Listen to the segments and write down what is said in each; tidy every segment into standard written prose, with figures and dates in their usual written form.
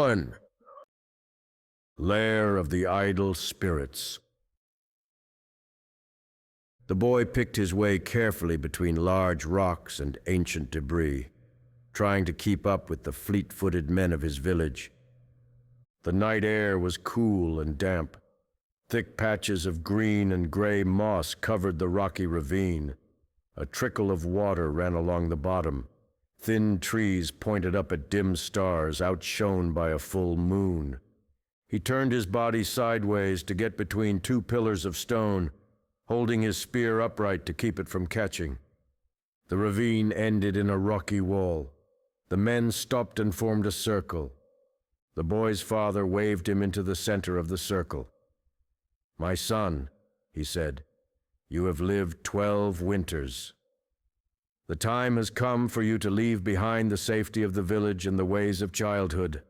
1. Lair of the Idle Spirits. The boy picked his way carefully between large rocks and ancient debris, trying to keep up with the fleet-footed men of his village. The night air was cool and damp. Thick patches of green and gray moss covered the rocky ravine. A trickle of water ran along the bottom. Thin trees pointed up at dim stars outshone by a full moon. He turned his body sideways to get between two pillars of stone, holding his spear upright to keep it from catching. The ravine ended in a rocky wall. The men stopped and formed a circle. The boy's father waved him into the center of the circle. "My son," he said, "you have lived 12 winters. The time has come for you to leave behind the safety of the village and the ways of childhood,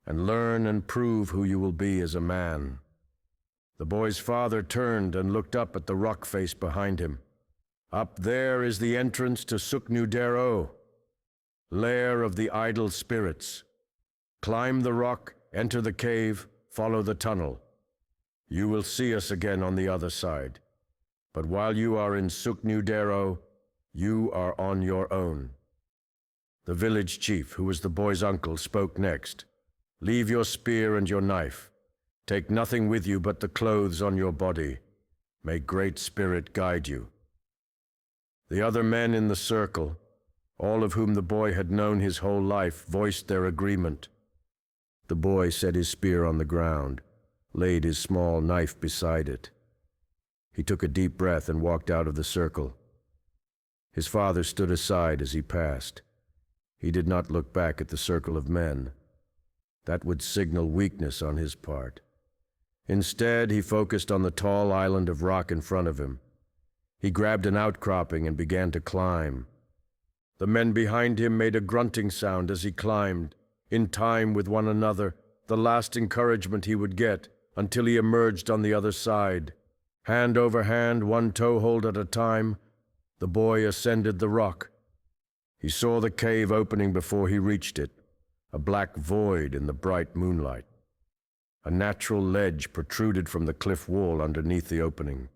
and learn and prove who you will be as a man." The boy's father turned and looked up at the rock face behind him. "Up there is the entrance to Suknudero, Lair of the Idle Spirits. Climb the rock, enter the cave, follow the tunnel. You will see us again on the other side. But while you are in Suknudero, you are on your own." The village chief, who was the boy's uncle, spoke next. "Leave your spear and your knife. Take nothing with you but the clothes on your body. May Great Spirit guide you." The other men in the circle, all of whom the boy had known his whole life, voiced their agreement. The boy set his spear on the ground, laid his small knife beside it. He took a deep breath and walked out of the circle. His father stood aside as he passed. He did not look back at the circle of men. That would signal weakness on his part. Instead, he focused on the tall island of rock in front of him. He grabbed an outcropping and began to climb. The men behind him made a grunting sound as he climbed, in time with one another, the last encouragement he would get until he emerged on the other side. Hand over hand, one toehold at a time, the boy ascended the rock. He saw the cave opening before he reached it, a black void in the bright moonlight. A natural ledge protruded from the cliff wall underneath the opening.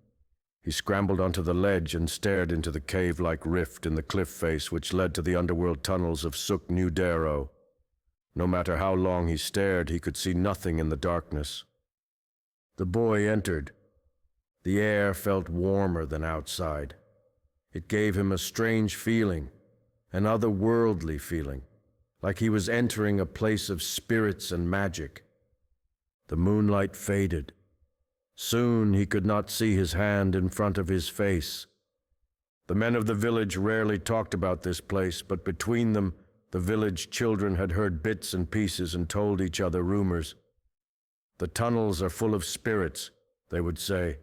He scrambled onto the ledge and stared into the cave-like rift in the cliff face which led to the underworld tunnels of Suknudero. No matter how long he stared, he could see nothing in the darkness. The boy entered. The air felt warmer than outside. It gave him a strange feeling, an otherworldly feeling, like he was entering a place of spirits and magic. The moonlight faded. Soon he could not see his hand in front of his face. The men of the village rarely talked about this place, but between them, the village children had heard bits and pieces and told each other rumors. "The tunnels are full of spirits," they would say.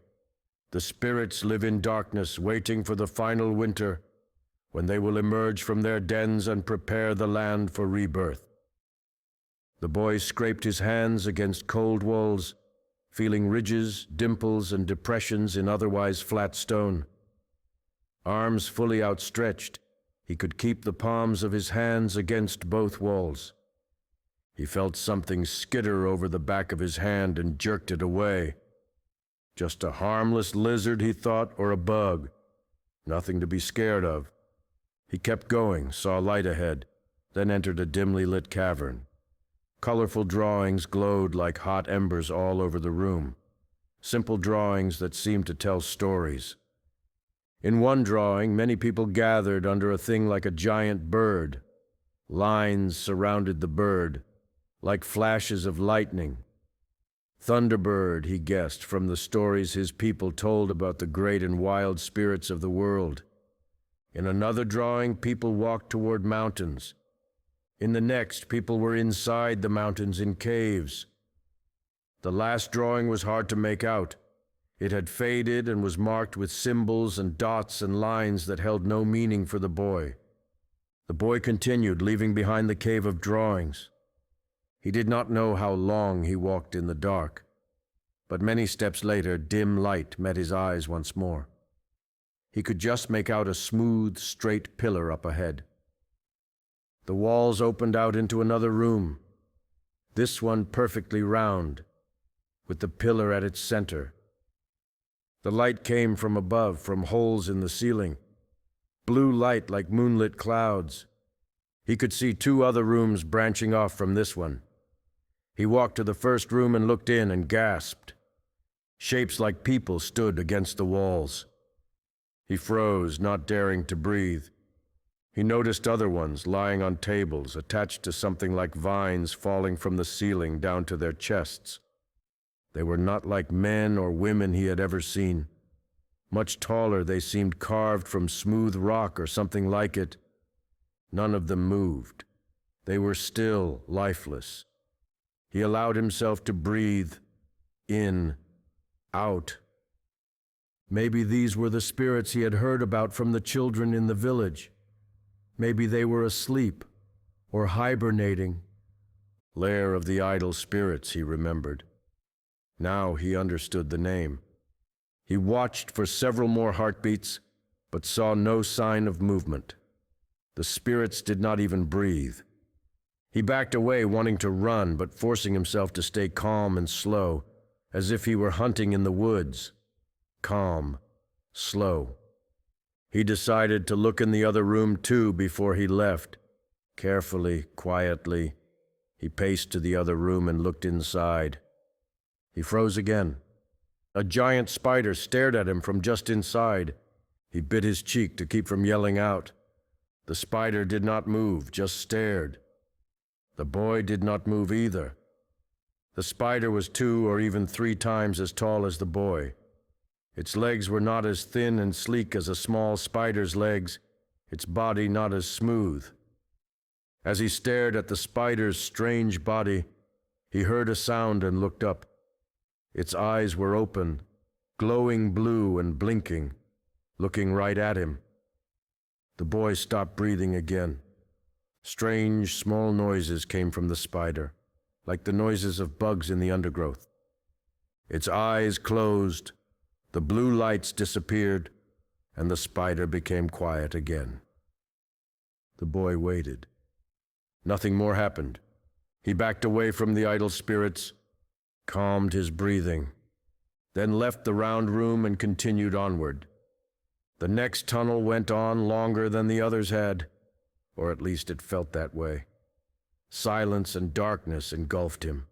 "The spirits live in darkness, waiting for the final winter, when they will emerge from their dens and prepare the land for rebirth." The boy scraped his hands against cold walls, feeling ridges, dimples, and depressions in otherwise flat stone. Arms fully outstretched, he could keep the palms of his hands against both walls. He felt something skitter over the back of his hand and jerked it away. Just a harmless lizard, he thought, or a bug. Nothing to be scared of. He kept going, saw light ahead, then entered a dimly lit cavern. Colorful drawings glowed like hot embers all over the room. Simple drawings that seemed to tell stories. In one drawing, many people gathered under a thing like a giant bird. Lines surrounded the bird, like flashes of lightning. Thunderbird, he guessed, from the stories his people told about the great and wild spirits of the world. In another drawing, people walked toward mountains. In the next, people were inside the mountains in caves. The last drawing was hard to make out. It had faded and was marked with symbols and dots and lines that held no meaning for the boy. The boy continued, leaving behind the cave of drawings. He did not know how long he walked in the dark, but many steps later, dim light met his eyes once more. He could just make out a smooth, straight pillar up ahead. The walls opened out into another room. this one perfectly round, with the pillar at its center. The light came from above, from holes in the ceiling, blue light like moonlit clouds. He could see 2 other rooms branching off from this one. He walked to the first room and looked in and gasped. Shapes like people stood against the walls. He froze, not daring to breathe. He noticed other ones lying on tables, attached to something like vines falling from the ceiling down to their chests. They were not like men or women he had ever seen. Much taller, they seemed carved from smooth rock or something like it. None of them moved. They were still, lifeless. He allowed himself to breathe in, out. Maybe these were the spirits he had heard about from the children in the village. Maybe they were asleep or hibernating. Lair of the idle spirits, he remembered. Now he understood the name. He watched for several more heartbeats, but saw no sign of movement. The spirits did not even breathe. He backed away, wanting to run, but forcing himself to stay calm and slow, as if he were hunting in the woods. Calm, slow. He decided to look in the other room too before he left. Carefully, quietly, he paced to the other room and looked inside. He froze again. A giant spider stared at him from just inside. He bit his cheek to keep from yelling out. The spider did not move, just stared. The boy did not move either. The spider was 2 or even 3 times as tall as the boy. Its legs were not as thin and sleek as a small spider's legs, its body not as smooth. As he stared at the spider's strange body, he heard a sound and looked up. Its eyes were open, glowing blue and blinking, looking right at him. The boy stopped breathing again. Strange, small noises came from the spider, like the noises of bugs in the undergrowth. Its eyes closed, the blue lights disappeared, and the spider became quiet again. The boy waited. Nothing more happened. He backed away from the idle spirits, calmed his breathing, then left the round room and continued onward. The next tunnel went on longer than the others had, or at least it felt that way. Silence and darkness engulfed him.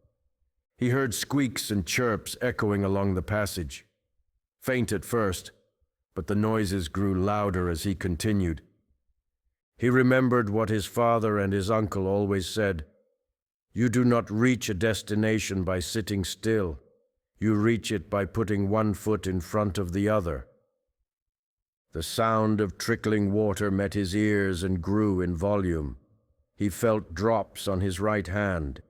He heard squeaks and chirps echoing along the passage. Faint at first, but the noises grew louder as he continued. He remembered what his father and his uncle always said. You do not reach a destination by sitting still. You reach it by putting one foot in front of the other. The sound of trickling water met his ears and grew in volume. He felt drops on his right hand.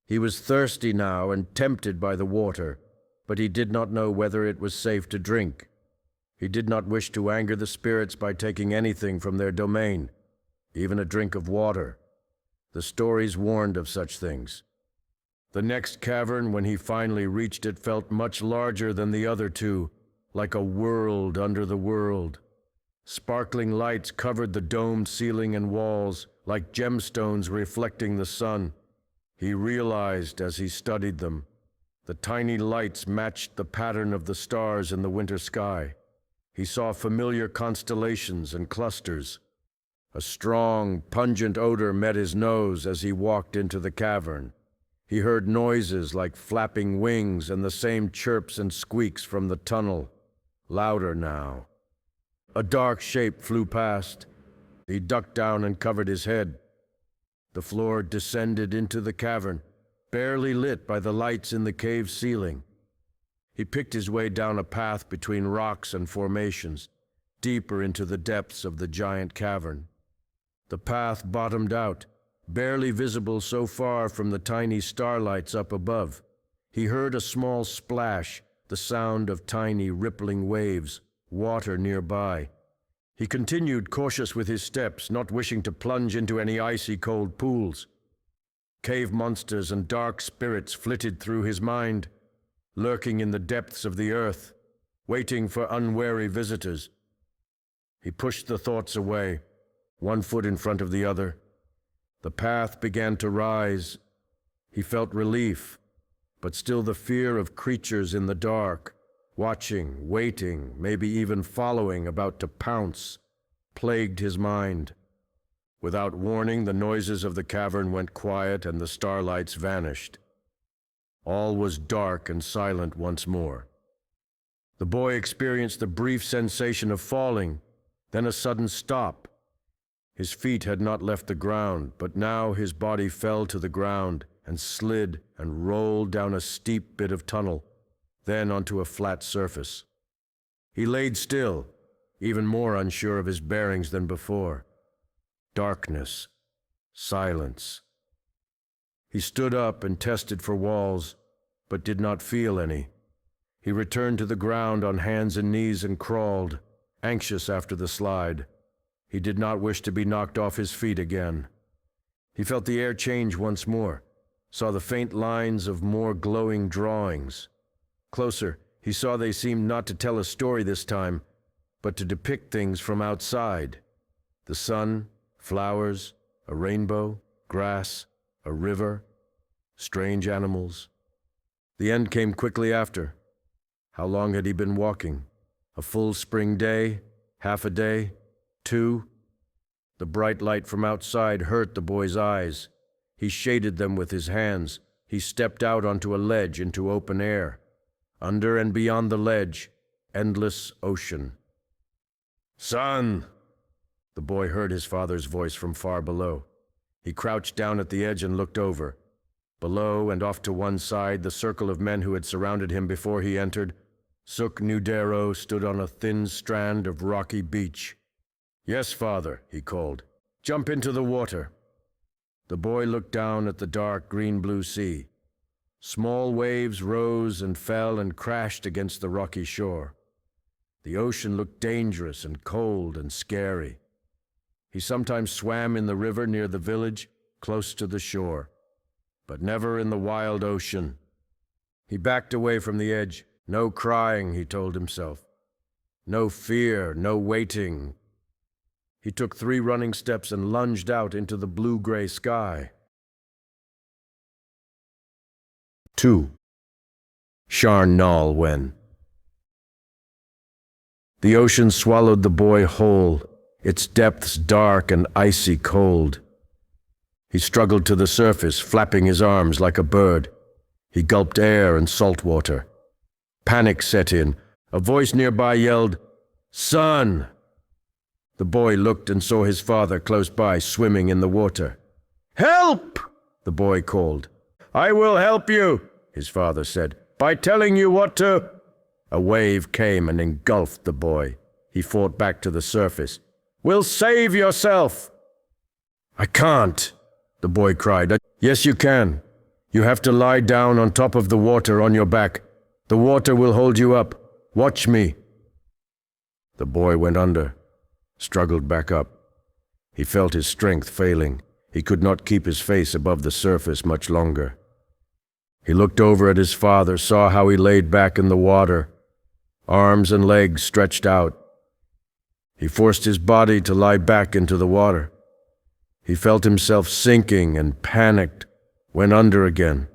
He was thirsty now and tempted by the water, but he did not know whether it was safe to drink. He did not wish to anger the spirits by taking anything from their domain, even a drink of water. The stories warned of such things. The next cavern, when he finally reached it, felt much larger than the other 2, like a world under the world. Sparkling lights covered the domed ceiling and walls, like gemstones reflecting the sun. He realized as he studied them, the tiny lights matched the pattern of the stars in the winter sky. He saw familiar constellations and clusters. A strong, pungent odor met his nose as he walked into the cavern. He heard noises like flapping wings and the same chirps and squeaks from the tunnel, louder now. A dark shape flew past. He ducked down and covered his head. The floor descended into the cavern, barely lit by the lights in the cave ceiling. He picked his way down a path between rocks and formations, deeper into the depths of the giant cavern. The path bottomed out, barely visible so far from the tiny starlights up above. He heard a small splash, the sound of tiny rippling waves, water nearby. He continued cautious with his steps, not wishing to plunge into any icy cold pools. Cave monsters and dark spirits flitted through his mind, lurking in the depths of the earth, waiting for unwary visitors. He pushed the thoughts away, one foot in front of the other. The path began to rise. He felt relief, but still the fear of creatures in the dark, watching, waiting, maybe even following, about to pounce, plagued his mind. Without warning, the noises of the cavern went quiet and the starlights vanished. All was dark and silent once more. The boy experienced the brief sensation of falling, then a sudden stop. His feet had not left the ground, but now his body fell to the ground and slid and rolled down a steep bit of tunnel, then onto a flat surface. He laid still, even more unsure of his bearings than before. Darkness, silence. He stood up and tested for walls, but did not feel any. He returned to the ground on hands and knees and crawled, anxious after the slide. He did not wish to be knocked off his feet again. He felt the air change once more, saw the faint lines of more glowing drawings. Closer, he saw they seemed not to tell a story this time, but to depict things from outside. The sun, flowers, a rainbow, grass, a river, strange animals. The end came quickly after. How long had he been walking? A full spring day? Half a day? 2? The bright light from outside hurt the boy's eyes. He shaded them with his hands. He stepped out onto a ledge into open air. Under and beyond the ledge, endless ocean. "Son!" The boy heard his father's voice from far below. He crouched down at the edge and looked over. Below and off to one side, the circle of men who had surrounded him before he entered, Suk-Nudero stood on a thin strand of rocky beach. "Yes, father," he called. "Jump into the water." The boy looked down at the dark green-blue sea. Small waves rose and fell and crashed against the rocky shore. The ocean looked dangerous and cold and scary. He sometimes swam in the river near the village, close to the shore, but never in the wild ocean. He backed away from the edge. No crying, he told himself. No fear, no waiting. He took 3 running steps and lunged out into the blue-gray sky. 2. Sharn'nalwen. The ocean swallowed the boy whole, its depths dark and icy cold. He struggled to the surface, flapping his arms like a bird. He gulped air and salt water. Panic set in. A voice nearby yelled, "Son!" The boy looked and saw his father close by, swimming in the water. "Help!" the boy called. "I will help you," his father said, "by telling you what to—" A wave came and engulfed the boy. He fought back to the surface. "We'll save yourself!" "I can't," the boy cried. "Yes, you can. You have to lie down on top of the water on your back. The water will hold you up. Watch me." The boy went under, struggled back up. He felt his strength failing. He could not keep his face above the surface much longer. He looked over at his father, saw how he laid back in the water, arms and legs stretched out. He forced his body to lie back into the water. He felt himself sinking and panicked, went under again.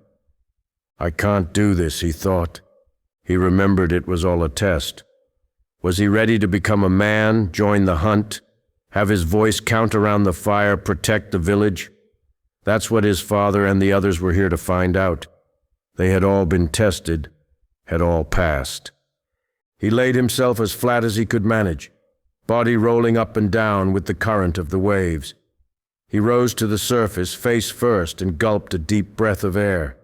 "I can't do this," he thought. He remembered it was all a test. Was he ready to become a man, join the hunt, have his voice count around the fire, protect the village? That's what his father and the others were here to find out. They had all been tested, had all passed. He laid himself as flat as he could manage, body rolling up and down with the current of the waves. He rose to the surface, face first, and gulped a deep breath of air.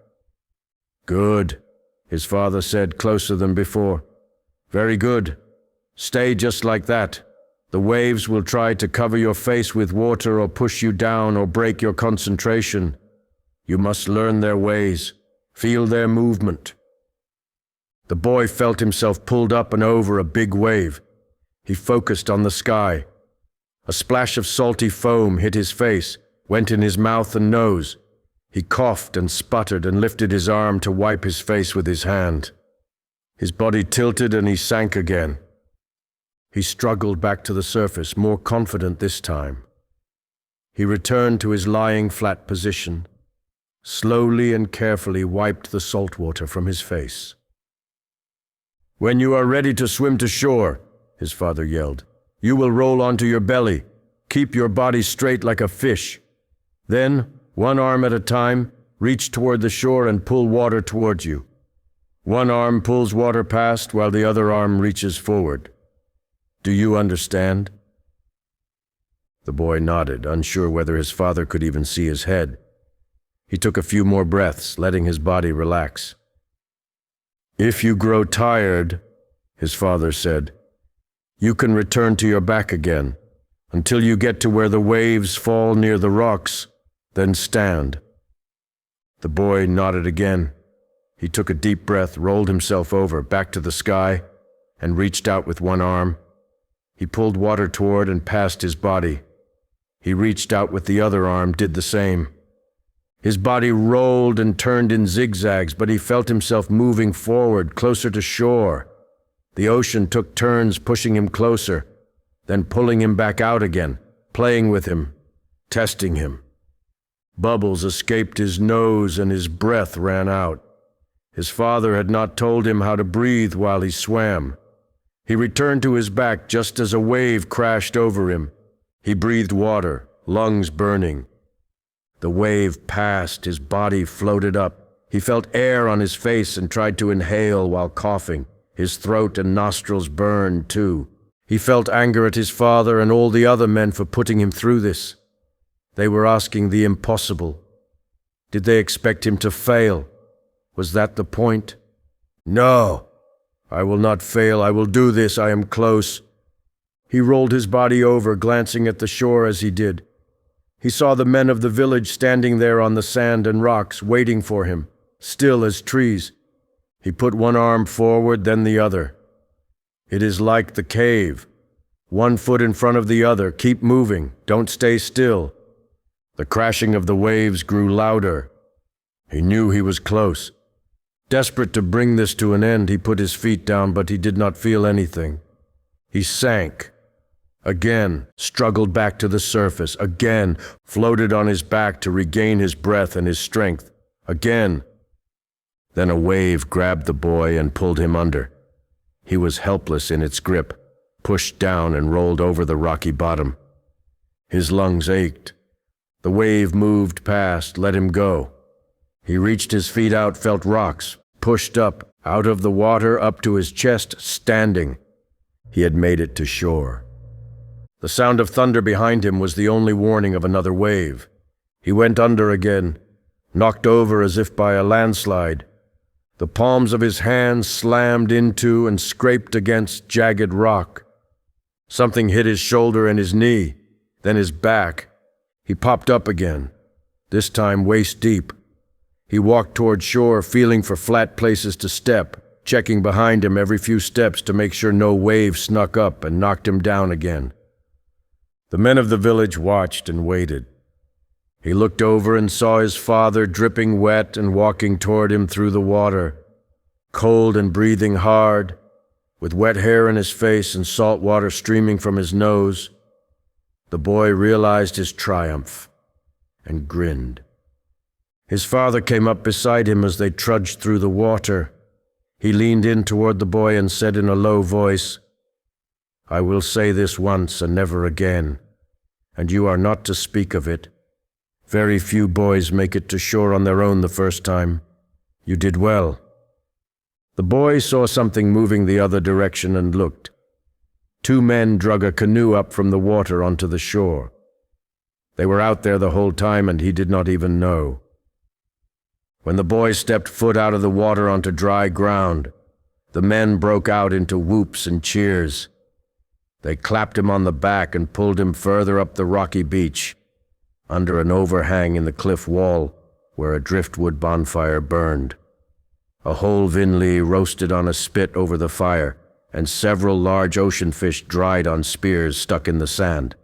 "Good," his father said, closer than before. "Very good. Stay just like that. The waves will try to cover your face with water or push you down or break your concentration. You must learn their ways, feel their movement." The boy felt himself pulled up and over a big wave. He focused on the sky. A splash of salty foam hit his face, went in his mouth and nose. He coughed and sputtered and lifted his arm to wipe his face with his hand. His body tilted and he sank again. He struggled back to the surface, more confident this time. He returned to his lying flat position. slowly and carefully wiped the salt water from his face. "When you are ready to swim to shore," his father yelled, "you will roll onto your belly. Keep your body straight like a fish. Then, one arm at a time, reach toward the shore and pull water towards you. One arm pulls water past while the other arm reaches forward. Do you understand?" The boy nodded, unsure whether his father could even see his head. He took a few more breaths, letting his body relax. "If you grow tired," his father said, "you can return to your back again, until you get to where the waves fall near the rocks, then stand." The boy nodded again. He took a deep breath, rolled himself over, back to the sky, and reached out with one arm. He pulled water toward and past his body. He reached out with the other arm, did the same. His body rolled and turned in zigzags, but he felt himself moving forward, closer to shore. The ocean took turns pushing him closer, then pulling him back out again, playing with him, testing him. Bubbles escaped his nose and his breath ran out. His father had not told him how to breathe while he swam. He returned to his back just as a wave crashed over him. He breathed water, lungs burning. The wave passed, his body floated up. He felt air on his face and tried to inhale while coughing. His throat and nostrils burned, too. He felt anger at his father and all the other men for putting him through this. They were asking the impossible. Did they expect him to fail? Was that the point? "No, I will not fail. I will do this. I am close." He rolled his body over, glancing at the shore as he did. He saw the men of the village standing there on the sand and rocks, waiting for him, still as trees. He put one arm forward, then the other. "It is like the cave. One foot in front of the other. Keep moving. Don't stay still." The crashing of the waves grew louder. He knew he was close. Desperate to bring this to an end, he put his feet down, but he did not feel anything. He sank. Again, struggled back to the surface. Again, floated on his back to regain his breath and his strength. Again. Then a wave grabbed the boy and pulled him under. He was helpless in its grip, pushed down and rolled over the rocky bottom. His lungs ached. The wave moved past, let him go. He reached his feet out, felt rocks, pushed up, out of the water, up to his chest, standing. He had made it to shore. The sound of thunder behind him was the only warning of another wave. He went under again, knocked over as if by a landslide. The palms of his hands slammed into and scraped against jagged rock. Something hit his shoulder and his knee, then his back. He popped up again, this time waist deep. He walked toward shore, feeling for flat places to step, checking behind him every few steps to make sure no wave snuck up and knocked him down again. The men of the village watched and waited. He looked over and saw his father dripping wet and walking toward him through the water, cold and breathing hard, with wet hair in his face and salt water streaming from his nose. The boy realized his triumph and grinned. His father came up beside him as they trudged through the water. He leaned in toward the boy and said in a low voice, "I will say this once and never again, and you are not to speak of it. Very few boys make it to shore on their own the first time. You did well." The boy saw something moving the other direction and looked. 2 men drug a canoe up from the water onto the shore. They were out there the whole time and he did not even know. When the boy stepped foot out of the water onto dry ground, the men broke out into whoops and cheers. They clapped him on the back and pulled him further up the rocky beach, under an overhang in the cliff wall where a driftwood bonfire burned. A whole Vinley roasted on a spit over the fire, and several large ocean fish dried on spears stuck in the sand.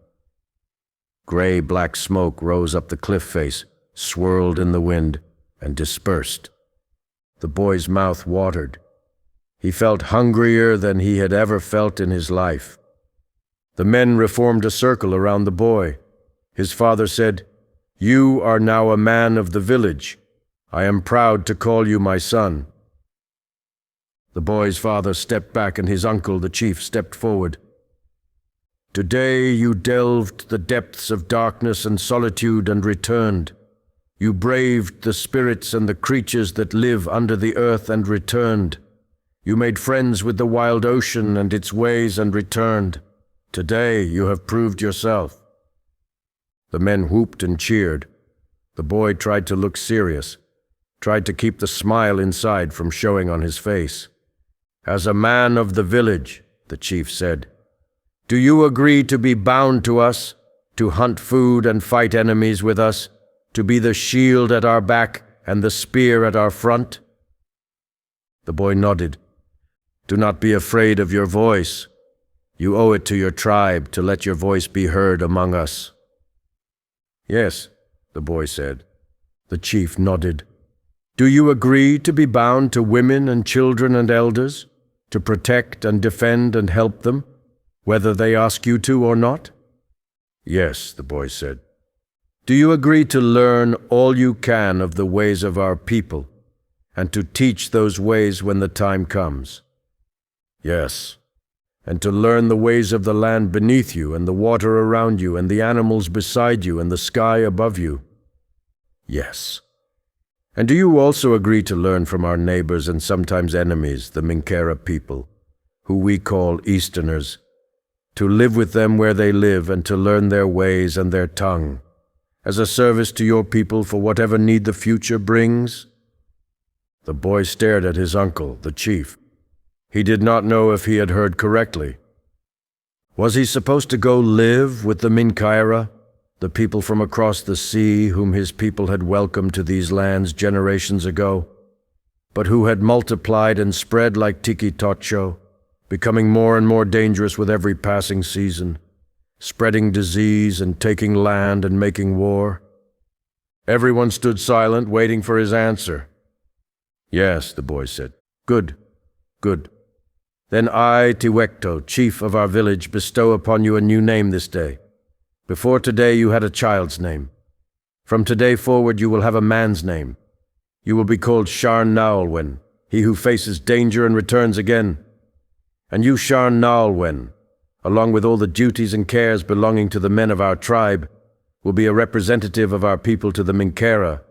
Gray-black smoke rose up the cliff face, swirled in the wind, and dispersed. The boy's mouth watered. He felt hungrier than he had ever felt in his life. The men reformed a circle around the boy. His father said, "You are now a man of the village. I am proud to call you my son." The boy's father stepped back, and his uncle, the chief, stepped forward. "Today you delved the depths of darkness and solitude and returned. You braved the spirits and the creatures that live under the earth and returned. You made friends with the wild ocean and its ways and returned. Today you have proved yourself." The men whooped and cheered. The boy tried to look serious, tried to keep the smile inside from showing on his face. "As a man of the village," the chief said, "do you agree to be bound to us, to hunt food and fight enemies with us, to be the shield at our back and the spear at our front?" The boy nodded. "Do not be afraid of your voice. You owe it to your tribe to let your voice be heard among us." "Yes," the boy said. The chief nodded. "Do you agree to be bound to women and children and elders, to protect and defend and help them, whether they ask you to or not?" "Yes," the boy said. "Do you agree to learn all you can of the ways of our people, and to teach those ways when the time comes?" "Yes." "And to learn the ways of the land beneath you, and the water around you, and the animals beside you, and the sky above you?" "Yes." "And do you also agree to learn from our neighbors and sometimes enemies, the Minkaera people, who we call Easterners, to live with them where they live and to learn their ways and their tongue, as a service to your people for whatever need the future brings?" The boy stared at his uncle, the chief. He did not know if he had heard correctly. Was he supposed to go live with the Minkaera, the people from across the sea whom his people had welcomed to these lands generations ago, but who had multiplied and spread like tiki torcho, becoming more and more dangerous with every passing season, spreading disease and taking land and making war? Everyone stood silent, waiting for his answer. "Yes," the boy said. "Good, good. Then I, Tiwekto, chief of our village, bestow upon you a new name this day. Before today you had a child's name. From today forward you will have a man's name. You will be called Sharn'nalwen, he who faces danger and returns again. And you, Sharn'nalwen, along with all the duties and cares belonging to the men of our tribe, will be a representative of our people to the Minkaera,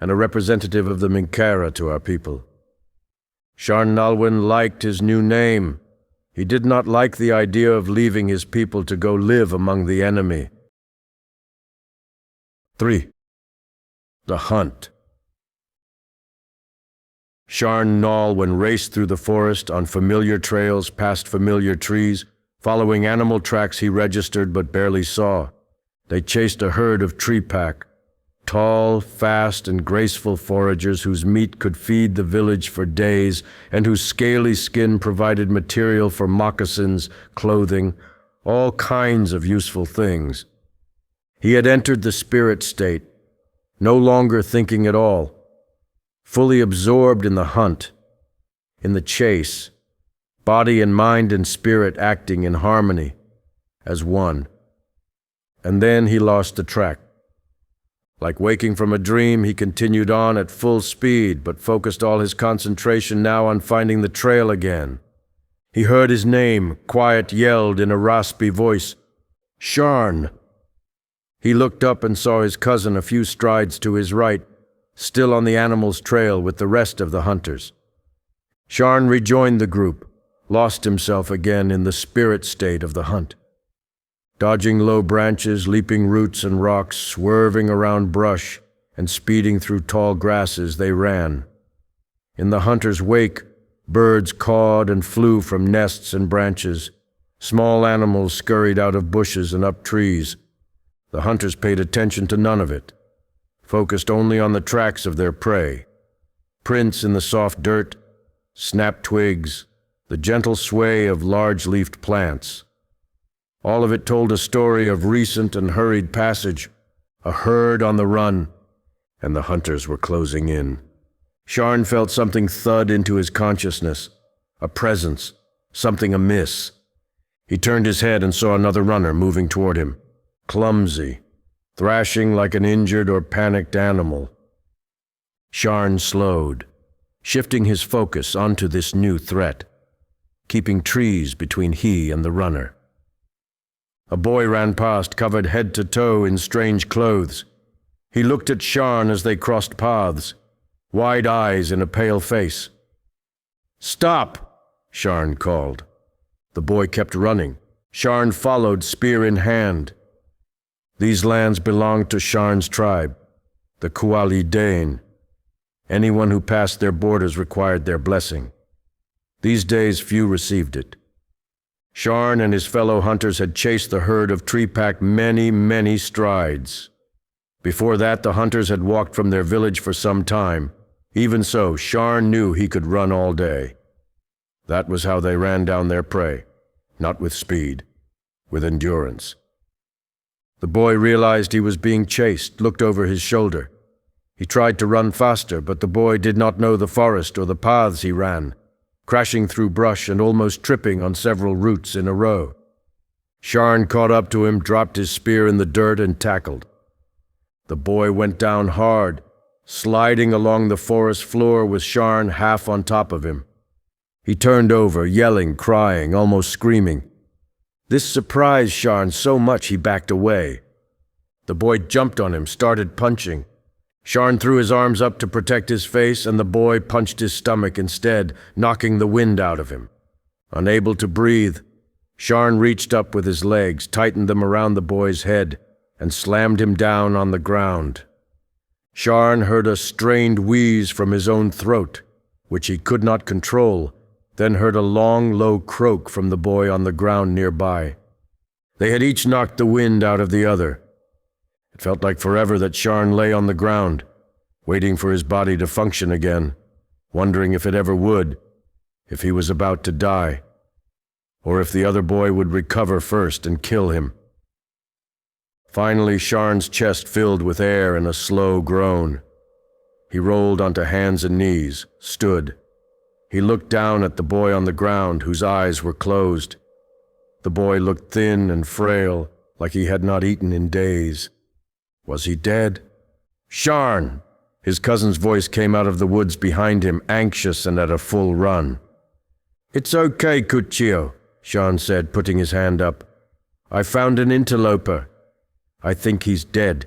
and a representative of the Minkaera to our people." Sharn'nalwen liked his new name. He did not like the idea of leaving his people to go live among the enemy. 3. The Hunt. Sharn'nalwen raced through the forest on familiar trails past familiar trees, following animal tracks he registered but barely saw. They chased a herd of tree pack, tall, fast, and graceful foragers whose meat could feed the village for days and whose scaly skin provided material for moccasins, clothing, all kinds of useful things. He had entered the spirit state, no longer thinking at all, fully absorbed in the hunt, in the chase, body and mind and spirit acting in harmony, as one. And then he lost the track. Like waking from a dream, he continued on at full speed, but focused all his concentration now on finding the trail again. He heard his name, quiet yelled in a raspy voice, "Sharn!" He looked up and saw his cousin a few strides to his right, still on the animal's trail with the rest of the hunters. Sharn rejoined the group, lost himself again in the spirit state of the hunt. Dodging low branches, leaping roots and rocks, swerving around brush, and speeding through tall grasses, they ran. In the hunter's wake, birds cawed and flew from nests and branches. Small animals scurried out of bushes and up trees. The hunters paid attention to none of it, focused only on the tracks of their prey. Prints in the soft dirt, snapped twigs, the gentle sway of large-leafed plants. All of it told a story of recent and hurried passage, a herd on the run, and the hunters were closing in. Sharn felt something thud into his consciousness, a presence, something amiss. He turned his head and saw another runner moving toward him, clumsy, thrashing like an injured or panicked animal. Sharn slowed, shifting his focus onto this new threat, keeping trees between he and the runner. A boy ran past, covered head to toe in strange clothes. He looked at Sharn as they crossed paths, wide eyes in a pale face. "Stop!" Sharn called. The boy kept running. Sharn followed, spear in hand. These lands belonged to Sharn's tribe, the Kuali Dane. Anyone who passed their borders required their blessing. These days, few received it. Sharn and his fellow hunters had chased the herd of tree pack many, many strides. Before that, the hunters had walked from their village for some time. Even so, Sharn knew he could run all day. That was how they ran down their prey, not with speed, with endurance. The boy realized he was being chased, looked over his shoulder. He tried to run faster, but the boy did not know the forest or the paths he ran, crashing through brush and almost tripping on several roots in a row. Sharn caught up to him, dropped his spear in the dirt, and tackled. The boy went down hard, sliding along the forest floor with Sharn half on top of him. He turned over, yelling, crying, almost screaming. This surprised Sharn so much he backed away. The boy jumped on him, started punching. Sharn threw his arms up to protect his face, and the boy punched his stomach instead, knocking the wind out of him. Unable to breathe, Sharn reached up with his legs, tightened them around the boy's head, and slammed him down on the ground. Sharn heard a strained wheeze from his own throat, which he could not control, then heard a long, low croak from the boy on the ground nearby. They had each knocked the wind out of the other. It felt like forever that Sharn lay on the ground, waiting for his body to function again, wondering if it ever would, if he was about to die, or if the other boy would recover first and kill him. Finally, Sharn's chest filled with air and a slow groan. He rolled onto hands and knees, stood. He looked down at the boy on the ground, whose eyes were closed. The boy looked thin and frail, like he had not eaten in days. Was he dead? "Sharn!" His cousin's voice came out of the woods behind him, anxious and at a full run. "It's okay, Cuccio," Sharn said, putting his hand up. "I found an interloper. I think he's dead."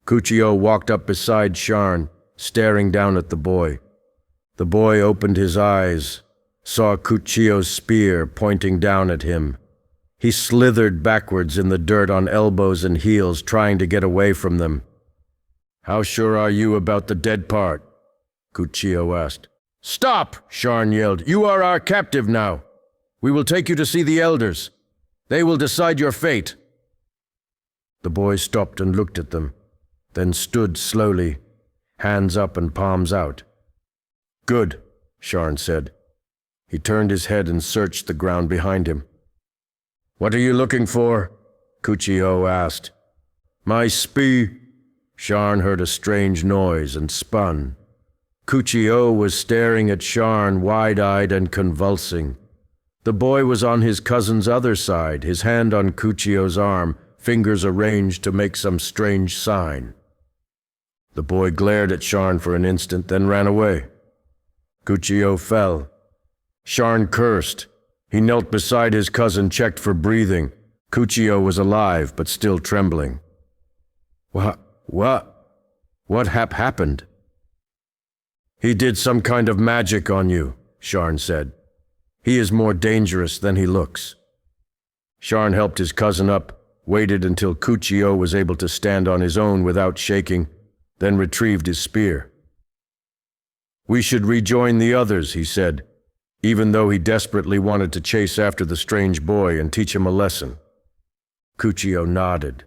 Cuccio walked up beside Sharn, staring down at the boy. The boy opened his eyes, saw Cuccio's spear pointing down at him. He slithered backwards in the dirt on elbows and heels, trying to get away from them. "How sure are you about the dead part?" Cuccio asked. "Stop!" Sharn yelled. "You are our captive now. We will take you to see the elders. They will decide your fate." The boy stopped and looked at them, then stood slowly, hands up and palms out. "Good," Sharn said. He turned his head and searched the ground behind him. "What are you looking for?" Cuccio asked. "My spear." Sharn heard a strange noise and spun. Cuccio was staring at Sharn, wide-eyed and convulsing. The boy was on his cousin's other side, his hand on Cuccio's arm, fingers arranged to make some strange sign. The boy glared at Sharn for an instant, then ran away. Cuccio fell. Sharn cursed. He knelt beside his cousin, checked for breathing. Cuccio was alive, but still trembling. What happened?" "He did some kind of magic on you," Sharn said. "He is more dangerous than he looks." Sharn helped his cousin up, waited until Cuccio was able to stand on his own without shaking, then retrieved his spear. "We should rejoin the others," he said, even though he desperately wanted to chase after the strange boy and teach him a lesson. Cuccio nodded.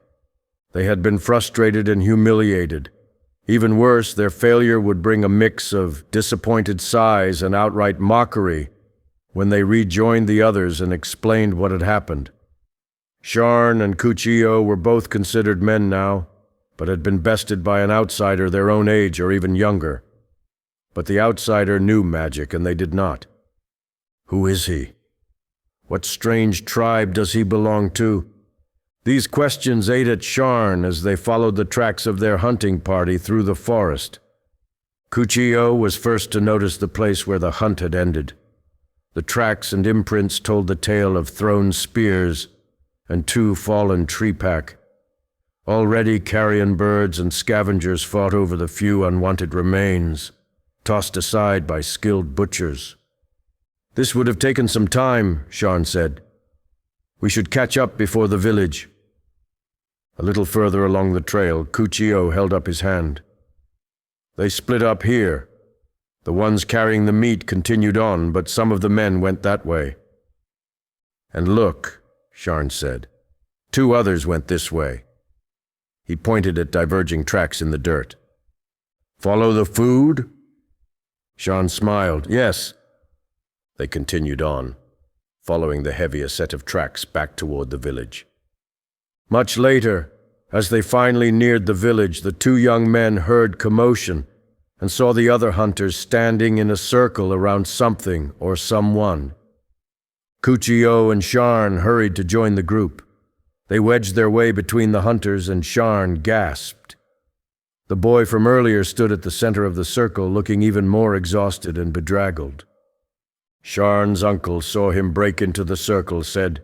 They had been frustrated and humiliated. Even worse, their failure would bring a mix of disappointed sighs and outright mockery when they rejoined the others and explained what had happened. Sharn and Cuccio were both considered men now, but had been bested by an outsider their own age or even younger. But the outsider knew magic and they did not. Who is he? What strange tribe does he belong to? These questions ate at Sharn as they followed the tracks of their hunting party through the forest, Kuchio was first to notice the place where the hunt had ended. The tracks and imprints told the tale of thrown spears and 2 fallen tree pack. Already carrion birds and scavengers fought over the few unwanted remains, tossed aside by skilled butchers. "This would have taken some time," Sharn said. "We should catch up before the village." A little further along the trail, Kuchio held up his hand. "They split up here. The ones carrying the meat continued on, but some of the men went that way." "And look," Sharn said, "2 others went this way." He pointed at diverging tracks in the dirt. "Follow the food?" Sharn smiled. "Yes." They continued on, following the heavier set of tracks back toward the village. Much later, as they finally neared the village, the 2 young men heard commotion and saw the other hunters standing in a circle around something or someone. Kuchio and Sharn hurried to join the group. They wedged their way between the hunters, and Sharn gasped. The boy from earlier stood at the center of the circle, looking even more exhausted and bedraggled. Sharn's uncle saw him break into the circle, said,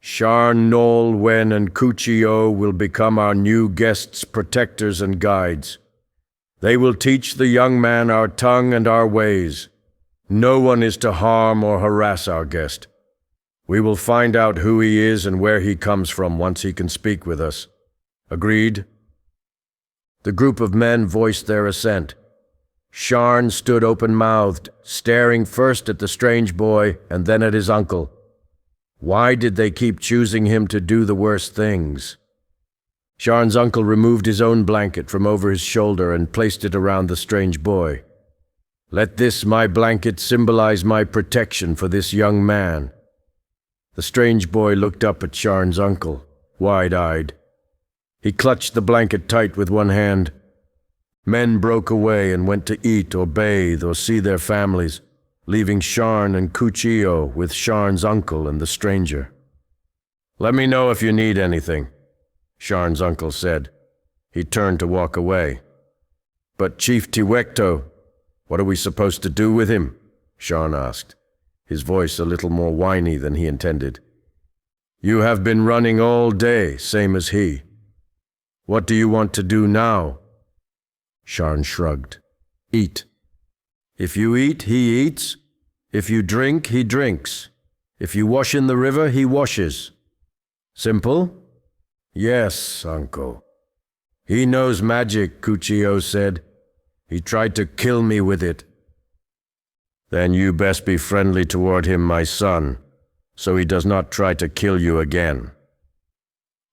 "Sharn'nalwen and Kuchio will become our new guests, protectors, and guides. They will teach the young man our tongue and our ways. No one is to harm or harass our guest. We will find out who he is and where he comes from once he can speak with us. Agreed?" The group of men voiced their assent. Sharn stood open-mouthed, staring first at the strange boy and then at his uncle. Why did they keep choosing him to do the worst things? Sharn's uncle removed his own blanket from over his shoulder and placed it around the strange boy. "Let this, my blanket, symbolize my protection for this young man." The strange boy looked up at Sharn's uncle, wide-eyed. He clutched the blanket tight with one hand. Men broke away and went to eat or bathe or see their families, leaving Sharn and Kuchio with Sharn's uncle and the stranger. "Let me know if you need anything," Sharn's uncle said. He turned to walk away. "But Chief Tiwekto, what are we supposed to do with him?" Sharn asked, his voice a little more whiny than he intended. "You have been running all day, same as he. What do you want to do now?" Sharn shrugged. "Eat. If you eat, he eats. If you drink, he drinks. If you wash in the river, he washes. Simple?" "Yes, uncle." "He knows magic," Kuchio said. "He tried to kill me with it." "Then you best be friendly toward him, my son, so he does not try to kill you again."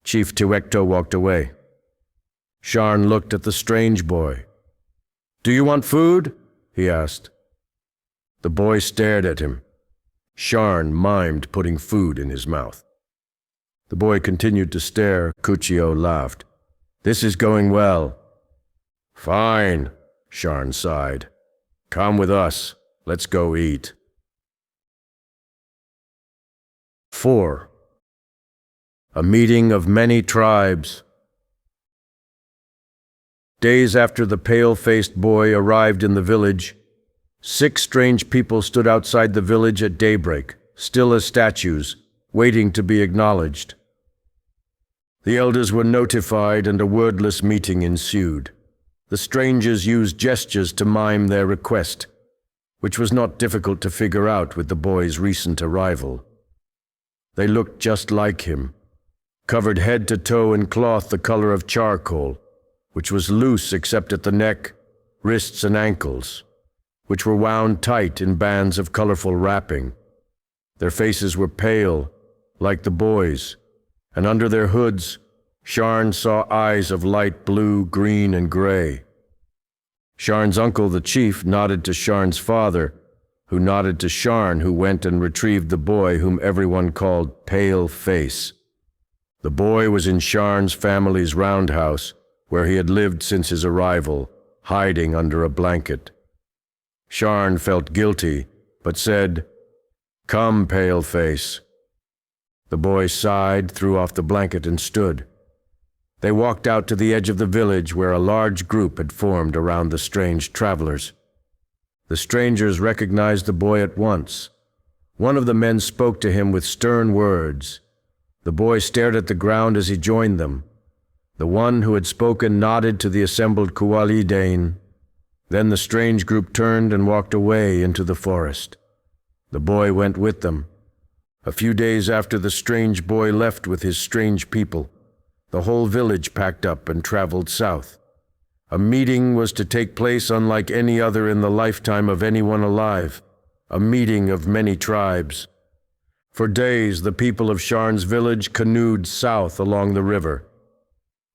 Chief Tiwekto walked away. Sharn looked at the strange boy. "Do you want food?" he asked. The boy stared at him. Sharn mimed putting food in his mouth. The boy continued to stare. Kuchio laughed. "This is going well." "Fine," Sharn sighed. "Come with us. Let's go eat." 4. A meeting of many tribes. Days after the pale-faced boy arrived in the village, 6 strange people stood outside the village at daybreak, still as statues, waiting to be acknowledged. The elders were notified and a wordless meeting ensued. The strangers used gestures to mime their request, which was not difficult to figure out with the boy's recent arrival. They looked just like him, covered head to toe in cloth the color of charcoal, which was loose except at the neck, wrists, and ankles, which were wound tight in bands of colorful wrapping. Their faces were pale, like the boy's, and under their hoods, Sharn saw eyes of light blue, green, and gray. Sharn's uncle, the chief, nodded to Sharn's father, who nodded to Sharn, who went and retrieved the boy whom everyone called Pale Face. The boy was in Sharn's family's roundhouse, where he had lived since his arrival, hiding under a blanket. Sharn felt guilty, but said, "Come, Paleface." The boy sighed, threw off the blanket, and stood. They walked out to the edge of the village where a large group had formed around the strange travelers. The strangers recognized the boy at once. One of the men spoke to him with stern words. The boy stared at the ground as he joined them. The one who had spoken nodded to the assembled Kuali-Dane. Then the strange group turned and walked away into the forest. The boy went with them. A few days after the strange boy left with his strange people, the whole village packed up and traveled south. A meeting was to take place unlike any other in the lifetime of anyone alive, a meeting of many tribes. For days, the people of Sharn's village canoed south along the river.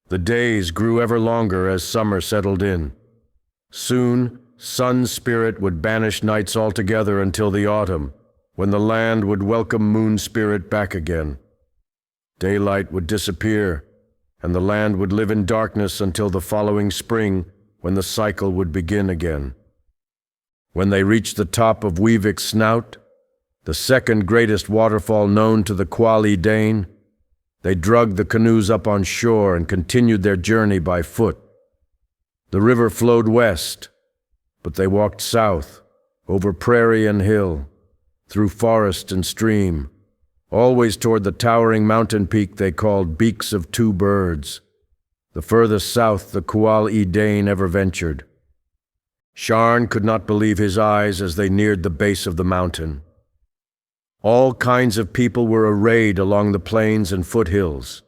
The days grew ever longer as summer settled in. Soon, Sun's spirit would banish nights altogether until the autumn, when the land would welcome Moon's spirit back again. Daylight would disappear, and the land would live in darkness until the following spring, when the cycle would begin again. When they reached the top of Weevik's Snout, the second greatest waterfall known to the Kuali-Dane, they dragged the canoes up on shore and continued their journey by foot. The river flowed west, but they walked south, over prairie and hill, through forest and stream, always toward the towering mountain peak they called Beaks of Two Birds, the furthest south the Kuali-Dane ever ventured. Sharn could not believe his eyes as they neared the base of the mountain. All kinds of people were arrayed along the plains and foothills.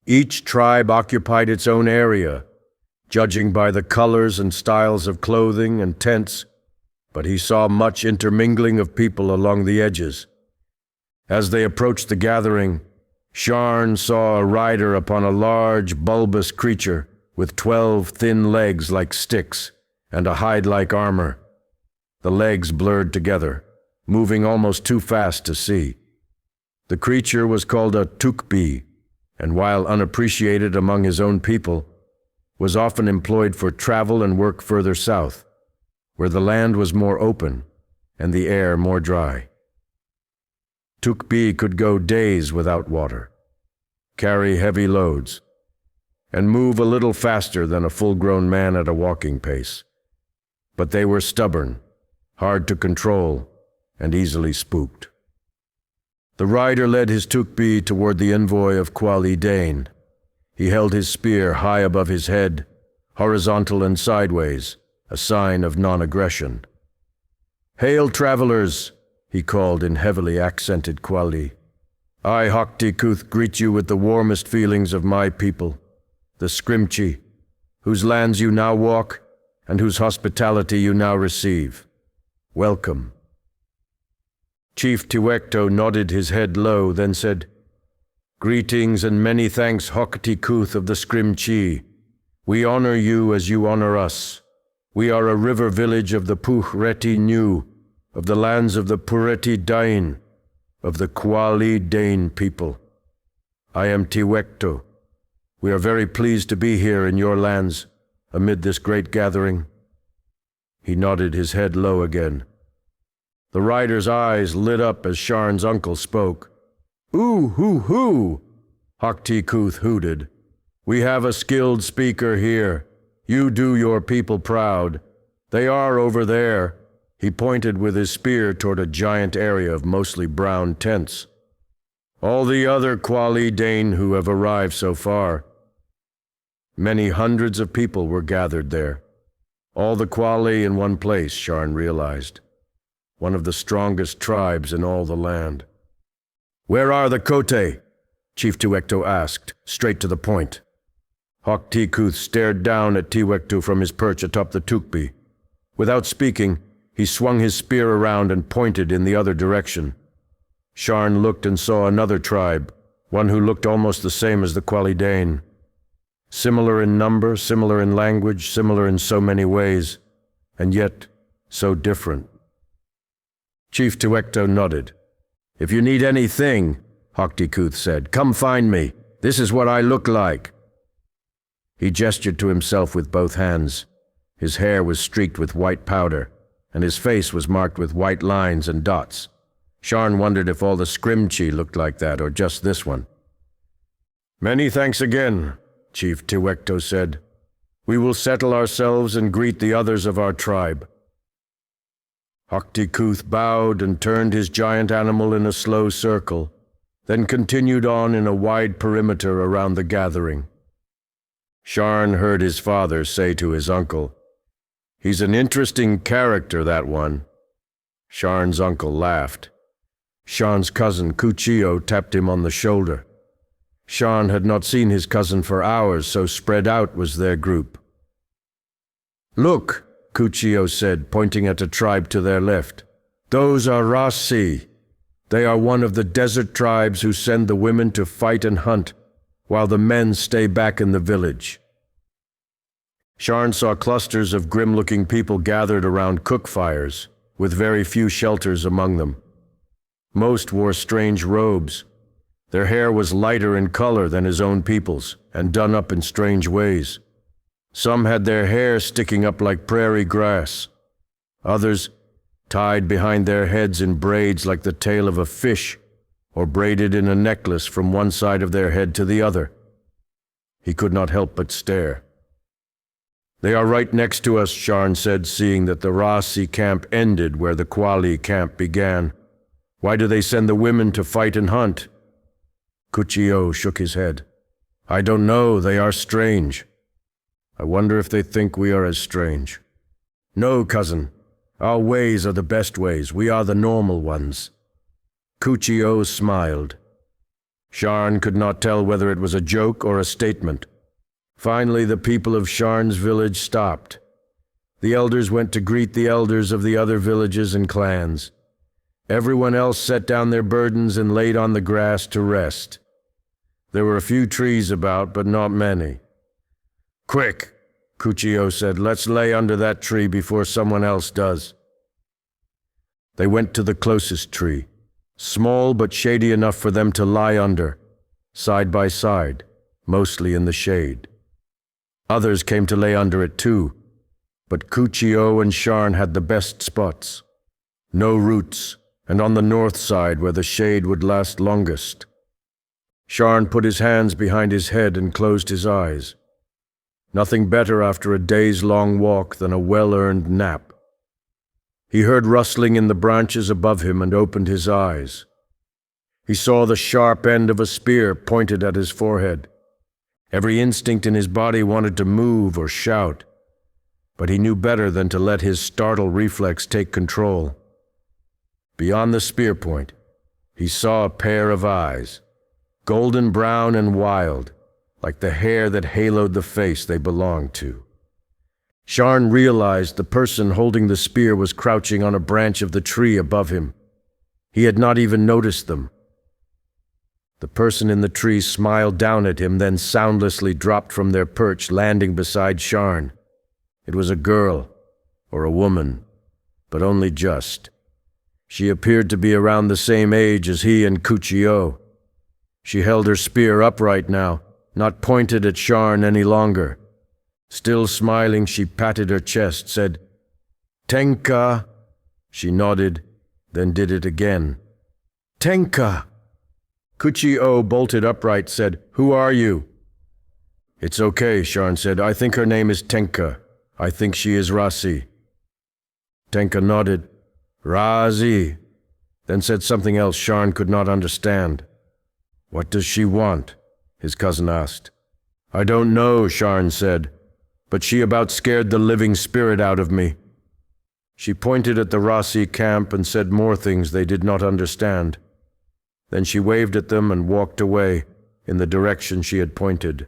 Each tribe occupied its own area, judging by the colors and styles of clothing and tents, but he saw much intermingling of people along the edges. As they approached the gathering, Sharn saw a rider upon a large, bulbous creature with 12 thin legs like sticks and a hide-like armor. The legs blurred together, moving almost too fast to see. The creature was called a Tukbi, and while unappreciated among his own people, was often employed for travel and work further south, where the land was more open and the air more dry. Tukbi could go days without water, carry heavy loads, and move a little faster than a full-grown man at a walking pace. But they were stubborn, hard to control, and easily spooked. The rider led his Tukbi toward the envoy of Kuali-Dane. He held his spear high above his head, horizontal and sideways, a sign of non-aggression. "Hail, travelers!" he called in heavily accented Kuali. "I, Hoktikuth, greet you with the warmest feelings of my people, the Scrimchi, whose lands you now walk and whose hospitality you now receive. Welcome." Chief Tiwekto nodded his head low, then said, "Greetings and many thanks, Hoktikuth of the Scrimchi. We honor you as you honor us. We are a river village of the Puhreti New, of the lands of the Pureti Dain, of the Kuali-Dane people. I am Tiwekto. We are very pleased to be here in your lands, amid this great gathering." He nodded his head low again. The rider's eyes lit up as Sharn's uncle spoke. "Ooh, hoo, hoo!" Hoktikuth hooted. "We have a skilled speaker here. You do your people proud. They are over there." He pointed with his spear toward a giant area of mostly brown tents. "All the other Kuali-Dane who have arrived so far." Many hundreds of people were gathered there. All the Kuali in one place, Sharn realized. One of the strongest tribes in all the land. "Where are the Kote?" Chief Tiwekto asked, straight to the point. Hoktikuth stared down at Tiwekto from his perch atop the Tukbi. Without speaking, he swung his spear around and pointed in the other direction. Sharn looked and saw another tribe, one who looked almost the same as the Kuali-Dane. Similar in number, similar in language, similar in so many ways, and yet so different. Chief Tiwekto nodded. "If you need anything," Hoktikuth said, "come find me. This is what I look like." He gestured to himself with both hands. His hair was streaked with white powder, and his face was marked with white lines and dots. Sharn wondered if all the Scrimchi looked like that, or just this one. "Many thanks again," Chief Tiwekto said. "We will settle ourselves and greet the others of our tribe." Hoktikuth bowed and turned his giant animal in a slow circle, then continued on in a wide perimeter around the gathering. Sharn heard his father say to his uncle, "He's an interesting character, that one." Sharn's uncle laughed. Sharn's cousin Kuchio tapped him on the shoulder. Sharn had not seen his cousin for hours, so spread out was their group. "Look," Kuchio said, pointing at a tribe to their left. "Those are Rasi. They are one of the desert tribes who send the women to fight and hunt, while the men stay back in the village." Sharn saw clusters of grim-looking people gathered around cook fires, with very few shelters among them. Most wore strange robes. Their hair was lighter in color than his own people's, and done up in strange ways. Some had their hair sticking up like prairie grass. Others tied behind their heads in braids like the tail of a fish, or braided in a necklace from one side of their head to the other. He could not help but stare. "They are right next to us," Sharn said, seeing that the Rasi camp ended where the Quali camp began. "Why do they send the women to fight and hunt?" Kuchio shook his head. "I don't know. They are strange. I wonder if they think we are as strange." "No, cousin. Our ways are the best ways. We are the normal ones." Kuchio smiled. Sharn could not tell whether it was a joke or a statement. Finally, the people of Sharn's village stopped. The elders went to greet the elders of the other villages and clans. Everyone else set down their burdens and laid on the grass to rest. There were a few trees about, but not many. "Quick," Kuchio said, "let's lay under that tree before someone else does." They went to the closest tree, small but shady enough for them to lie under, side by side, mostly in the shade. Others came to lay under it too, but Kuchio and Sharn had the best spots. No roots, and on the north side where the shade would last longest. Sharn put his hands behind his head and closed his eyes. Nothing better after a day's long walk than a well-earned nap. He heard rustling in the branches above him and opened his eyes. He saw the sharp end of a spear pointed at his forehead. Every instinct in his body wanted to move or shout, but he knew better than to let his startle reflex take control. Beyond the spear point, he saw a pair of eyes, golden brown and wild, like the hair that haloed the face they belonged to. Sharn realized the person holding the spear was crouching on a branch of the tree above him. He had not even noticed them. The person in the tree smiled down at him, then soundlessly dropped from their perch, landing beside Sharn. It was a girl, or a woman, but only just. She appeared to be around the same age as he and Kuchio. She held her spear upright now, not pointed at Sharn any longer. Still smiling, she patted her chest, said, "Tenka." She nodded, then did it again. "Tenka." Kuchio bolted upright, said, "Who are you?" "It's okay," Sharn said. "I think her name is Tenka. I think she is Rasi." Tenka nodded. "Razi," then said something else Sharn could not understand. "What does she want?" his cousin asked. "I don't know," Sharn said, "but she about scared the living spirit out of me." She pointed at the Rasi camp and said more things they did not understand. Then she waved at them and walked away in the direction she had pointed.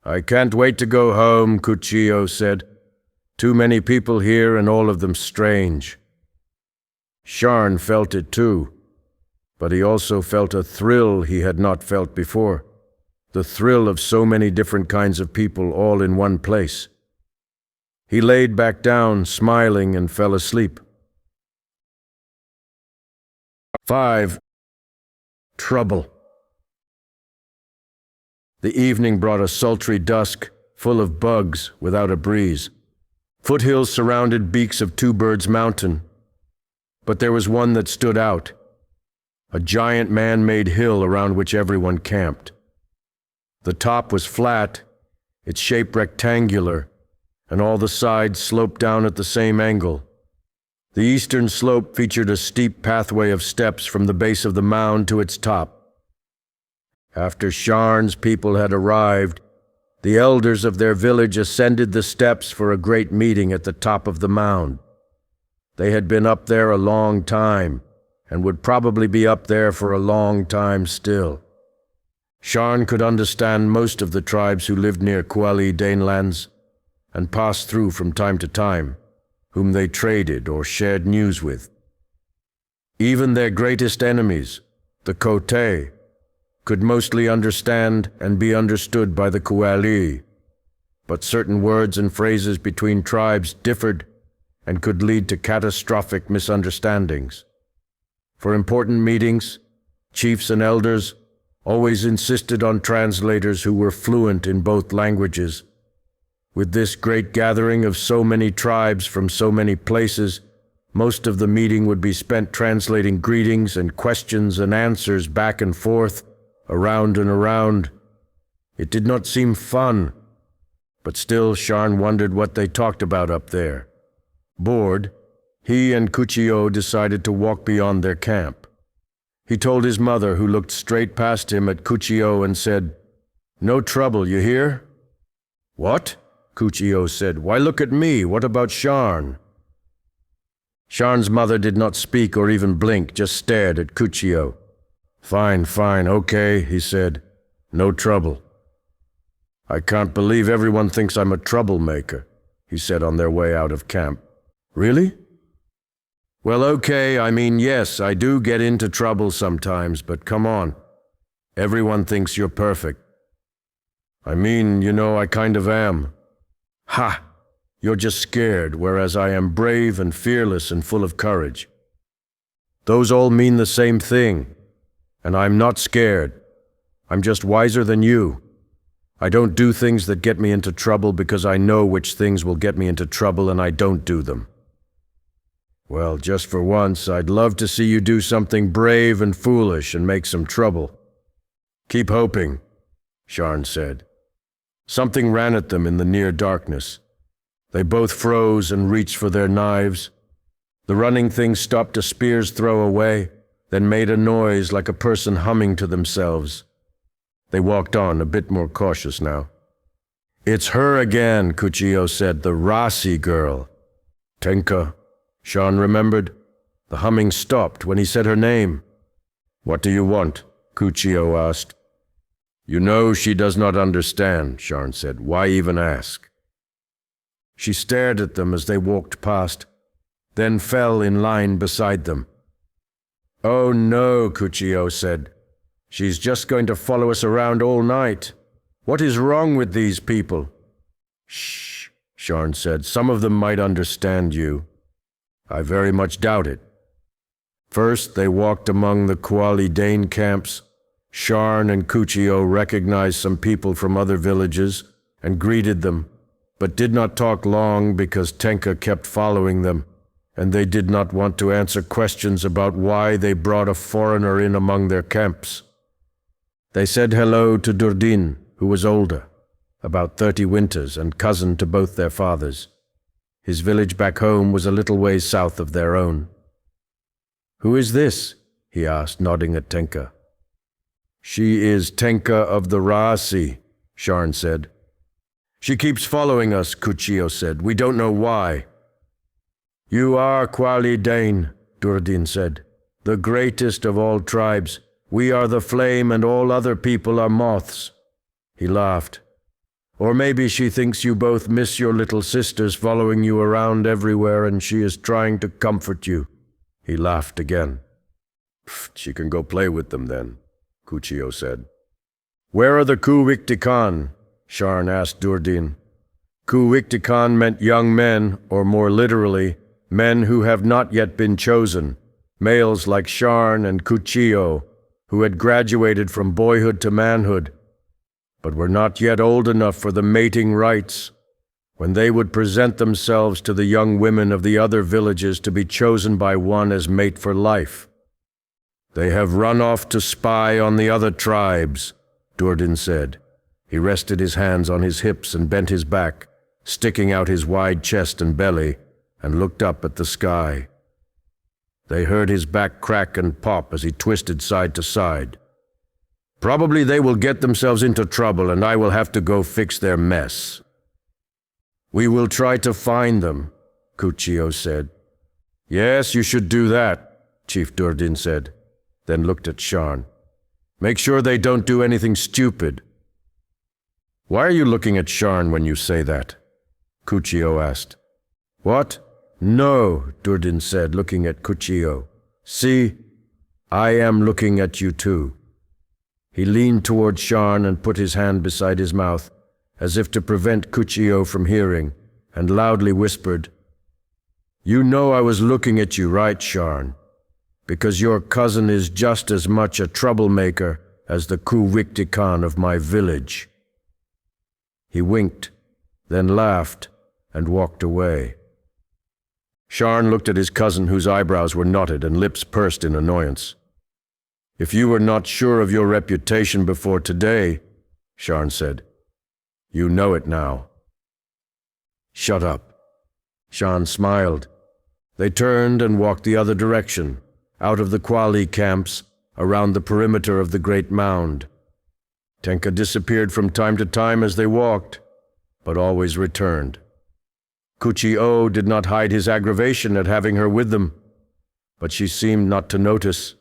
"I can't wait to go home," Kuchio said. "Too many people here and all of them strange." Sharn felt it too, but he also felt a thrill he had not felt before, the thrill of so many different kinds of people all in one place. He laid back down, smiling, and fell asleep. 5. Trouble. The evening brought a sultry dusk, full of bugs, without a breeze. Foothills surrounded peaks of Two Birds Mountain, but there was one that stood out, a giant man-made hill around which everyone camped. The top was flat, its shape rectangular, and all the sides sloped down at the same angle. The eastern slope featured a steep pathway of steps from the base of the mound to its top. After Sharn's people had arrived, the elders of their village ascended the steps for a great meeting at the top of the mound. They had been up there a long time, and would probably be up there for a long time still. Sharn could understand most of the tribes who lived near Kuali Danelands and passed through from time to time, whom they traded or shared news with. Even their greatest enemies, the Kotei, could mostly understand and be understood by the Kuali, but certain words and phrases between tribes differed and could lead to catastrophic misunderstandings. For important meetings, chiefs and elders always insisted on translators who were fluent in both languages. With this great gathering of so many tribes from so many places, most of the meeting would be spent translating greetings and questions and answers back and forth, around and around. It did not seem fun, but still Sharn wondered what they talked about up there. Bored, he and Kuchio decided to walk beyond their camp. He told his mother, who looked straight past him at Kuchio and said, "No trouble, you hear?" "What?" Kuchio said. "Why, look at me. What about Sharn?" Sharn's mother did not speak or even blink, just stared at Kuchio. Fine, okay," he said. "No trouble." "I can't believe everyone thinks I'm a troublemaker," he said on their way out of camp. "Really?" "Well, okay, I mean, yes, I do get into trouble sometimes, but come on. Everyone thinks you're perfect." "I mean, you know, I kind of am." "Ha! You're just scared, whereas I am brave and fearless and full of courage. Those all mean the same thing, and I'm not scared. I'm just wiser than you. I don't do things that get me into trouble because I know which things will get me into trouble and I don't do them." "Well, just for once, I'd love to see you do something brave and foolish and make some trouble." "Keep hoping," Sharn said. Something ran at them in the near darkness. They both froze and reached for their knives. The running thing stopped a spear's throw away, then made a noise like a person humming to themselves. They walked on, a bit more cautious now. "It's her again," Kuchio said, "the Rasi girl." "Tenka," Sharn remembered. The humming stopped when he said her name. "What do you want?" Kuchio asked. "You know she does not understand," Sharn said. "Why even ask?" She stared at them as they walked past, then fell in line beside them. "Oh no," Kuchio said. "She's just going to follow us around all night. What is wrong with these people?" "Shh," Sharn said. "Some of them might understand you." "I very much doubt it." First, they walked among the Kuali Dane camps. Sharn and Kuchio recognized some people from other villages and greeted them, but did not talk long because Tenka kept following them, and they did not want to answer questions about why they brought a foreigner in among their camps. They said hello to Durdin, who was older, about 30 winters, and cousin to both their fathers. His village back home was a little ways south of their own. "Who is this?" he asked, nodding at Tenka. "She is Tenka of the Rasi," Sharn said. "She keeps following us," Kuchio said. "We don't know why." "You are Kuali Dane," Durdin said, "the greatest of all tribes. We are the flame and all other people are moths." He laughed. "Or maybe she thinks you both miss your little sisters following you around everywhere and she is trying to comfort you." He laughed again. "She can go play with them then," Kuchio said. "Where are the Kuwiktikan?" Sharn asked Durdin. Kuwiktikan meant young men, or more literally, men who have not yet been chosen, males like Sharn and Kuchio, who had graduated from boyhood to manhood, but were not yet old enough for the mating rites, when they would present themselves to the young women of the other villages to be chosen by one as mate for life. "They have run off to spy on the other tribes," Durdin said. He rested his hands on his hips and bent his back, sticking out his wide chest and belly, and looked up at the sky. They heard his back crack and pop as he twisted side to side. Probably they will get themselves into trouble and I will have to go fix their mess. We will try to find them, Kuchio said. Yes, you should do that, Chief Durdin said, then looked at Sharn. Make sure they don't do anything stupid. Why are you looking at Sharn when you say that? Kuchio asked. What? No, Durdin said, looking at Kuchio. See, I am looking at you too. He leaned toward Sharn and put his hand beside his mouth, as if to prevent Kuchio from hearing, and loudly whispered, You know I was looking at you, right, Sharn? Because your cousin is just as much a troublemaker as the Kuwiktikan of my village. He winked, then laughed, and walked away. Sharn looked at his cousin, whose eyebrows were knotted and lips pursed in annoyance. If you were not sure of your reputation before today, Sharn said, you know it now. Shut up. Sharn smiled. They turned and walked the other direction, out of the Quali camps, around the perimeter of the great mound. Tenka disappeared from time to time as they walked, but always returned. Kuchio did not hide his aggravation at having her with them, but she seemed not to notice,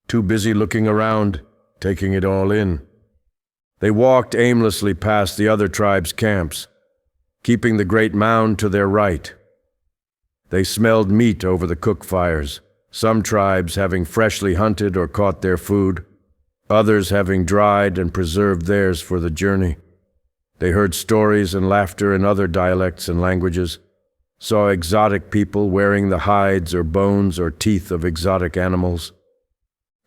too busy looking around, taking it all in. They walked aimlessly past the other tribes' camps, keeping the great mound to their right. They smelled meat over the cook fires, some tribes having freshly hunted or caught their food, others having dried and preserved theirs for the journey. They heard stories and laughter in other dialects and languages, saw exotic people wearing the hides or bones or teeth of exotic animals.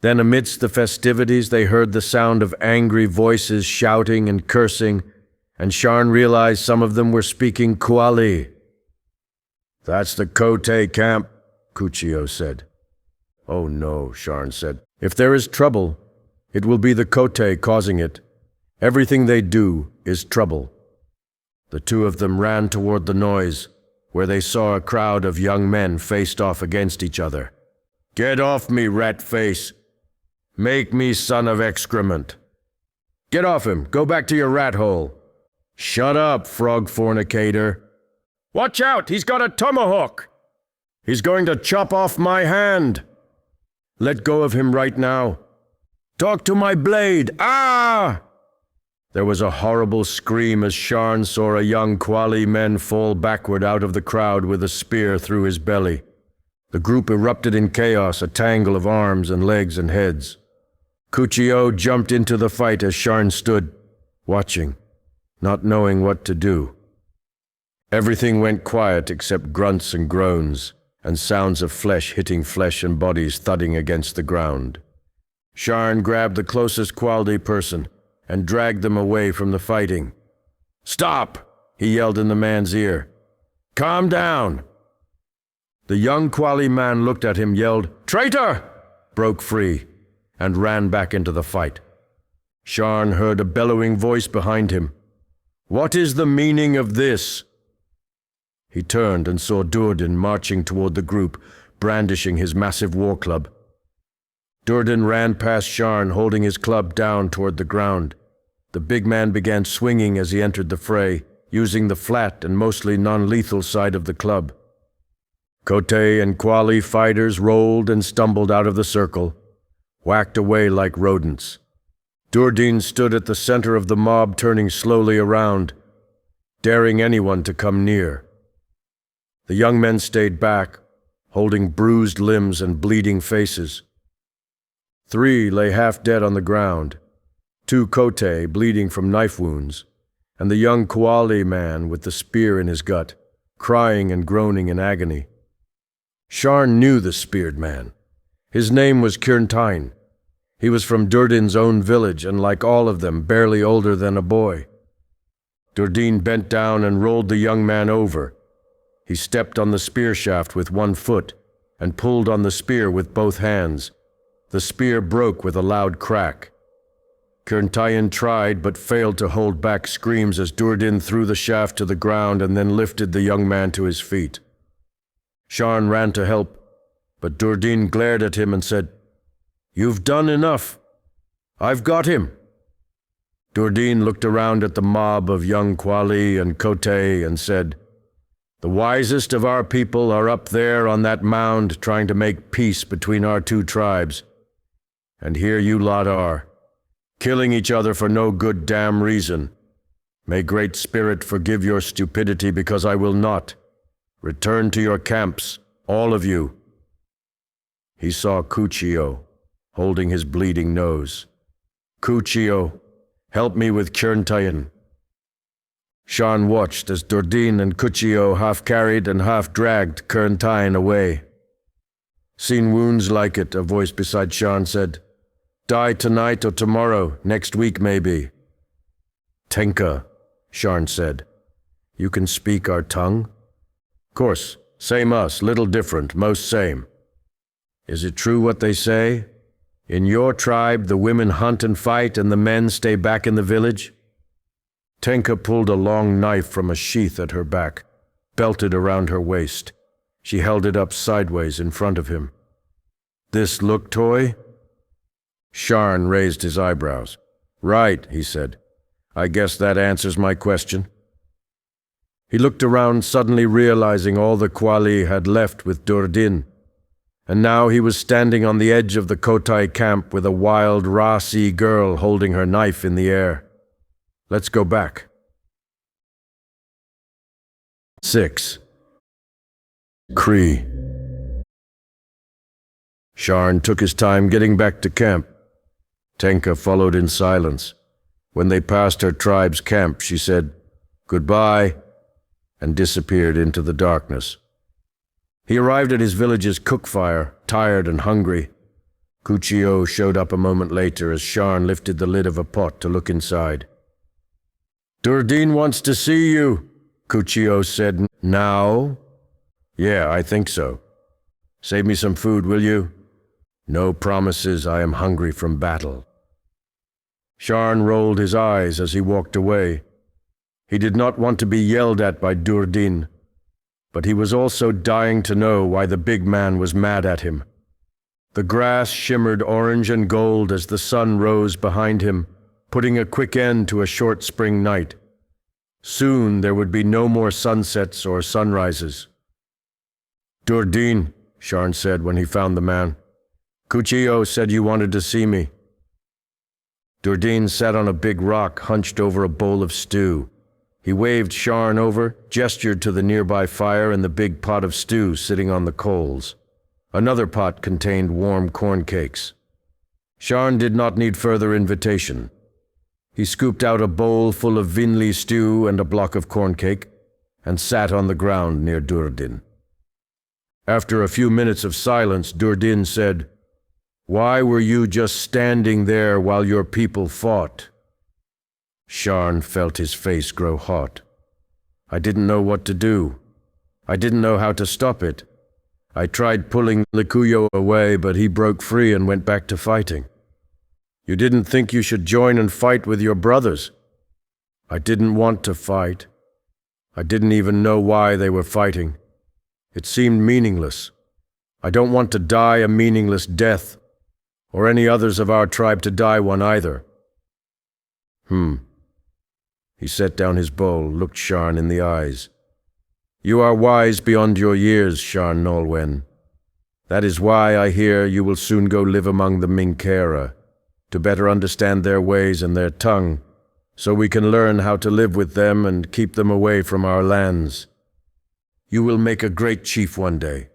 Then amidst the festivities they heard the sound of angry voices shouting and cursing, and Sharn realized some of them were speaking Kuali. That's the Kote camp, Kuchio said. Oh no, Sharn said. If there is trouble, it will be the Kote causing it. Everything they do is trouble. The two of them ran toward the noise, where they saw a crowd of young men faced off against each other. Get off me, rat face! Make me son of excrement! Get off him! Go back to your rat hole! Shut up, frog fornicator! Watch out! He's got a tomahawk! He's going to chop off my hand! Let go of him right now! Talk to my blade! Ah! There was a horrible scream as Sharn saw a young Quali man fall backward out of the crowd with a spear through his belly. The group erupted in chaos, a tangle of arms and legs and heads. Kuchio jumped into the fight as Sharn stood, watching, not knowing what to do. Everything went quiet except grunts and groans, and sounds of flesh hitting flesh and bodies thudding against the ground. Sharn grabbed the closest Quali person and dragged them away from the fighting. Stop! He yelled in the man's ear. Calm down! The young Quali man looked at him, yelled, Traitor! Broke free, and ran back into the fight. Sharn heard a bellowing voice behind him. What is the meaning of this? He turned and saw Durdin marching toward the group, brandishing his massive war club. Durdin ran past Sharn, holding his club down toward the ground. The big man began swinging as he entered the fray, using the flat and mostly non-lethal side of the club. Kote and Quali fighters rolled and stumbled out of the circle, whacked away like rodents. Durdin stood at the center of the mob, turning slowly around, daring anyone to come near. The young men stayed back, holding bruised limbs and bleeding faces. 3 lay half dead on the ground, 2 Kote bleeding from knife wounds, and the young Quali man with the spear in his gut, crying and groaning in agony. Sharn knew the speared man. His name was Kjerntein. He was from Durdin's own village, and like all of them, barely older than a boy. Durdin bent down and rolled the young man over. He stepped on the spear shaft with one foot and pulled on the spear with both hands. The spear broke with a loud crack. K'rntayen tried but failed to hold back screams as Dúrdin threw the shaft to the ground and then lifted the young man to his feet. Sharn ran to help, but Dúrdin glared at him and said, "You've done enough. I've got him." Dúrdin looked around at the mob of young Quali and Kotay and said, "The wisest of our people are up there on that mound trying to make peace between our two tribes. And here you lot are, killing each other for no good damn reason. May Great Spirit forgive your stupidity, because I will not. Return to your camps, all of you." He saw Cuchio, holding his bleeding nose. "Cuchio, help me with K'rntayen." Sharn watched as Dúrdin and Cuchio half-carried and half-dragged K'rntayen away. "Seen wounds like it," a voice beside Sharn said. "Die tonight or tomorrow, next week maybe." "Tenka," Sharn said. "You can speak our tongue?" "Course, same us, little different, most same." "Is it true what they say? In your tribe, the women hunt and fight and the men stay back in the village?" Tenka pulled a long knife from a sheath at her back, belted around her waist. She held it up sideways in front of him. "This look toy?" Sharn raised his eyebrows. "Right," he said. "I guess that answers my question." He looked around, suddenly realizing all the Quali had left with Dúrdin, and now he was standing on the edge of the Kotay camp with a wild Rasi girl holding her knife in the air. "Let's go back." 6. Krii. Sharn took his time getting back to camp. Tenka followed in silence. When they passed her tribe's camp, she said, "Goodbye," and disappeared into the darkness. He arrived at his village's cook fire, tired and hungry. Cuchio showed up a moment later as Sharn lifted the lid of a pot to look inside. "Dúrdin wants to see you," Cuchio said. "Now?" "Yeah, I think so. Save me some food, will you?" "No promises, I am hungry from battle." Sharn rolled his eyes as he walked away. He did not want to be yelled at by Dúrdin, but he was also dying to know why the big man was mad at him. The grass shimmered orange and gold as the sun rose behind him, putting a quick end to a short spring night. Soon there would be no more sunsets or sunrises. "Dúrdin," Sharn said when he found the man. "Cuchio said you wanted to see me." Dúrdin sat on a big rock hunched over a bowl of stew. He waved Sharn over, gestured to the nearby fire and the big pot of stew sitting on the coals. Another pot contained warm corn cakes. Sharn did not need further invitation. He scooped out a bowl full of Vinli stew and a block of corn cake, and sat on the ground near Dúrdin. After a few minutes of silence, Dúrdin said, "Why were you just standing there while your people fought?" Sharn felt his face grow hot. "I didn't know what to do. I didn't know how to stop it. I tried pulling Likuyo away, but he broke free and went back to fighting." "You didn't think you should join and fight with your brothers?" "I didn't want to fight. I didn't even know why they were fighting. It seemed meaningless. I don't want to die a meaningless death, or any others of our tribe to die one either." He set down his bowl, looked Sharn in the eyes. "You are wise beyond your years, Sharn'nalwen. That is why I hear you will soon go live among the Minkaera, to better understand their ways and their tongue, so we can learn how to live with them and keep them away from our lands. You will make a great chief one day,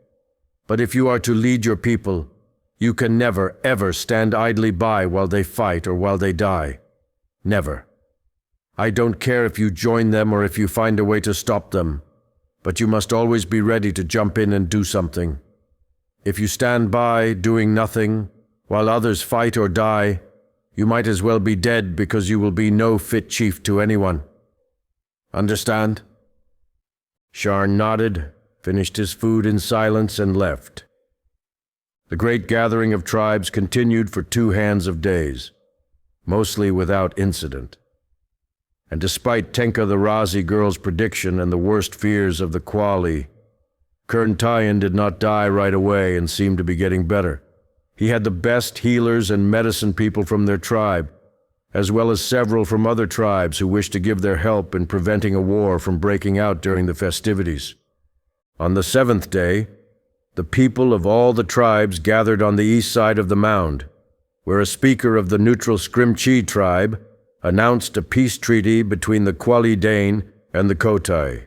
but if you are to lead your people, you can never, ever stand idly by while they fight or while they die. Never. I don't care if you join them or if you find a way to stop them, but you must always be ready to jump in and do something. If you stand by, doing nothing, while others fight or die, you might as well be dead because you will be no fit chief to anyone. Understand?" Sharn nodded, finished his food in silence, and left. The great gathering of tribes continued for 2 hands of days. mostly without incident. And despite Tenka the Razi girl's prediction and the worst fears of the Quali, Kerntayan did not die right away and seemed to be getting better. He had the best healers and medicine people from their tribe, as well as several from other tribes who wished to give their help in preventing a war from breaking out during the festivities. On the 7th day, the people of all the tribes gathered on the east side of the mound, where a speaker of the neutral Scrimchi tribe announced a peace treaty between the Quali Dane and the Kotai.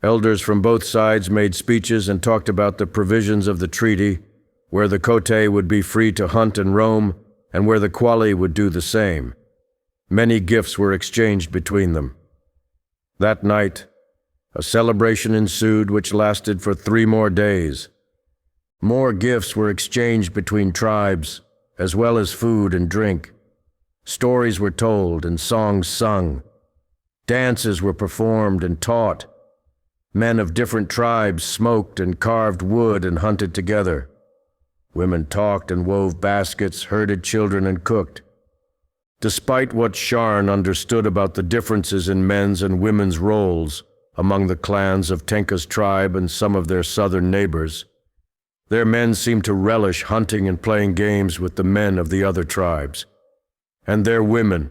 Elders from both sides made speeches and talked about the provisions of the treaty, where the Kotai would be free to hunt and roam, and where the Quali would do the same. Many gifts were exchanged between them. That night, a celebration ensued which lasted for 3 more days. More gifts were exchanged between tribes, as well as food and drink. Stories were told and songs sung. Dances were performed and taught. Men of different tribes smoked and carved wood and hunted together. Women talked and wove baskets, herded children, and cooked. Despite what Sharn understood about the differences in men's and women's roles among the clans of Tenka's tribe and some of their southern neighbors, their men seemed to relish hunting and playing games with the men of the other tribes. And their women,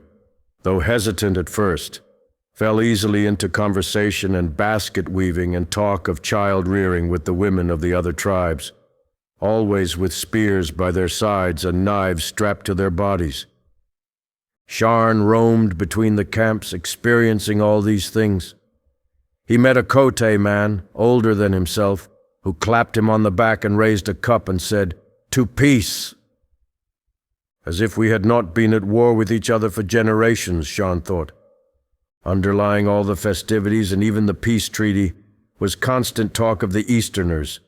though hesitant at first, fell easily into conversation and basket weaving and talk of child rearing with the women of the other tribes, always with spears by their sides and knives strapped to their bodies. Sharn roamed between the camps, experiencing all these things. He met a Kotai man, older than himself, who clapped him on the back and raised a cup and said, "To peace!" As if we had not been at war with each other for generations, Sharn thought. Underlying all the festivities and even the peace treaty was constant talk of the Easterners,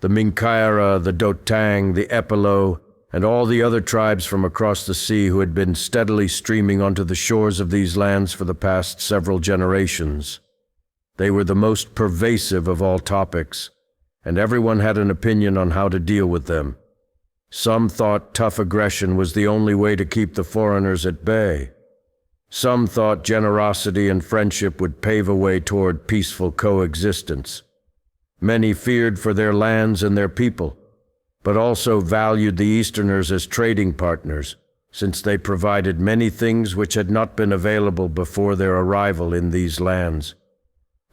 the Minkaera, the Dotang, the Epilo, and all the other tribes from across the sea who had been steadily streaming onto the shores of these lands for the past several generations. They were the most pervasive of all topics, and everyone had an opinion on how to deal with them. Some thought tough aggression was the only way to keep the foreigners at bay. Some thought generosity and friendship would pave a way toward peaceful coexistence. Many feared for their lands and their people, but also valued the Easterners as trading partners, since they provided many things which had not been available before their arrival in these lands.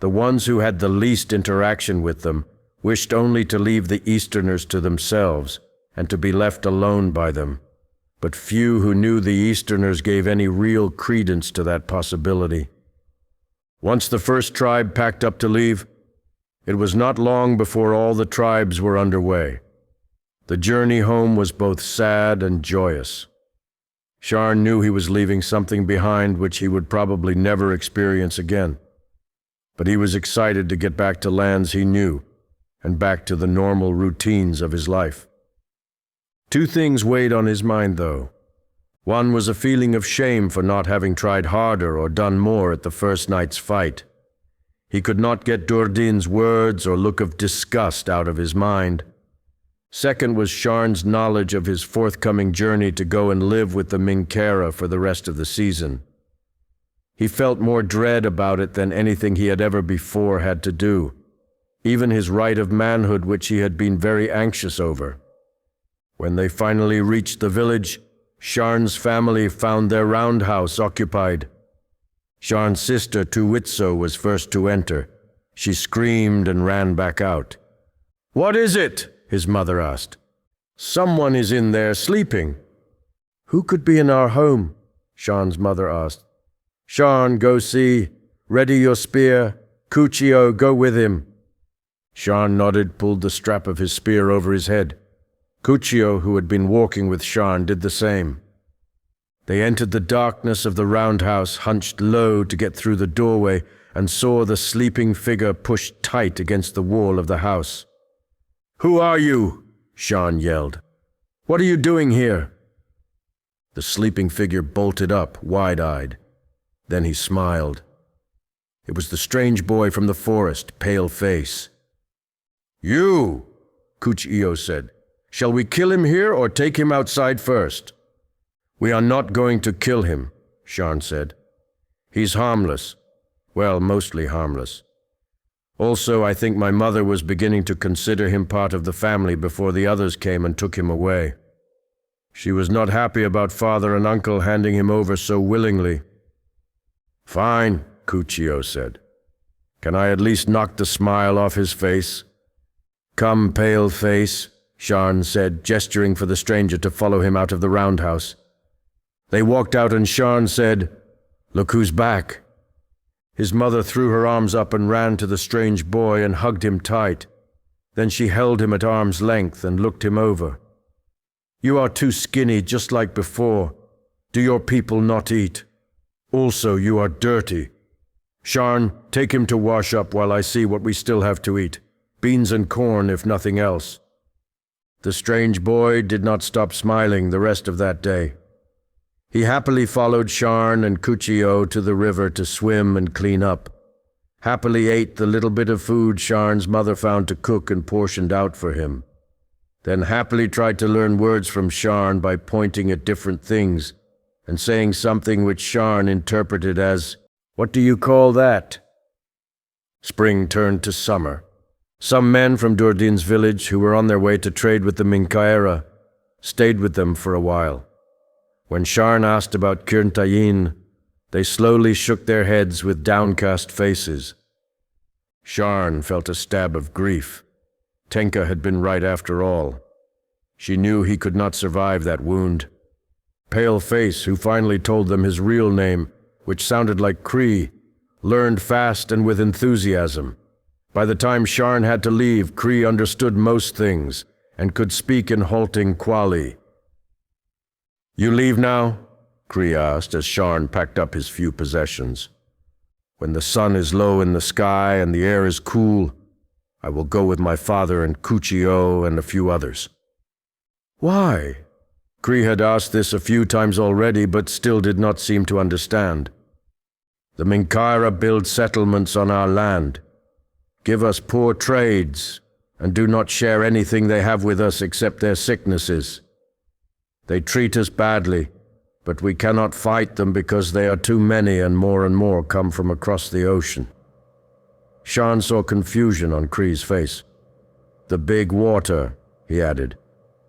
The ones who had the least interaction with them wished only to leave the Easterners to themselves and to be left alone by them. But few who knew the Easterners gave any real credence to that possibility. Once the first tribe packed up to leave, it was not long before all the tribes were underway. The journey home was both sad and joyous. Sharn knew he was leaving something behind which he would probably never experience again. But he was excited to get back to lands he knew, and back to the normal routines of his life. 2 things weighed on his mind, though. One was a feeling of shame for not having tried harder or done more at the first night's fight. He could not get Durdin's words or look of disgust out of his mind. Second was Sharn's knowledge of his forthcoming journey to go and live with the Minkaera for the rest of the season. He felt more dread about it than anything he had ever before had to do, even his right of manhood, which he had been very anxious over. When they finally reached the village, Sharn's family found their roundhouse occupied. Sharn's sister Tuwitso was first to enter. She screamed and ran back out. "What is it?" his mother asked. "Someone is in there sleeping." "Who could be in our home?" Sharn's mother asked. "Sharn, go see. Ready your spear. Kuchio, go with him." Sharn nodded, pulled the strap of his spear over his head. Kuchio, who had been walking with Sharn, did the same. They entered the darkness of the roundhouse, hunched low to get through the doorway, and saw the sleeping figure pushed tight against the wall of the house. "Who are you?" Sharn yelled. "What are you doing here?" The sleeping figure bolted up, wide-eyed. Then he smiled. It was the strange boy from the forest, pale face. "You," Kuchio said. "Shall we kill him here or take him outside first?" "We are not going to kill him," Sharn said. "He's harmless. Well, mostly harmless. Also, I think my mother was beginning to consider him part of the family before the others came and took him away. She was not happy about father and uncle handing him over so willingly." "Fine," Cuccio said. "Can I at least knock the smile off his face?" "Come, pale face," Sharn said, gesturing for the stranger to follow him out of the roundhouse. They walked out and Sharn said, "Look who's back." His mother threw her arms up and ran to the strange boy and hugged him tight. Then she held him at arm's length and looked him over. "You are too skinny, just like before. Do your people not eat? Also, you are dirty. Sharn, take him to wash up while I see what we still have to eat. Beans and corn, if nothing else." The strange boy did not stop smiling the rest of that day. He happily followed Sharn and Cuccio to the river to swim and clean up, happily ate the little bit of food Sharn's mother found to cook and portioned out for him, then happily tried to learn words from Sharn by pointing at different things and saying something which Sharn interpreted as, "What do you call that?" Spring turned to summer. Some men from Durdin's village who were on their way to trade with the Minkaera stayed with them for a while. When Sharn asked about Kirntayin, they slowly shook their heads with downcast faces. Sharn felt a stab of grief. Tenka had been right after all. She knew he could not survive that wound. Pale Face, who finally told them his real name, which sounded like Krii, learned fast and with enthusiasm. By the time Sharn had to leave, Krii understood most things and could speak in halting Quali. "You leave now?" Krii asked as Sharn packed up his few possessions. "When the sun is low in the sky and the air is cool, I will go with my father and Cuccio and a few others." "Why?" Krii had asked this a few times already, but still did not seem to understand. "The Minkaera build settlements on our land, give us poor trades, and do not share anything they have with us except their sicknesses. They treat us badly, but we cannot fight them because they are too many and more come from across the ocean." Sharn saw confusion on Krii's face. "The big water," he added.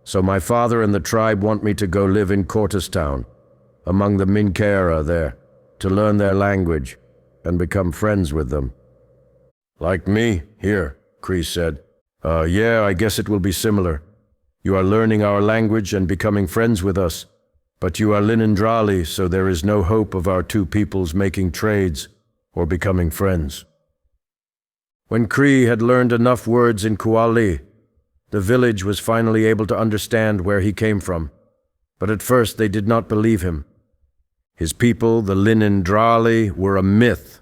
"So my father and the tribe want me to go live in Town, among the Minkaera there, to learn their language and become friends with them." "Like me, here," Krii said. Yeah, I guess it will be similar. You are learning our language and becoming friends with us, but you are Linendrali, so there is no hope of our two peoples making trades or becoming friends." When Krii had learned enough words in Kuali, the village was finally able to understand where he came from, but at first they did not believe him. His people, the Linendrali, were a myth,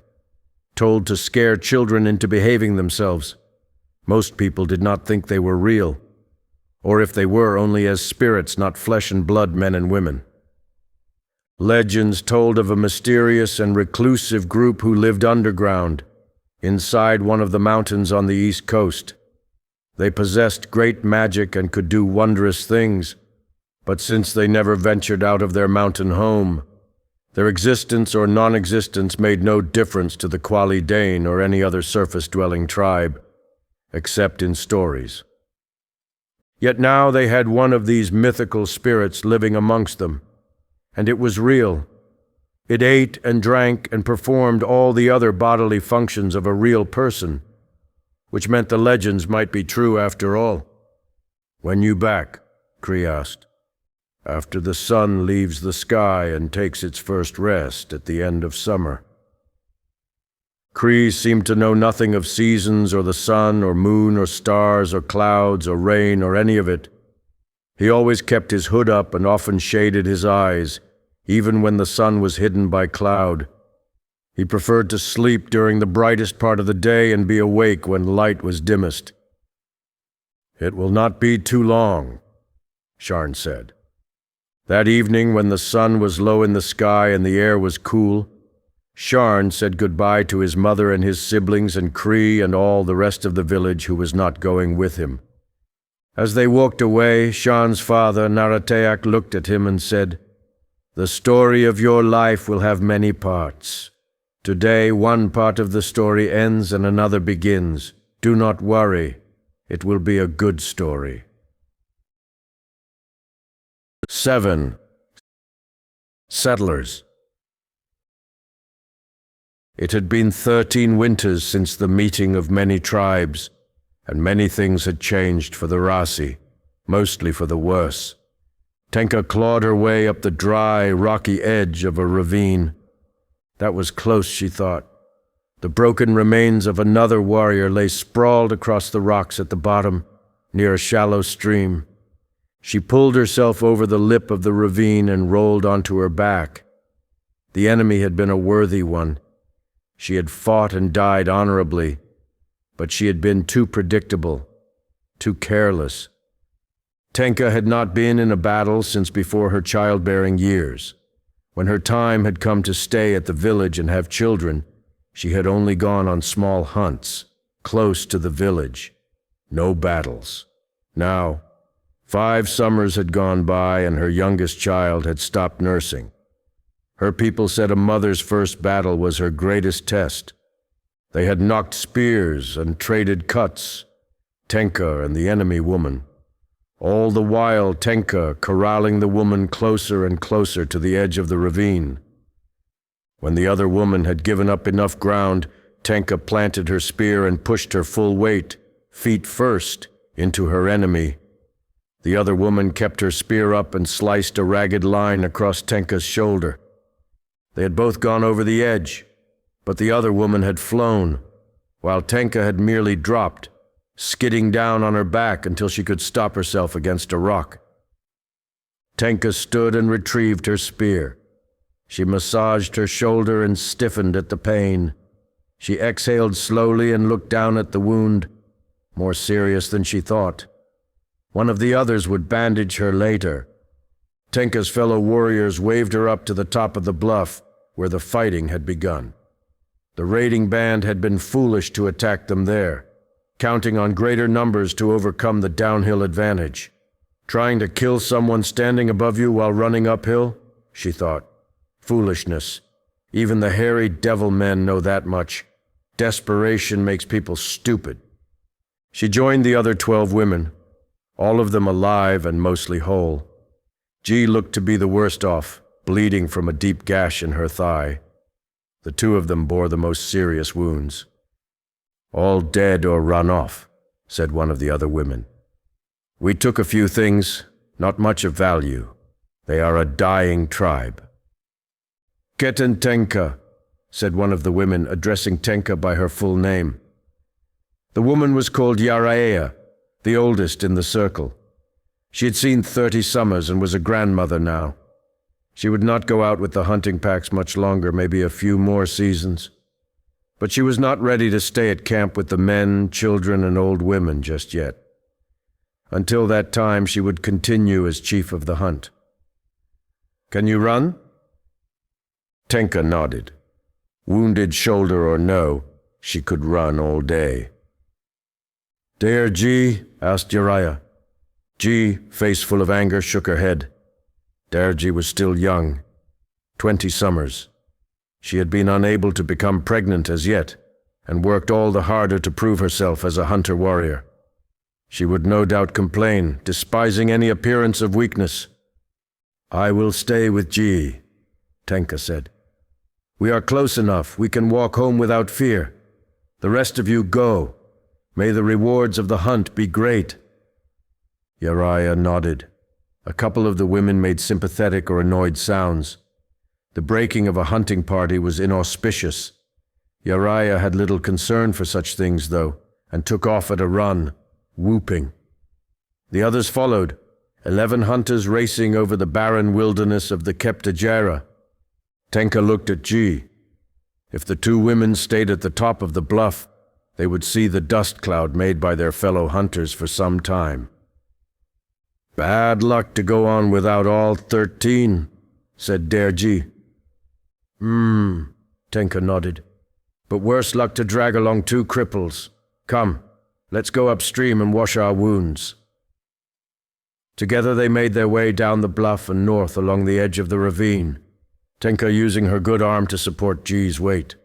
told to scare children into behaving themselves. Most people did not think they were real, or if they were, only as spirits, not flesh and blood men and women. Legends told of a mysterious and reclusive group who lived underground, inside one of the mountains on the east coast. They possessed great magic and could do wondrous things, but since they never ventured out of their mountain home, their existence or non-existence made no difference to the Quali Dane or any other surface-dwelling tribe, except in stories. Yet now they had one of these mythical spirits living amongst them, and it was real. It ate and drank and performed all the other bodily functions of a real person, which meant the legends might be true after all. "When you back?" Krii asked. "After the sun leaves the sky and takes its first rest at the end of summer." Krii seemed to know nothing of seasons or the sun or moon or stars or clouds or rain or any of it. He always kept his hood up and often shaded his eyes, even when the sun was hidden by cloud. He preferred to sleep during the brightest part of the day and be awake when light was dimmest. "It will not be too long," Sharn said. That evening, when the sun was low in the sky and the air was cool, Sharn said goodbye to his mother and his siblings and Krii and all the rest of the village who was not going with him. As they walked away, Sharn's father, Narateak, looked at him and said, The story of your life will have many parts. Today, one part of the story ends and another begins. Do not worry. It will be a good story. 7. Settlers. It had been 13 winters since the meeting of many tribes, and many things had changed for the Rasi, mostly for the worse. Tenka clawed her way up the dry, rocky edge of a ravine. That was close, she thought. The broken remains of another warrior lay sprawled across the rocks at the bottom, near a shallow stream. She pulled herself over the lip of the ravine and rolled onto her back. The enemy had been a worthy one. She had fought and died honorably, but she had been too predictable, too careless. Tenka had not been in a battle since before her childbearing years. When her time had come to stay at the village and have children, she had only gone on small hunts, close to the village. No battles. Now, 5 summers had gone by and her youngest child had stopped nursing. Her people said a mother's first battle was her greatest test. They had knocked spears and traded cuts, Tenka and the enemy woman. All the while Tenka corralling the woman closer and closer to the edge of the ravine. When the other woman had given up enough ground, Tenka planted her spear and pushed her full weight, feet first, into her enemy. The other woman kept her spear up and sliced a ragged line across Tenka's shoulder. They had both gone over the edge, but the other woman had flown, while Tenka had merely dropped, skidding down on her back until she could stop herself against a rock. Tenka stood and retrieved her spear. She massaged her shoulder and stiffened at the pain. She exhaled slowly and looked down at the wound, more serious than she thought. One of the others would bandage her later. Tenka's fellow warriors waved her up to the top of the bluff, where the fighting had begun. The raiding band had been foolish to attack them there, counting on greater numbers to overcome the downhill advantage. Trying to kill someone standing above you while running uphill? She thought. Foolishness. Even the hairy devil men know that much. Desperation makes people stupid. She joined the other 12 women, all of them alive and mostly whole. Ji looked to be the worst off, bleeding from a deep gash in her thigh. The 2 of them bore the most serious wounds. All dead or run off, said one of the other women. We took a few things, not much of value. They are a dying tribe. Keten Tenka, said one of the women, addressing Tenka by her full name. The woman was called Yaraea, the oldest in the circle. She had seen 30 summers and was a grandmother now. She would not go out with the hunting packs much longer, maybe a few more seasons. But she was not ready to stay at camp with the men, children, and old women just yet. Until that time, she would continue as chief of the hunt. Can you run? Tenka nodded. Wounded shoulder or no, she could run all day. Dare Ji? Asked Uriah. Ji, face full of anger, shook her head. Darji was still young, 20 summers. She had been unable to become pregnant as yet, and worked all the harder to prove herself as a hunter-warrior. She would no doubt complain, despising any appearance of weakness. I will stay with Ji, Tenka said. We are close enough, we can walk home without fear. The rest of you go. May the rewards of the hunt be great. Uriah nodded. A couple of the women made sympathetic or annoyed sounds. The breaking of a hunting party was inauspicious. Uriah had little concern for such things, though, and took off at a run, whooping. The others followed, 11 hunters racing over the barren wilderness of the Keptajara. Tenka looked at Ji. If the 2 women stayed at the top of the bluff, they would see the dust cloud made by their fellow hunters for some time. Bad luck to go on without all 13, said Darji. Tenka nodded. But worse luck to drag along 2 cripples. Come, let's go upstream and wash our wounds. Together they made their way down the bluff and north along the edge of the ravine, Tenka using her good arm to support G's weight.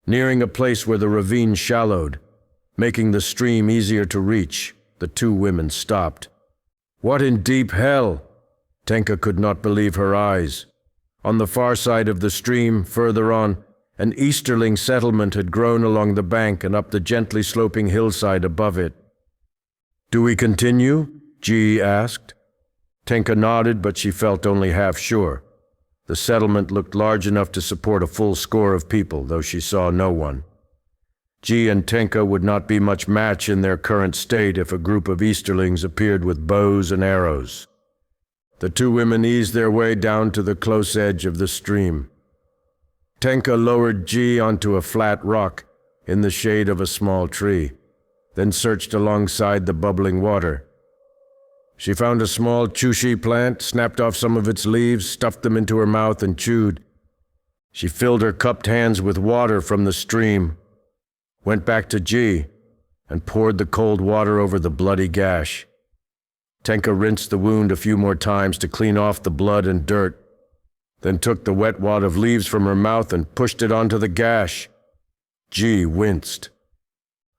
Nearing a place where the ravine shallowed, making the stream easier to reach, the two women stopped. What in deep hell? Tenka could not believe her eyes. On the far side of the stream, further on, an Easterling settlement had grown along the bank and up the gently sloping hillside above it. "Do we continue?" G asked. Tenka nodded, but she felt only half sure. The settlement looked large enough to support a full score of people, though she saw no one. G and Tenka would not be much match in their current state if a group of Easterlings appeared with bows and arrows. The two women eased their way down to the close edge of the stream. Tenka lowered G onto a flat rock in the shade of a small tree, then searched alongside the bubbling water. She found a small chushi plant, snapped off some of its leaves, stuffed them into her mouth and chewed. She filled her cupped hands with water from the stream, went back to G, and poured the cold water over the bloody gash. Tenka rinsed the wound a few more times to clean off the blood and dirt, then took the wet wad of leaves from her mouth and pushed it onto the gash. G winced.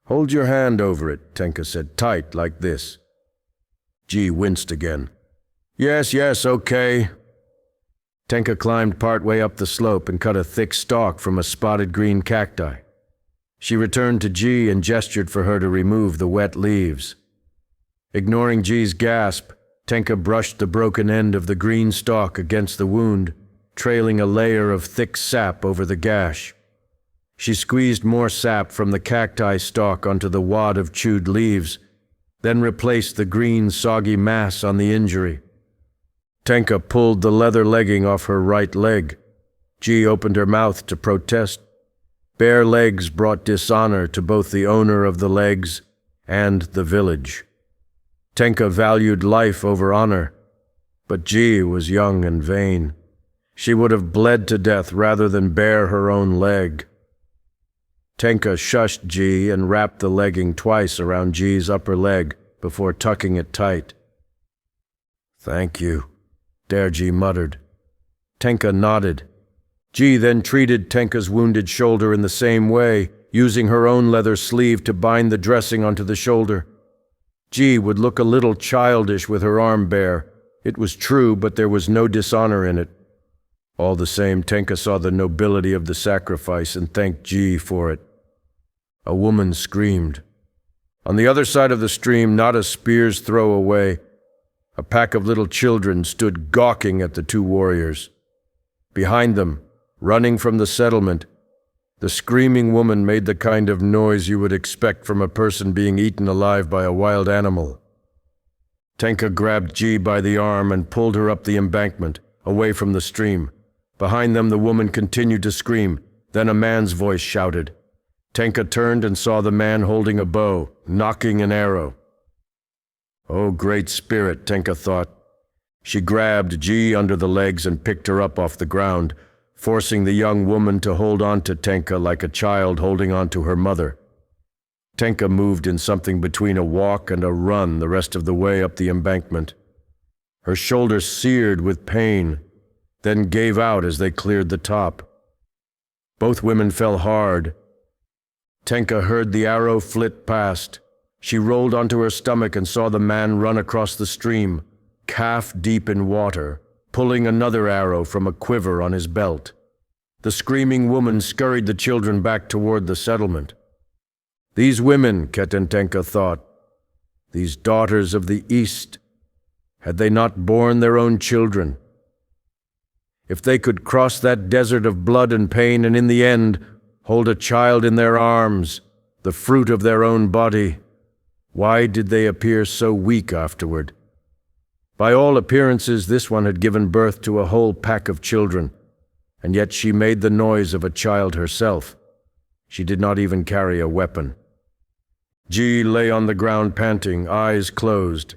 "Hold your hand over it," Tenka said, "tight, like this." G winced again. Yes, okay." Tenka climbed partway up the slope and cut a thick stalk from a spotted green cacti. She returned to G and gestured for her to remove the wet leaves. Ignoring G's gasp, Tenka brushed the broken end of the green stalk against the wound, trailing a layer of thick sap over the gash. She squeezed more sap from the cacti stalk onto the wad of chewed leaves, then replaced the green, soggy mass on the injury. Tenka pulled the leather legging off her right leg. G opened her mouth to protest. Bare legs brought dishonor to both the owner of the legs and the village. Tenka valued life over honor, but G was young and vain. She would have bled to death rather than bare her own leg. Tenka shushed G and wrapped the legging twice around G's upper leg before tucking it tight. "Thank you," Derji muttered. Tenka nodded. G then treated Tenka's wounded shoulder in the same way, using her own leather sleeve to bind the dressing onto the shoulder. G would look a little childish with her arm bare. It was true, but there was no dishonor in it. All the same, Tenka saw the nobility of the sacrifice and thanked G for it. A woman screamed. On the other side of the stream, not a spear's throw away, a pack of little children stood gawking at the two warriors. Behind them, running from the settlement, the screaming woman made the kind of noise you would expect from a person being eaten alive by a wild animal. Tenka grabbed G by the arm and pulled her up the embankment, away from the stream. Behind them, the woman continued to scream. Then a man's voice shouted. Tenka turned and saw the man holding a bow, nocking an arrow. "Oh, great spirit," Tenka thought. She grabbed G under the legs and picked her up off the ground, forcing the young woman to hold on to Tenka like a child holding on to her mother. Tenka moved in something between a walk and a run the rest of the way up the embankment. Her shoulder seared with pain, then gave out as they cleared the top. Both women fell hard. Tenka heard the arrow flit past. She rolled onto her stomach and saw the man run across the stream, calf deep in water, pulling another arrow from a quiver on his belt. The screaming woman scurried the children back toward the settlement. These women, Tenka thought, these daughters of the East, had they not borne their own children? If they could cross that desert of blood and pain and in the end hold a child in their arms, the fruit of their own body, why did they appear so weak afterward? By all appearances, this one had given birth to a whole pack of children, and yet she made the noise of a child herself. She did not even carry a weapon. G lay on the ground panting, eyes closed.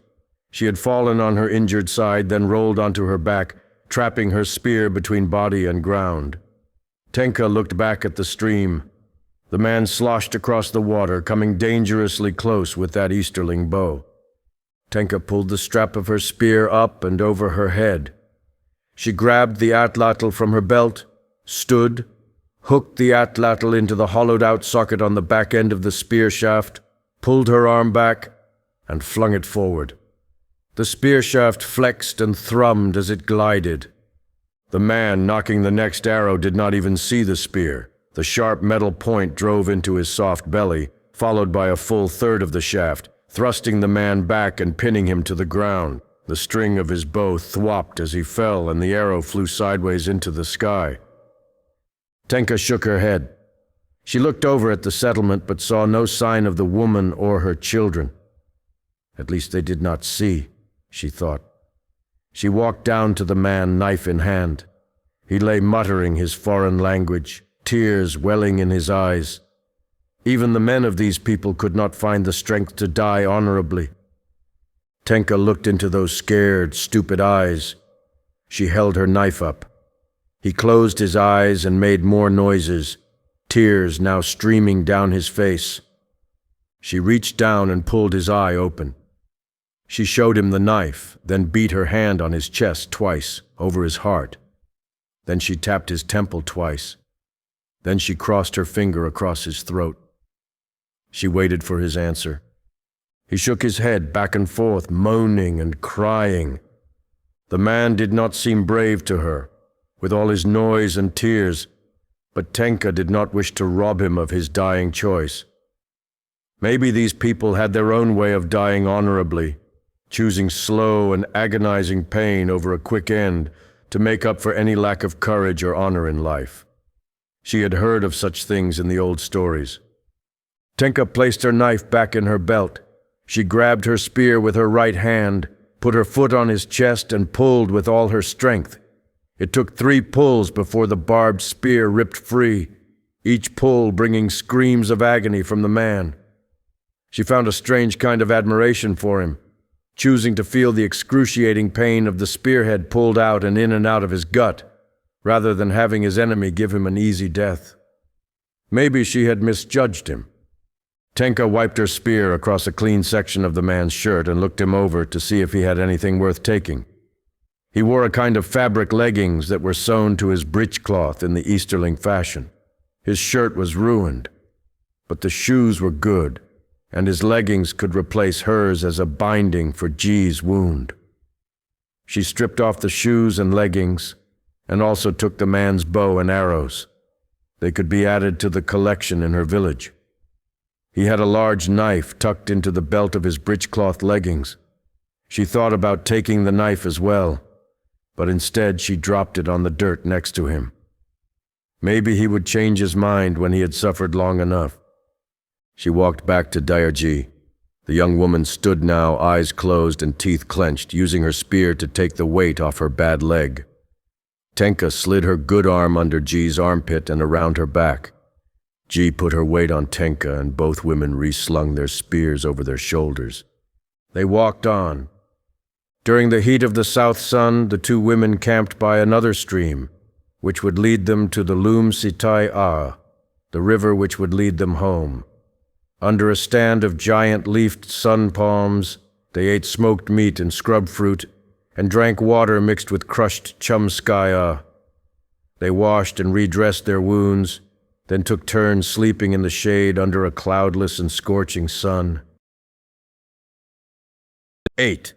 She had fallen on her injured side, then rolled onto her back, trapping her spear between body and ground. Tenka looked back at the stream. The man sloshed across the water, coming dangerously close with that Easterling bow. Tenka pulled the strap of her spear up and over her head. She grabbed the atlatl from her belt, stood, hooked the atlatl into the hollowed-out socket on the back end of the spear shaft, pulled her arm back, and flung it forward. The spear shaft flexed and thrummed as it glided. The man knocking the next arrow did not even see the spear. The sharp metal point drove into his soft belly, followed by a full third of the shaft, thrusting the man back and pinning him to the ground. The string of his bow thwopped as he fell, and the arrow flew sideways into the sky. Tenka shook her head. She looked over at the settlement, but saw no sign of the woman or her children. At least they did not see, she thought. She walked down to the man, knife in hand. He lay muttering his foreign language, tears welling in his eyes. Even the men of these people could not find the strength to die honorably. Tenka looked into those scared, stupid eyes. She held her knife up. He closed his eyes and made more noises, tears now streaming down his face. She reached down and pulled his eye open. She showed him the knife, then beat her hand on his chest twice, over his heart. Then she tapped his temple twice. Then she crossed her finger across his throat. She waited for his answer. He shook his head back and forth, moaning and crying. The man did not seem brave to her, with all his noise and tears, but Tenka did not wish to rob him of his dying choice. Maybe these people had their own way of dying honorably, choosing slow and agonizing pain over a quick end to make up for any lack of courage or honor in life. She had heard of such things in the old stories. Tenka placed her knife back in her belt. She grabbed her spear with her right hand, put her foot on his chest, and pulled with all her strength. It took 3 pulls before the barbed spear ripped free, each pull bringing screams of agony from the man. She found a strange kind of admiration for him, choosing to feel the excruciating pain of the spearhead pulled out and in and out of his gut, rather than having his enemy give him an easy death. Maybe she had misjudged him. Tenka wiped her spear across a clean section of the man's shirt and looked him over to see if he had anything worth taking. He wore a kind of fabric leggings that were sewn to his breechcloth in the Easterling fashion. His shirt was ruined, but the shoes were good, and his leggings could replace hers as a binding for G's wound. She stripped off the shoes and leggings, and also took the man's bow and arrows. They could be added to the collection in her village. He had a large knife tucked into the belt of his breechcloth leggings. She thought about taking the knife as well, but instead she dropped it on the dirt next to him. Maybe he would change his mind when he had suffered long enough. She walked back to Dyerji. The young woman stood now, eyes closed and teeth clenched, using her spear to take the weight off her bad leg. Tenka slid her good arm under G's armpit and around her back. G put her weight on Tenka, and both women reslung their spears over their shoulders. They walked on. During the heat of the south sun, the 2 women camped by another stream, which would lead them to the looms, the river which would lead them home. Under a stand of giant leafed sun palms, they ate smoked meat and scrub fruit, and drank water mixed with crushed chumskaya. They washed and redressed their wounds, then took turns sleeping in the shade under a cloudless and scorching sun. 8.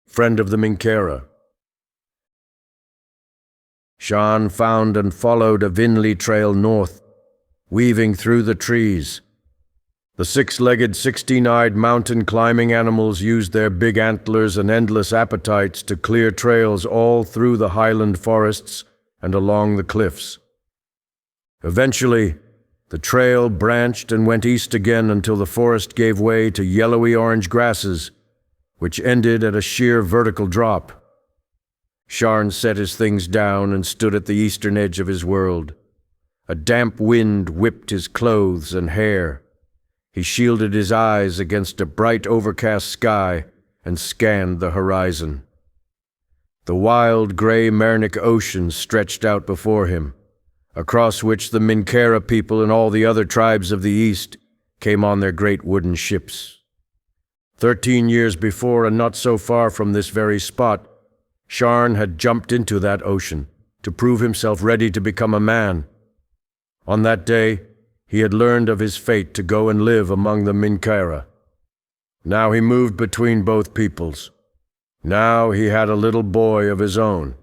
Friend of the Minkaera. Shan found and followed a Vinley trail north, weaving through the trees. The 6-legged, 16-eyed mountain-climbing animals used their big antlers and endless appetites to clear trails all through the highland forests and along the cliffs. Eventually, the trail branched and went east again until the forest gave way to yellowy-orange grasses, which ended at a sheer vertical drop. Sharn set his things down and stood at the eastern edge of his world. A damp wind whipped his clothes and hair. He shielded his eyes against a bright overcast sky and scanned the horizon. The wild gray Marnik Ocean stretched out before him, across which the Minkaera people and all the other tribes of the east came on their great wooden ships. 13 years before, and not so far from this very spot, Sharn had jumped into that ocean to prove himself ready to become a man. On that day, he had learned of his fate to go and live among the Minkaera. Now he moved between both peoples. Now he had a little boy of his own.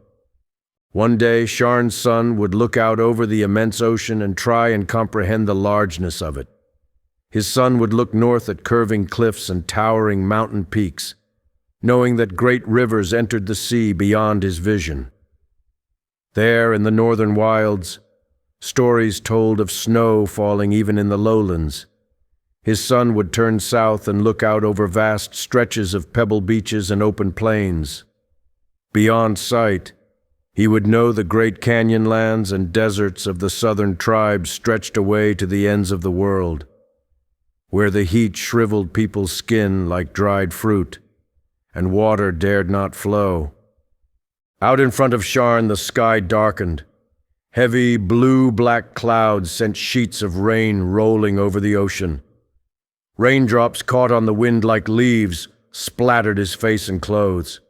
One day, Sharn's son would look out over the immense ocean and try and comprehend the largeness of it. His son would look north at curving cliffs and towering mountain peaks, knowing that great rivers entered the sea beyond his vision. There, in the northern wilds, stories told of snow falling even in the lowlands. His son would turn south and look out over vast stretches of pebble beaches and open plains. Beyond sight, he would know the great canyon lands and deserts of the southern tribes stretched away to the ends of the world, where the heat shriveled people's skin like dried fruit, and water dared not flow. Out in front of Sharn, the sky darkened. Heavy blue-black clouds sent sheets of rain rolling over the ocean. Raindrops caught on the wind like leaves splattered his face and clothes.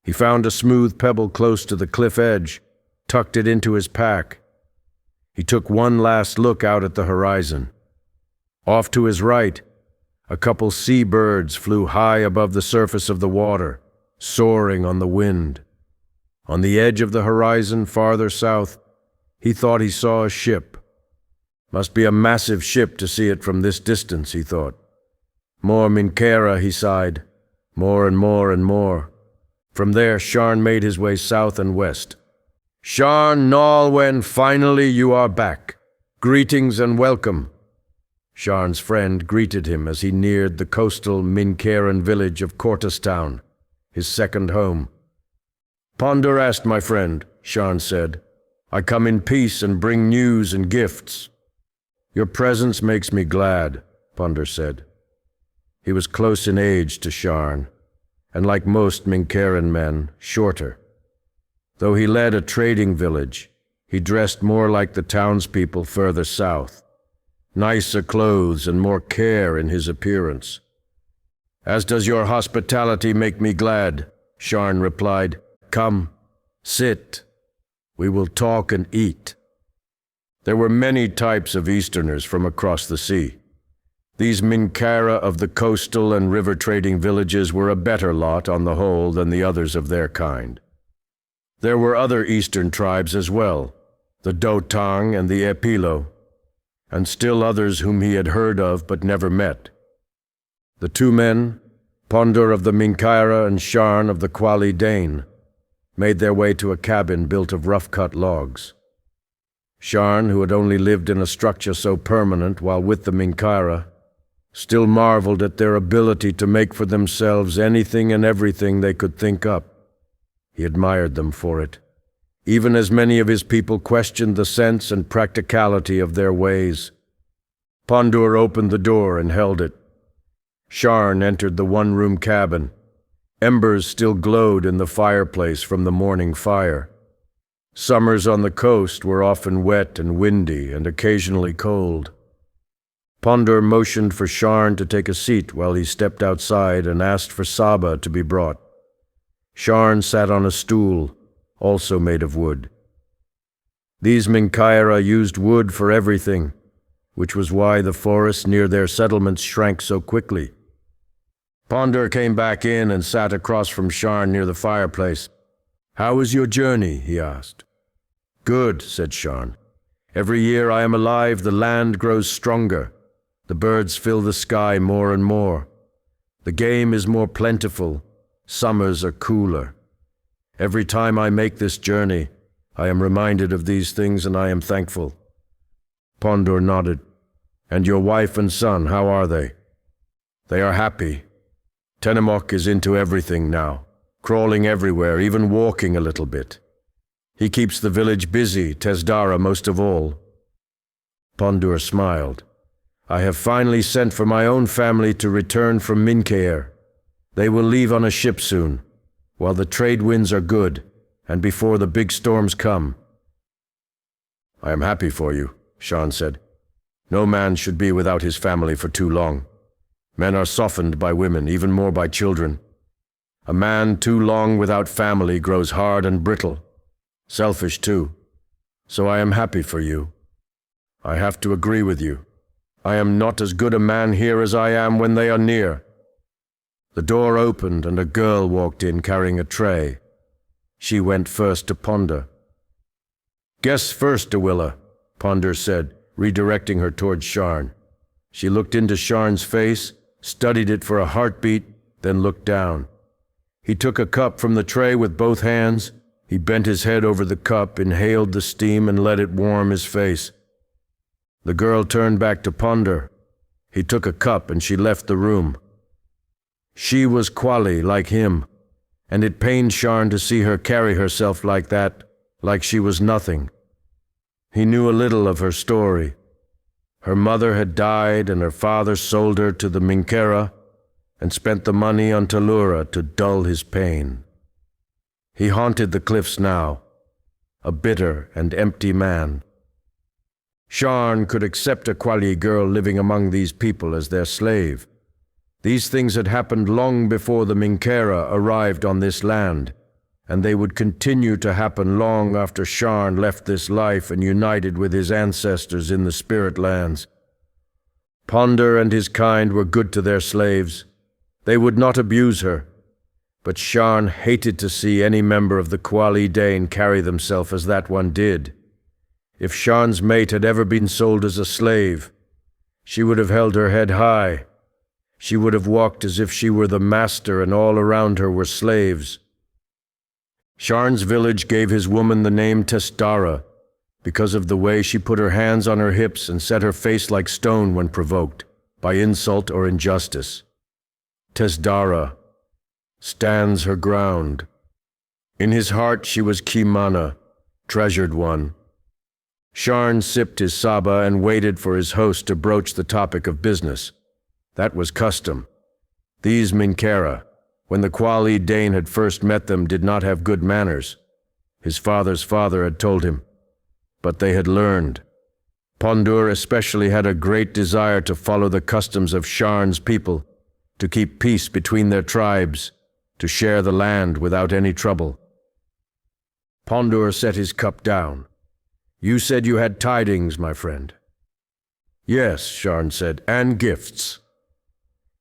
He found a smooth pebble close to the cliff edge, tucked it into his pack. He took one last look out at the horizon. Off to his right, a couple seabirds flew high above the surface of the water, soaring on the wind. On the edge of the horizon, farther south, he thought he saw a ship. Must be a massive ship to see it from this distance, he thought. More Minkaera, he sighed. More and more and more. From there, Sharn made his way south and west. Sharn'nalwen, finally you are back. Greetings and welcome. Sharn's friend greeted him as he neared the coastal Minkaeran village of Kortustown, his second home. Ponder asked, my friend, Sharn said. I come in peace and bring news and gifts. Your presence makes me glad, Ponder said. He was close in age to Sharn, and like most Minkaeran men, shorter. Though he led a trading village, he dressed more like the townspeople further south. Nicer clothes and more care in his appearance. As does your hospitality make me glad, Sharn replied. Come, sit. We will talk and eat. There were many types of Easterners from across the sea. These Minkaera of the coastal and river trading villages were a better lot on the whole than the others of their kind. There were other Eastern tribes as well, the Dotang and the Epilo, and still others whom he had heard of but never met. The two men, Ponder of the Minkaera and Sharn of the Quali Dane, made their way to a cabin built of rough-cut logs. Sharn, who had only lived in a structure so permanent while with the Minkaera, still marveled at their ability to make for themselves anything and everything they could think up. He admired them for it, even as many of his people questioned the sense and practicality of their ways. Ponder opened the door and held it. Sharn entered the one-room cabin. Embers still glowed in the fireplace from the morning fire. Summers on the coast were often wet and windy and occasionally cold. Ponder motioned for Sharn to take a seat while he stepped outside and asked for Saba to be brought. Sharn sat on a stool, also made of wood. These Minkaera used wood for everything, which was why the forests near their settlements shrank so quickly. Ponder came back in and sat across from Sharn near the fireplace. How was your journey? He asked. Good, said Sharn. Every year I am alive, the land grows stronger. The birds fill the sky more and more. The game is more plentiful. Summers are cooler. Every time I make this journey, I am reminded of these things and I am thankful. Ponder nodded. And your wife and son, how are they? They are happy. Tenemok is into everything now, crawling everywhere, even walking a little bit. He keeps the village busy, Tesdara most of all. Pondur smiled. I have finally sent for my own family to return from Minkaera. They will leave on a ship soon, while the trade winds are good, and before the big storms come. I am happy for you, Sharn said. No man should be without his family for too long. Men are softened by women, even more by children. A man too long without family grows hard and brittle. Selfish too. So I am happy for you. I have to agree with you. I am not as good a man here as I am when they are near. The door opened and a girl walked in carrying a tray. She went first to Ponder. Guess first, Dewilla, Ponder said, redirecting her towards Sharn. She looked into Sharn's face, studied it for a heartbeat, then looked down. He took a cup from the tray with both hands. He bent his head over the cup, inhaled the steam, and let it warm his face. The girl turned back to Ponder. He took a cup and she left the room. She was Quali, like him, and it pained Sharn to see her carry herself like that, like she was nothing. He knew a little of her story. Her mother had died and her father sold her to the Minkaera and spent the money on Tellura to dull his pain. He haunted the cliffs now, a bitter and empty man. Sharn could accept a Quali girl living among these people as their slave. These things had happened long before the Minkaera arrived on this land, and they would continue to happen long after Sharn left this life and united with his ancestors in the Spirit Lands. Ponder and his kind were good to their slaves. They would not abuse her, but Sharn hated to see any member of the Quali Dane carry themselves as that one did. If Sharn's mate had ever been sold as a slave, she would have held her head high. She would have walked as if she were the master and all around her were slaves. Sharn's village gave his woman the name Testara because of the way she put her hands on her hips and set her face like stone when provoked by insult or injustice. Testara stands her ground. In his heart she was Kimana, treasured one. Sharn sipped his saba and waited for his host to broach the topic of business. That was custom. These Minkaera, when the Quali Dane had first met them, did not have good manners. His father's father had told him. But they had learned. Pondur especially had a great desire to follow the customs of Sharn's people, to keep peace between their tribes, to share the land without any trouble. Pondur set his cup down. You said you had tidings, my friend. Yes, Sharn said, and gifts.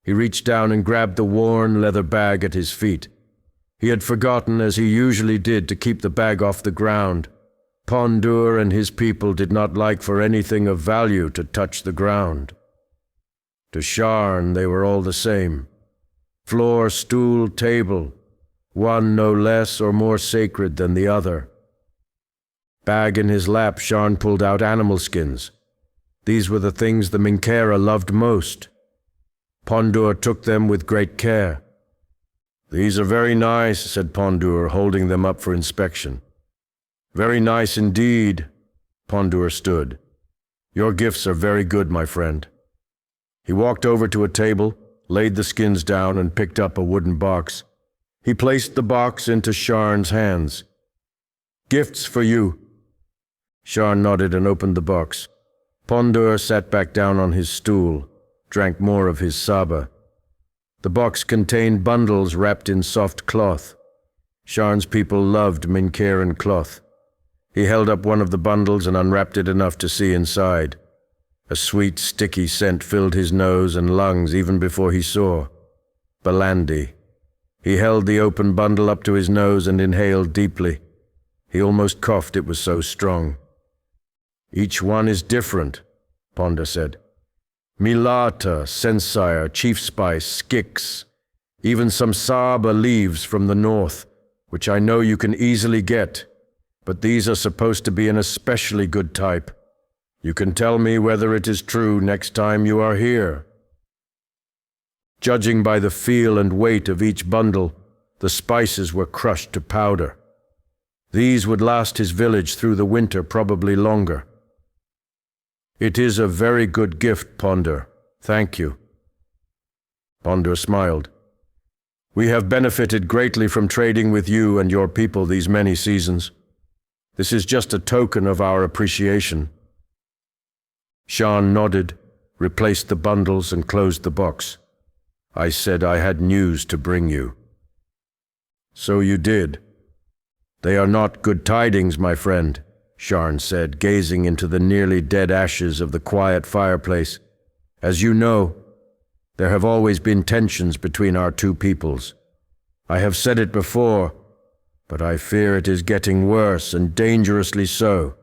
He reached down and grabbed the worn leather bag at his feet. He had forgotten, as he usually did, to keep the bag off the ground. Pondur and his people did not like for anything of value to touch the ground. To Sharn they were all the same. Floor, stool, table, one no less or more sacred than the other. Bag in his lap, Sharn pulled out animal skins. These were the things the Minkaera loved most. Pondur took them with great care. These are very nice, said Pondur, holding them up for inspection. Very nice indeed, Pondur stood. Your gifts are very good, my friend. He walked over to a table, laid the skins down, and picked up a wooden box. He placed the box into Sharn's hands. Gifts for you. Sharn nodded and opened the box. Pondur sat back down on his stool, drank more of his saba. The box contained bundles wrapped in soft cloth. Sharn's people loved Minkaeran cloth. He held up one of the bundles and unwrapped it enough to see inside. A sweet, sticky scent filled his nose and lungs even before he saw. Balandi. He held the open bundle up to his nose and inhaled deeply. He almost coughed, it was so strong. Each one is different, Ponder said. Milata, Sensire, Chief Spice, Skix, even some Saba leaves from the north, which I know you can easily get, but these are supposed to be an especially good type. You can tell me whether it is true next time you are here. Judging by the feel and weight of each bundle, the spices were crushed to powder. These would last his village through the winter, probably longer. It is a very good gift, Ponder. Thank you. Ponder smiled. We have benefited greatly from trading with you and your people these many seasons. This is just a token of our appreciation. Sharn nodded, replaced the bundles, and closed the box. I said I had news to bring you." "So you did. They are not good tidings, my friend," Sharn said, gazing into the nearly dead ashes of the quiet fireplace. "As you know, there have always been tensions between our two peoples. I have said it before, but I fear it is getting worse, and dangerously so.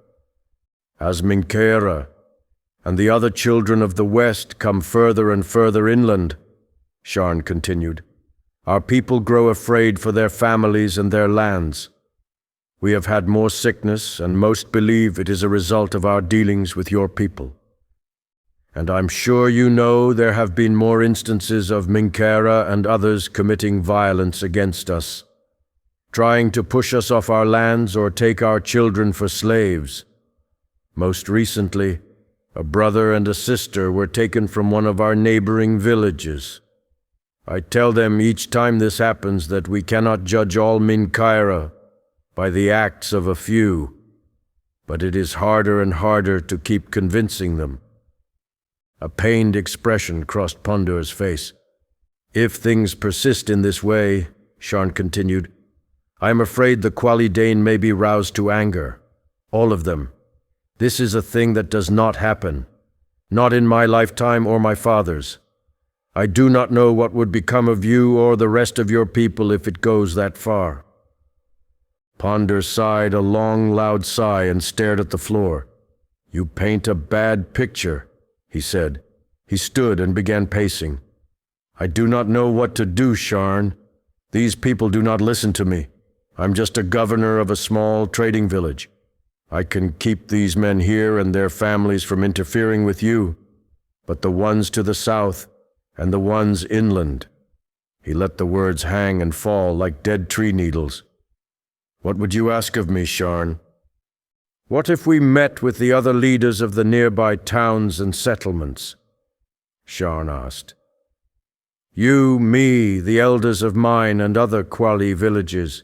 As Minkaera and the other children of the West come further and further inland," Sharn continued, "our people grow afraid for their families and their lands. We have had more sickness, and most believe it is a result of our dealings with your people. And I'm sure you know there have been more instances of Minkaera and others committing violence against us, trying to push us off our lands or take our children for slaves. Most recently, a brother and a sister were taken from one of our neighboring villages. I tell them each time this happens that we cannot judge all Minkaera by the acts of a few, but it is harder and harder to keep convincing them." A pained expression crossed Pondur's face. "If things persist in this way," Sharn continued, "I am afraid the Quali Dane may be roused to anger. All of them. This is a thing that does not happen. Not in my lifetime or my father's. I do not know what would become of you or the rest of your people if it goes that far." Pondur sighed a long, loud sigh and stared at the floor. "You paint a bad picture," he said. He stood and began pacing. "I do not know what to do, Sharn. These people do not listen to me. I'm just a governor of a small trading village. I can keep these men here and their families from interfering with you, but the ones to the south and the ones inland." He let the words hang and fall like dead tree needles. "What would you ask of me, Sharn?" "What if we met with the other leaders of the nearby towns and settlements?" Sharn asked. "You, me, the elders of mine and other Quali villages.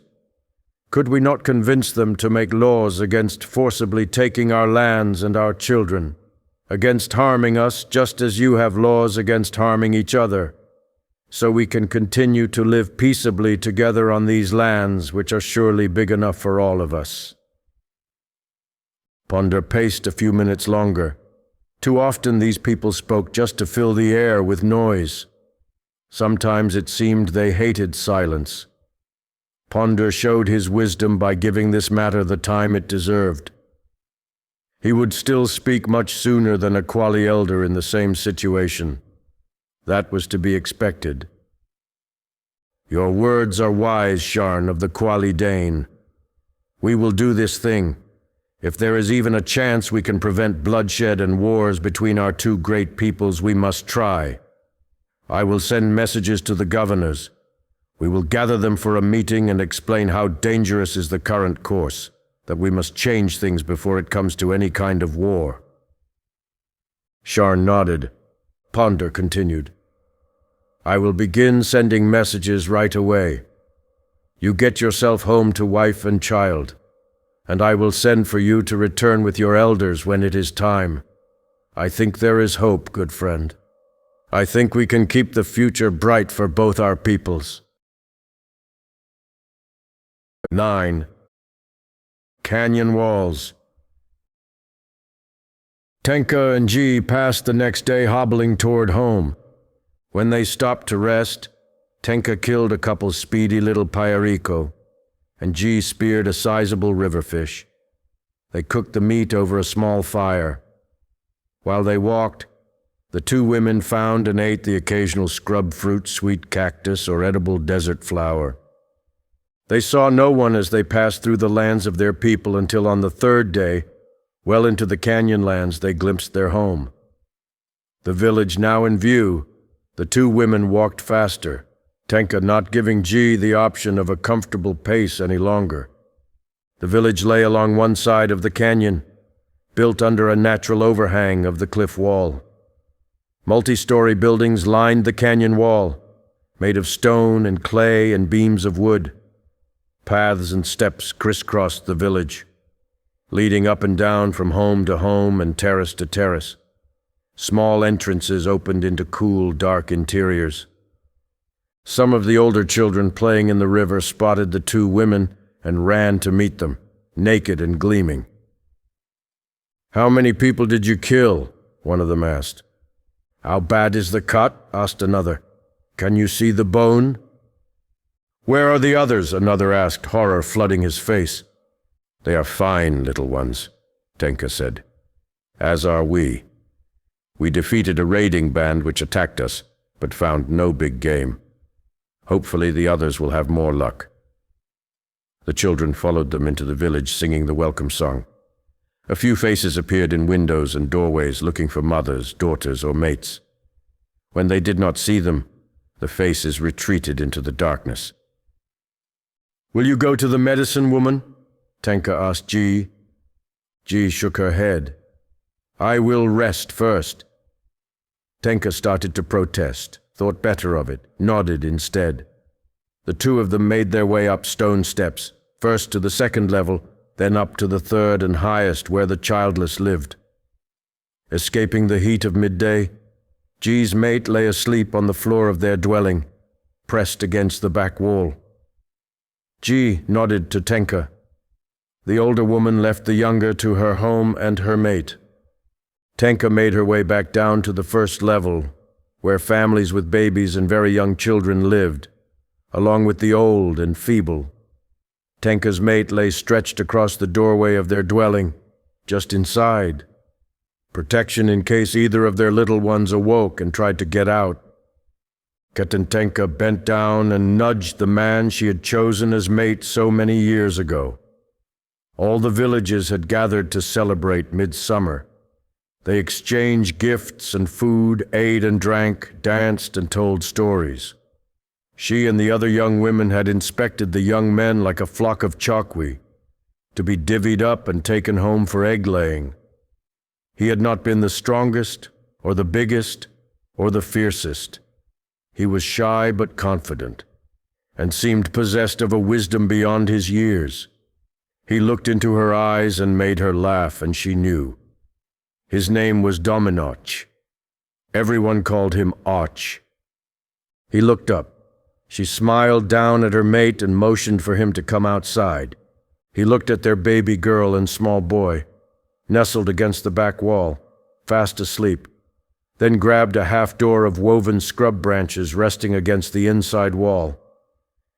Could we not convince them to make laws against forcibly taking our lands and our children, against harming us just as you have laws against harming each other, so we can continue to live peaceably together on these lands which are surely big enough for all of us?" Pondur paced a few minutes longer. Too often these people spoke just to fill the air with noise. Sometimes it seemed they hated silence. Pondur showed his wisdom by giving this matter the time it deserved. He would still speak much sooner than a Quali elder in the same situation. That was to be expected. "Your words are wise, Sharn of the Quali Dane. We will do this thing. If there is even a chance we can prevent bloodshed and wars between our two great peoples, we must try. I will send messages to the governors. We will gather them for a meeting and explain how dangerous is the current course, that we must change things before it comes to any kind of war." Sharn nodded. Pondur continued. "I will begin sending messages right away. You get yourself home to wife and child, and I will send for you to return with your elders when it is time. I think there is hope, good friend. I think we can keep the future bright for both our peoples." 9. Canyon Walls. Tenka and Ji passed the next day hobbling toward home. When they stopped to rest, Tenka killed a couple speedy little pajarito, and Ji speared a sizable river fish. They cooked the meat over a small fire. While they walked, the two women found and ate the occasional scrub fruit, sweet cactus, or edible desert flower. They saw no one as they passed through the lands of their people until on the third day, well into the canyon lands, they glimpsed their home. The village now in view, the two women walked faster, Tenka not giving Ji the option of a comfortable pace any longer. The village lay along one side of the canyon, built under a natural overhang of the cliff wall. Multi-story buildings lined the canyon wall, made of stone and clay and beams of wood. Paths and steps crisscrossed the village, leading up and down from home to home and terrace to terrace. Small entrances opened into cool, dark interiors. Some of the older children playing in the river spotted the two women and ran to meet them, naked and gleaming. "How many people did you kill?" one of them asked. "How bad is the cut?" asked another. "Can you see the bone?" "Where are the others?" another asked, horror flooding his face. "They are fine, little ones," Tenka said. "As are we. We defeated a raiding band which attacked us, but found no big game. Hopefully the others will have more luck." The children followed them into the village singing the welcome song. A few faces appeared in windows and doorways looking for mothers, daughters, or mates. When they did not see them, the faces retreated into the darkness. "Will you go to the medicine woman?" Tenka asked Ji. Ji shook her head. "I will rest first." Tenka started to protest, thought better of it, nodded instead. The two of them made their way up stone steps, first to the second level, then up to the third and highest where the childless lived. Escaping the heat of midday, Ji's mate lay asleep on the floor of their dwelling, pressed against the back wall. Ji nodded to Tenka. The older woman left the younger to her home and her mate. Tenka made her way back down to the first level, where families with babies and very young children lived, along with the old and feeble. Tenka's mate lay stretched across the doorway of their dwelling, just inside. Protection in case either of their little ones awoke and tried to get out. Tenka bent down and nudged the man she had chosen as mate so many years ago. All the villages had gathered to celebrate midsummer. They exchanged gifts and food, ate and drank, danced and told stories. She and the other young women had inspected the young men like a flock of chokwi, to be divvied up and taken home for egg-laying. He had not been the strongest, or the biggest, or the fiercest. He was shy but confident, and seemed possessed of a wisdom beyond his years. He looked into her eyes and made her laugh, and she knew. His name was Dominoch. Everyone called him Och. He looked up. She smiled down at her mate and motioned for him to come outside. He looked at their baby girl and small boy, nestled against the back wall, fast asleep, then grabbed a half-door of woven scrub branches resting against the inside wall.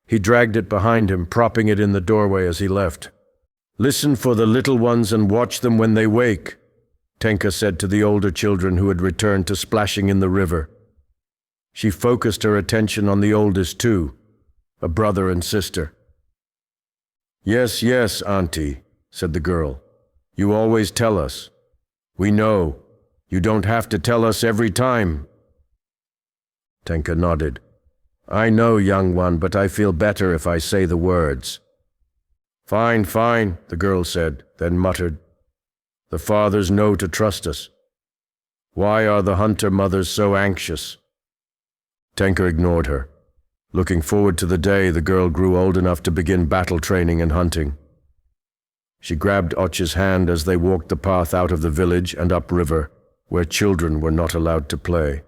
He dragged it behind him, propping it in the doorway as he left. "Listen for the little ones and watch them when they wake," Tenka said to the older children who had returned to splashing in the river. She focused her attention on the oldest too, a brother and sister. "Yes, yes, Auntie," said the girl. "You always tell us. We know. You don't have to tell us every time." Tenka nodded. "I know, young one, but I feel better if I say the words." "Fine, fine," the girl said, then muttered. "The fathers know to trust us. Why are the hunter mothers so anxious?" Tenka ignored her. Looking forward to the day the girl grew old enough to begin battle training and hunting. She grabbed Och's hand as they walked the path out of the village and upriver, where children were not allowed to play.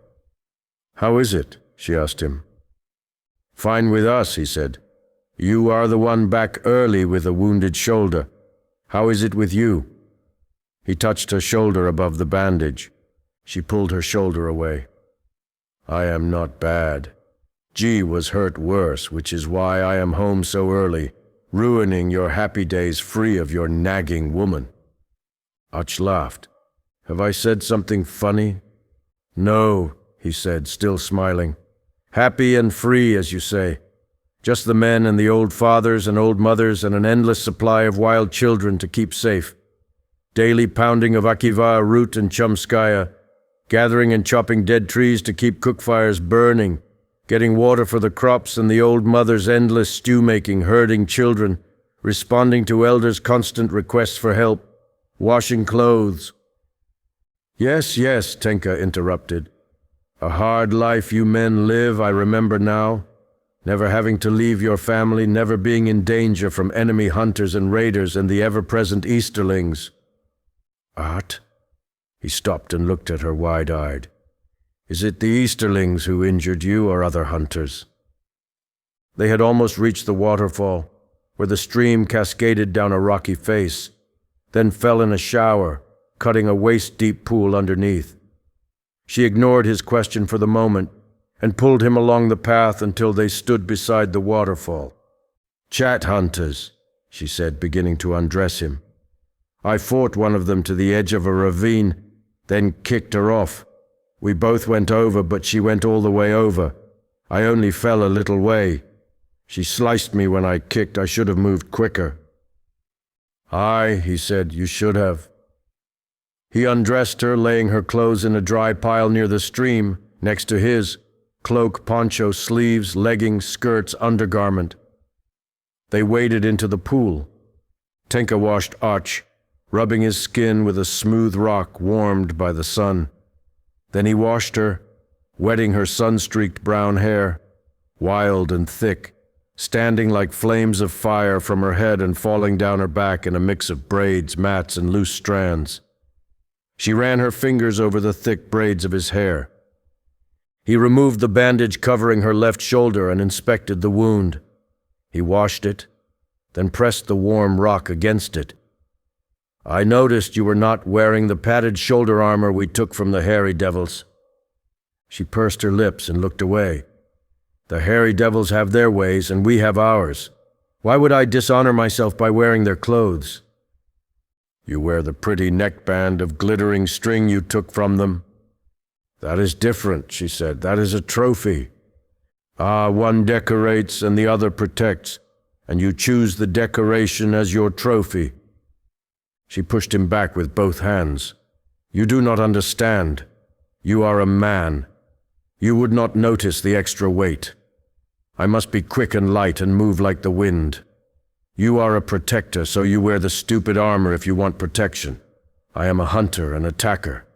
"How is it?" she asked him. "Fine with us," he said. "You are the one back early with a wounded shoulder. How is it with you?" He touched her shoulder above the bandage. She pulled her shoulder away. "I am not bad. G was hurt worse, which is why I am home so early, ruining your happy days free of your nagging woman." Och laughed. "Have I said something funny?" "No," he said, still smiling. "Happy and free, as you say. Just the men and the old fathers and old mothers and an endless supply of wild children to keep safe. Daily pounding of akiva root and chumskaya, gathering and chopping dead trees to keep cookfires burning, getting water for the crops and the old mother's endless stew-making, herding children, responding to elders' constant requests for help, washing clothes." "Yes, yes," Tenka interrupted. "A hard life you men live, I remember now. Never having to leave your family, never being in danger from enemy hunters and raiders and the ever-present Easterlings." "Art?" He stopped and looked at her wide-eyed. "Is it the Easterlings who injured you or other hunters?" They had almost reached the waterfall, where the stream cascaded down a rocky face, then fell in a shower, cutting a waist-deep pool underneath. She ignored his question for the moment and pulled him along the path until they stood beside the waterfall. "Chat hunters," she said, beginning to undress him. "I fought one of them to the edge of a ravine, then kicked her off. We both went over, but she went all the way over. I only fell a little way. She sliced me when I kicked. I should have moved quicker." "Aye," he said, "you should have." He undressed her, laying her clothes in a dry pile near the stream, next to his, cloak, poncho, sleeves, leggings, skirts, undergarment. They waded into the pool. Tenka washed Arch, rubbing his skin with a smooth rock warmed by the sun. Then he washed her, wetting her sun-streaked brown hair, wild and thick, standing like flames of fire from her head and falling down her back in a mix of braids, mats, and loose strands. She ran her fingers over the thick braids of his hair. He removed the bandage covering her left shoulder and inspected the wound. He washed it, then pressed the warm rock against it. "I noticed you were not wearing the padded shoulder armor we took from the hairy devils." She pursed her lips and looked away. "The hairy devils have their ways, and we have ours. Why would I dishonor myself by wearing their clothes?" "You wear the pretty neckband of glittering string you took from them." "That is different," she said. "That is a trophy. Ah, one decorates and the other protects, and you choose the decoration as your trophy." She pushed him back with both hands. "You do not understand. You are a man. You would not notice the extra weight. I must be quick and light and move like the wind. You are a protector, so you wear the stupid armor if you want protection. I am a hunter and attacker.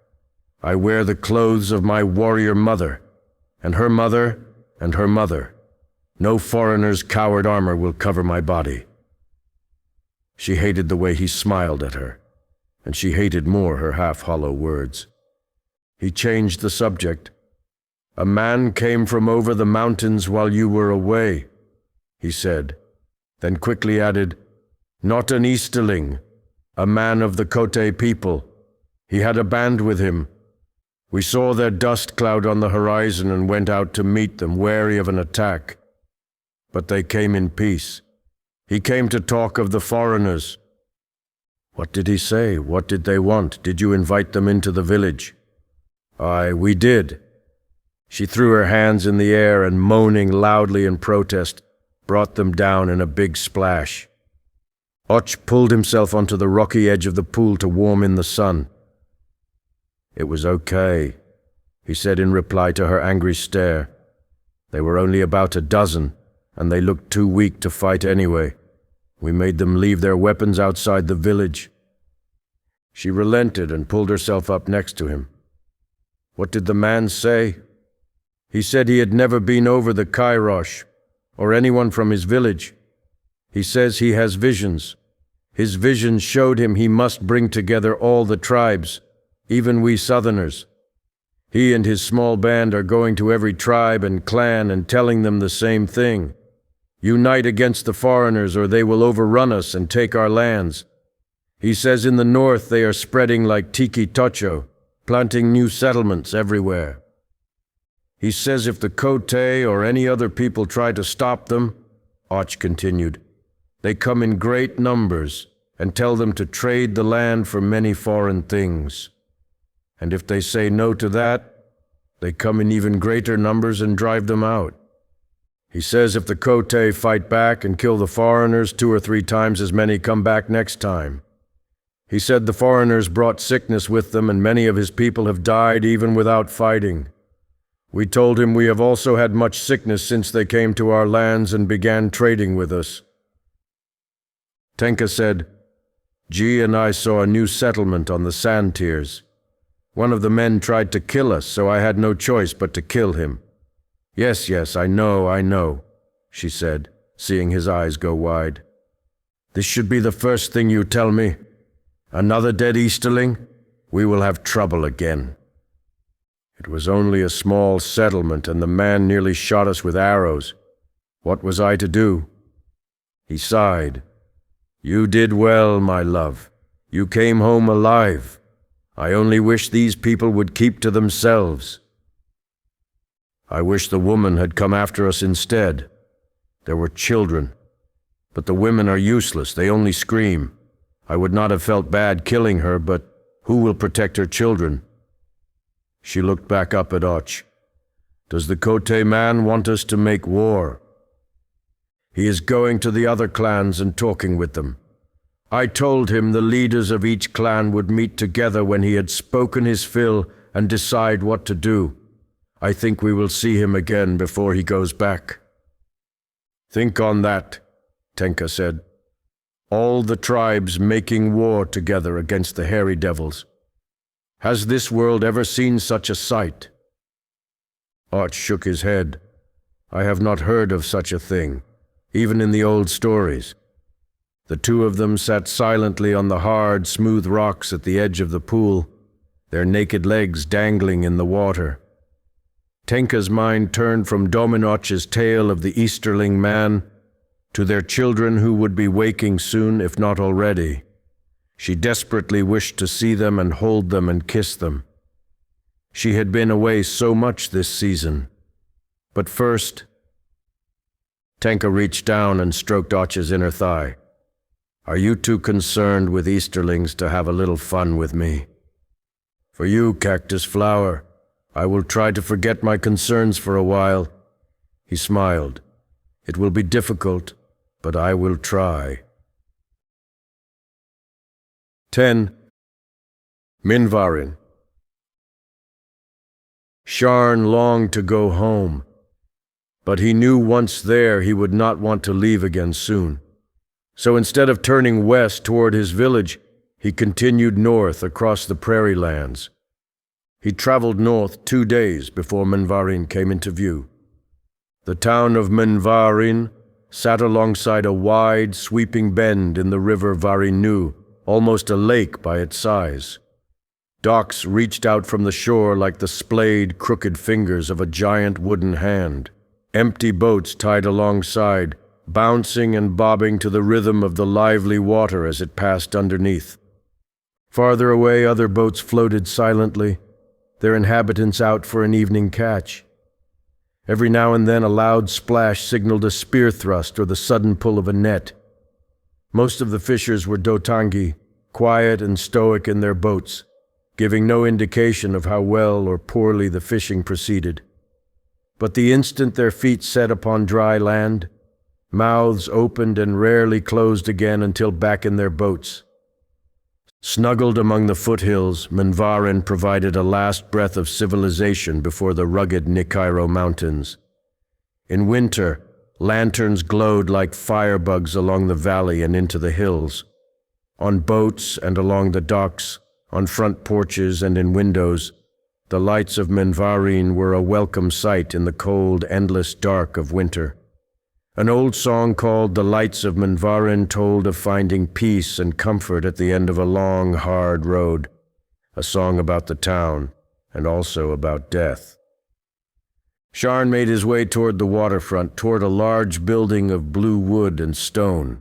I wear the clothes of my warrior mother, and her mother, and her mother. No foreigner's coward armor will cover my body." She hated the way he smiled at her, and she hated more her half-hollow words. He changed the subject. "A man came from over the mountains while you were away," he said, then quickly added, "Not an Easterling, a man of the Kote people. He had a band with him. We saw their dust cloud on the horizon and went out to meet them, wary of an attack. But they came in peace. He came to talk of the foreigners." "What did he say? What did they want? Did you invite them into the village?" "Aye, we did." She threw her hands in the air and, moaning loudly in protest, brought them down in a big splash. Och pulled himself onto the rocky edge of the pool to warm in the sun. "It was okay," he said in reply to her angry stare. "They were only about a dozen, and they looked too weak to fight anyway. We made them leave their weapons outside the village." She relented and pulled herself up next to him. "What did the man say?" "He said he had never been over the Kairosh, or anyone from his village. He says he has visions. His visions showed him he must bring together all the tribes, even we Southerners. He and his small band are going to every tribe and clan and telling them the same thing. Unite against the foreigners or they will overrun us and take our lands. He says in the north they are spreading like Tiki Tocho, planting new settlements everywhere. He says if the Kote or any other people try to stop them," Och continued, "they come in great numbers and tell them to trade the land for many foreign things. And if they say no to that, they come in even greater numbers and drive them out. He says if the Kote fight back and kill the foreigners, 2 or 3 times as many come back next time. He said the foreigners brought sickness with them and many of his people have died even without fighting. We told him we have also had much sickness since they came to our lands and began trading with us." Tenka said, "G and I saw a new settlement on the sand tiers. One of the men tried to kill us, so I had no choice but to kill him." Yes, I know," she said, seeing his eyes go wide. "This should be the first thing you tell me. Another dead Easterling? We will have trouble again." "It was only a small settlement, and the man nearly shot us with arrows. What was I to do? He sighed. You did well, my love. You came home alive. I only wish these people would keep to themselves. I wish the woman had come after us instead. There were children. But the women are useless, they only scream. I would not have felt bad killing her, but who will protect her children? She looked back up at Och. Does the Kote man want us to make war? He is going to the other clans and talking with them. I told him the leaders of each clan would meet together when he had spoken his fill and decide what to do. I think we will see him again before he goes back. Think on that, Tenka said. All the tribes making war together against the hairy devils. Has this world ever seen such a sight? Och shook his head. I have not heard of such a thing, even in the old stories. The two of them sat silently on the hard, smooth rocks at the edge of the pool, their naked legs dangling in the water. Tenka's mind turned from Dominoch's tale of the Easterling man to their children who would be waking soon, if not already. She desperately wished to see them and hold them and kiss them. She had been away so much this season. But first, Tenka reached down and stroked Och's inner thigh. Are you too concerned with Easterlings to have a little fun with me? For you, Cactus Flower, I will try to forget my concerns for a while. He smiled. It will be difficult, but I will try. 10. Mn'vaarin. Sharn longed to go home, but he knew once there he would not want to leave again soon. So instead of turning west toward his village, he continued north across the prairie lands. He traveled north 2 days before Mn'vaarin came into view. The town of Mn'vaarin sat alongside a wide, sweeping bend in the river Varinu, almost a lake by its size. Docks reached out from the shore like the splayed, crooked fingers of a giant wooden hand. Empty boats tied alongside, bouncing and bobbing to the rhythm of the lively water as it passed underneath. Farther away, other boats floated silently, their inhabitants out for an evening catch. Every now and then a loud splash signaled a spear thrust or the sudden pull of a net. Most of the fishers were Dotangi, quiet and stoic in their boats, giving no indication of how well or poorly the fishing proceeded. But the instant their feet set upon dry land, mouths opened and rarely closed again until back in their boats. Snuggled among the foothills, Mn'vaarin provided a last breath of civilization before the rugged Minkaera mountains. In winter, lanterns glowed like firebugs along the valley and into the hills. On boats and along the docks, on front porches and in windows, the lights of Mn'vaarin were a welcome sight in the cold, endless dark of winter. An old song called The Lights of Mn'vaarin told of finding peace and comfort at the end of a long, hard road, a song about the town and also about death. Sharn made his way toward the waterfront, toward a large building of blue wood and stone.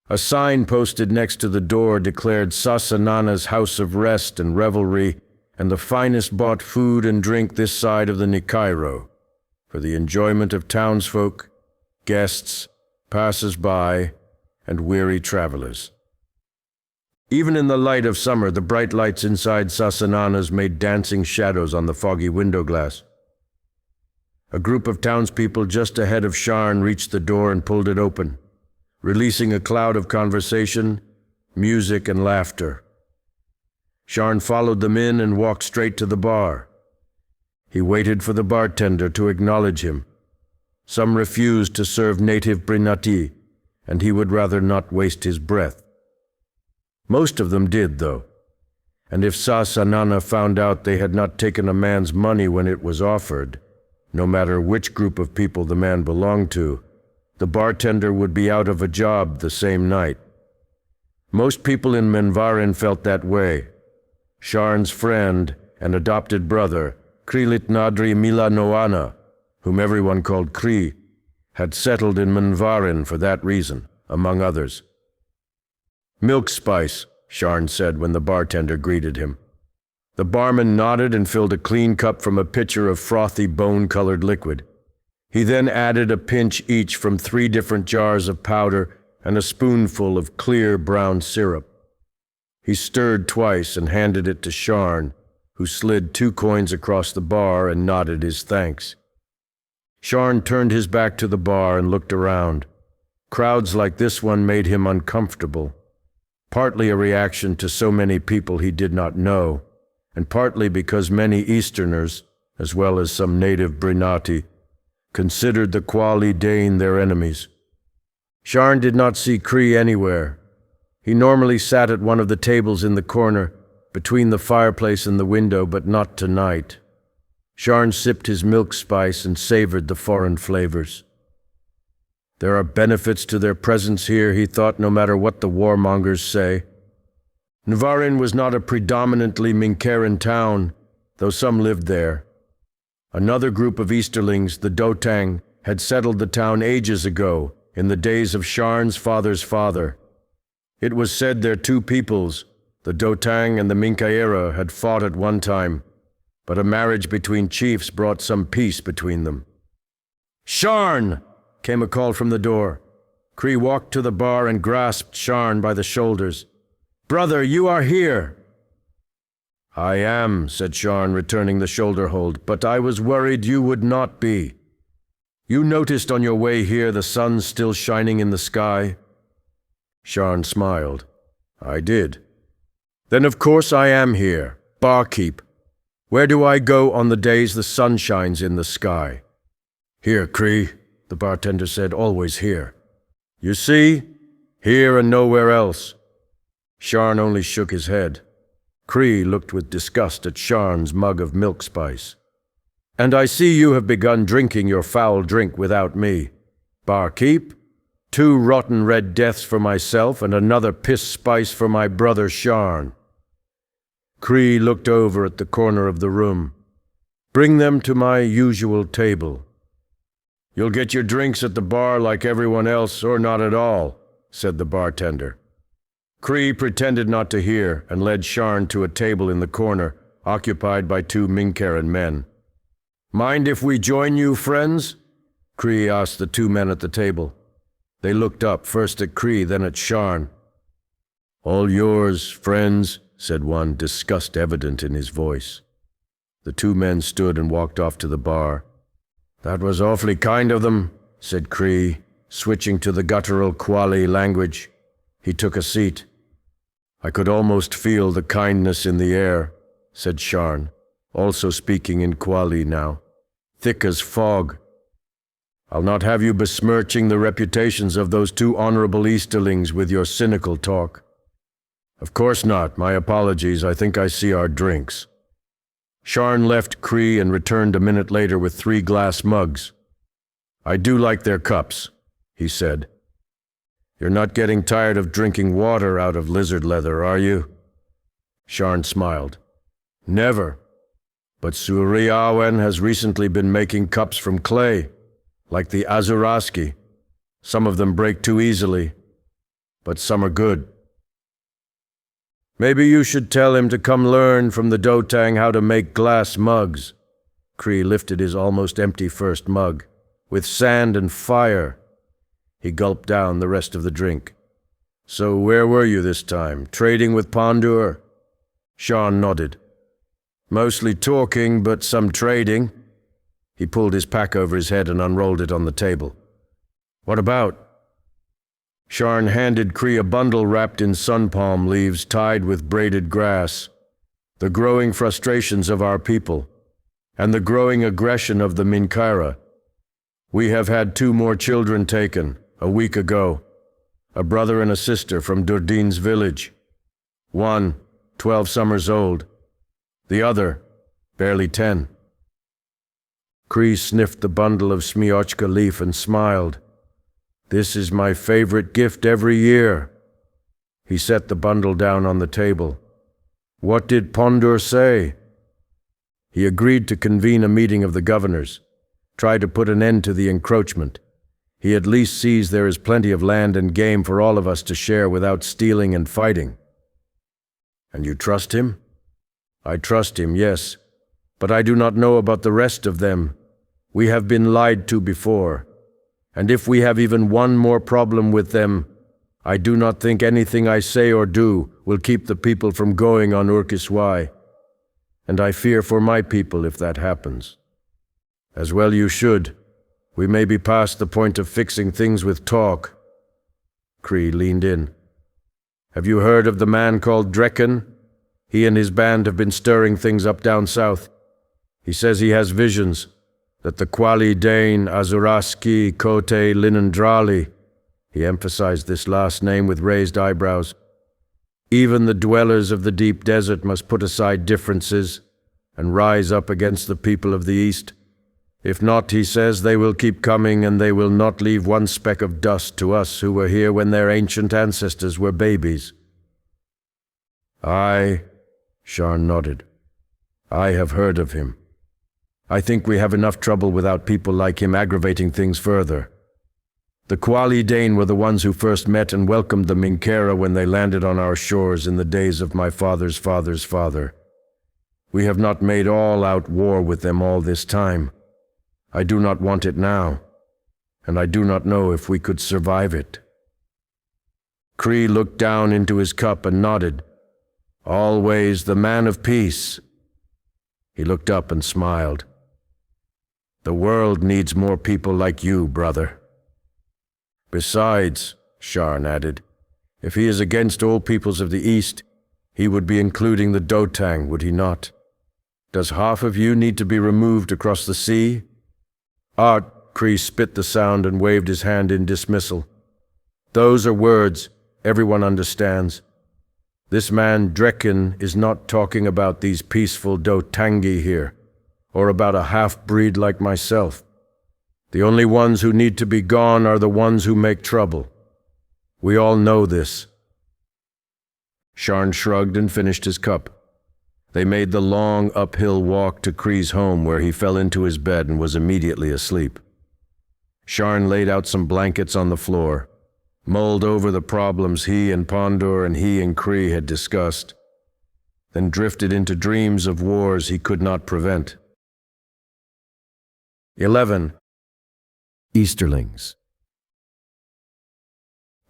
A sign posted next to the door declared Sassanana's house of rest and revelry and the finest bought food and drink this side of the Minkaera, for the enjoyment of townsfolk, guests, passers-by, and weary travelers. Even in the light of summer, the bright lights inside Sassanana's made dancing shadows on the foggy window glass. A group of townspeople just ahead of Sharn reached the door and pulled it open, releasing a cloud of conversation, music, and laughter. Sharn followed them in and walked straight to the bar. He waited for the bartender to acknowledge him. Some refused to serve native Brinaatii, and he would rather not waste his breath. Most of them did, though, and if Sassanana found out they had not taken a man's money when it was offered, no matter which group of people the man belonged to, the bartender would be out of a job the same night. Most people in Mn'vaarin felt that way. Sharn's friend and adopted brother, Krii Mila Noana, whom everyone called Krii, had settled in Mn'vaarin for that reason, among others. "Milk spice," Sharn said when the bartender greeted him. The barman nodded and filled a clean cup from a pitcher of frothy bone-colored liquid. He then added a pinch each from 3 different jars of powder and a spoonful of clear brown syrup. He stirred twice and handed it to Sharn, who slid 2 coins across the bar and nodded his thanks. Sharn turned his back to the bar and looked around. Crowds like this one made him uncomfortable, partly a reaction to so many people he did not know, and partly because many Easterners, as well as some native Brinaatii, considered the Quali Dane their enemies. Sharn did not see Krii anywhere. He normally sat at one of the tables in the corner, between the fireplace and the window, but not tonight. Sharn sipped his milk spice and savored the foreign flavors. There are benefits to their presence here, he thought, no matter what the warmongers say. Mn'vaarin was not a predominantly Minkaeran town, though some lived there. Another group of Easterlings, the Dotang, had settled the town ages ago, in the days of Sharn's father's father. It was said their 2 peoples, the Dotang and the Minkaera, had fought at one time, but a marriage between chiefs brought some peace between them. "Sharn!" came a call from the door. Krii walked to the bar and grasped Sharn by the shoulders. "Brother, you are here!" "I am," said Sharn, returning the shoulder hold, "but I was worried you would not be. You noticed on your way here the sun still shining in the sky?" Sharn smiled. "I did." "Then of course I am here. Barkeep. Where do I go on the days the sun shines in the sky?" "Here, Krii," the bartender said, "always here." "You see? Here and nowhere else." Sharn only shook his head. Krii looked with disgust at Sharn's mug of milk spice. "And I see you have begun drinking your foul drink without me. Barkeep, 2 rotten red deaths for myself and another piss spice for my brother Sharn." Krii looked over at the corner of the room. "Bring them to my usual table." "You'll get your drinks at the bar like everyone else, or not at all," said the bartender. Krii pretended not to hear and led Sharn to a table in the corner, occupied by 2 Minkaeran men. "Mind if we join you, friends?" Krii asked the 2 men at the table. They looked up, first at Krii, then at Sharn. "All yours, friends," said one, disgust evident in his voice. The 2 men stood and walked off to the bar. "That was awfully kind of them," said Krii, switching to the guttural Quali language. He took a seat. "I could almost feel the kindness in the air," said Sharn, also speaking in Quali now. "Thick as fog. I'll not have you besmirching the reputations of those 2 honorable Easterlings with your cynical talk." "Of course not. My apologies. I think I see our drinks." Sharn left Krii and returned a minute later with 3 glass mugs. "I do like their cups," he said. "You're not getting tired of drinking water out of lizard leather, are you?" Sharn smiled. "Never. But Suriawen has recently been making cups from clay, like the Azuraski. Some of them break too easily, but some are good." "Maybe you should tell him to come learn from the Dotang how to make glass mugs." Krii lifted his almost empty first mug. "With sand and fire." He gulped down the rest of the drink. "So where were you this time? Trading with Pondur?" Sharn nodded. "Mostly talking, but some trading." He pulled his pack over his head and unrolled it on the table. "What about?" Sharn handed Krii a bundle wrapped in sun palm leaves tied with braided grass. "The growing frustrations of our people, and the growing aggression of the Minkaera. We have had 2 more children taken, a week ago. A brother and a sister from Durdin's village. One, 12 summers old. The other, barely 10. Krii sniffed the bundle of smiochka leaf and smiled. "This is my favorite gift every year." He set the bundle down on the table. "What did Pondur say?" He agreed to convene a meeting of the governors, try to put an end to the encroachment. he at least sees there is plenty of land and game for all of us to share without stealing and fighting. And you trust him? I trust him, yes, but I do not know about the rest of them. We have been lied to before, and if we have even one more problem with them, I do not think anything I say or do will keep the people from going on Urkiswai, and I fear for my people if that happens. As well you should. We may be past the point of fixing things with talk. Krii leaned in. Have you heard of the man called Drekken? He and his band have been stirring things up down south. He says he has visions, that the Quali Dane Azuraski Kote Linandrali, he emphasized this last name with raised eyebrows. Even the dwellers of the deep desert must put aside differences and rise up against the people of the East. If not, he says, they will keep coming and they will not leave one speck of dust to us who were here when their ancient ancestors were babies. Aye, Sharn nodded. I have heard of him. I think we have enough trouble without people like him aggravating things further. The Quali Dane were the ones who first met and welcomed the Minkaera when they landed on our shores in the days of my father's father's father. We have not made all-out war with them all this time. I do not want it now, and I do not know if we could survive it. Krii looked down into his cup and nodded. Always the man of peace. He looked up and smiled. The world needs more people like you, brother. Besides, Sharn added, if he is against all peoples of the East, he would be including the Dotang, would he not? Does half of you need to be removed across the sea? Art, Krii spit the sound and waved his hand in dismissal. Those are words everyone understands. This man Drekken is not talking about these peaceful Dotangi here, or about a half-breed like myself. The only ones who need to be gone are the ones who make trouble. We all know this. Sharn shrugged and finished his cup. They made the long uphill walk to Krii's home, where he fell into his bed and was immediately asleep. Sharn laid out some blankets on the floor, mulled over the problems he and Pondor and he and Krii had discussed, then drifted into dreams of wars he could not prevent. 11. Easterlings.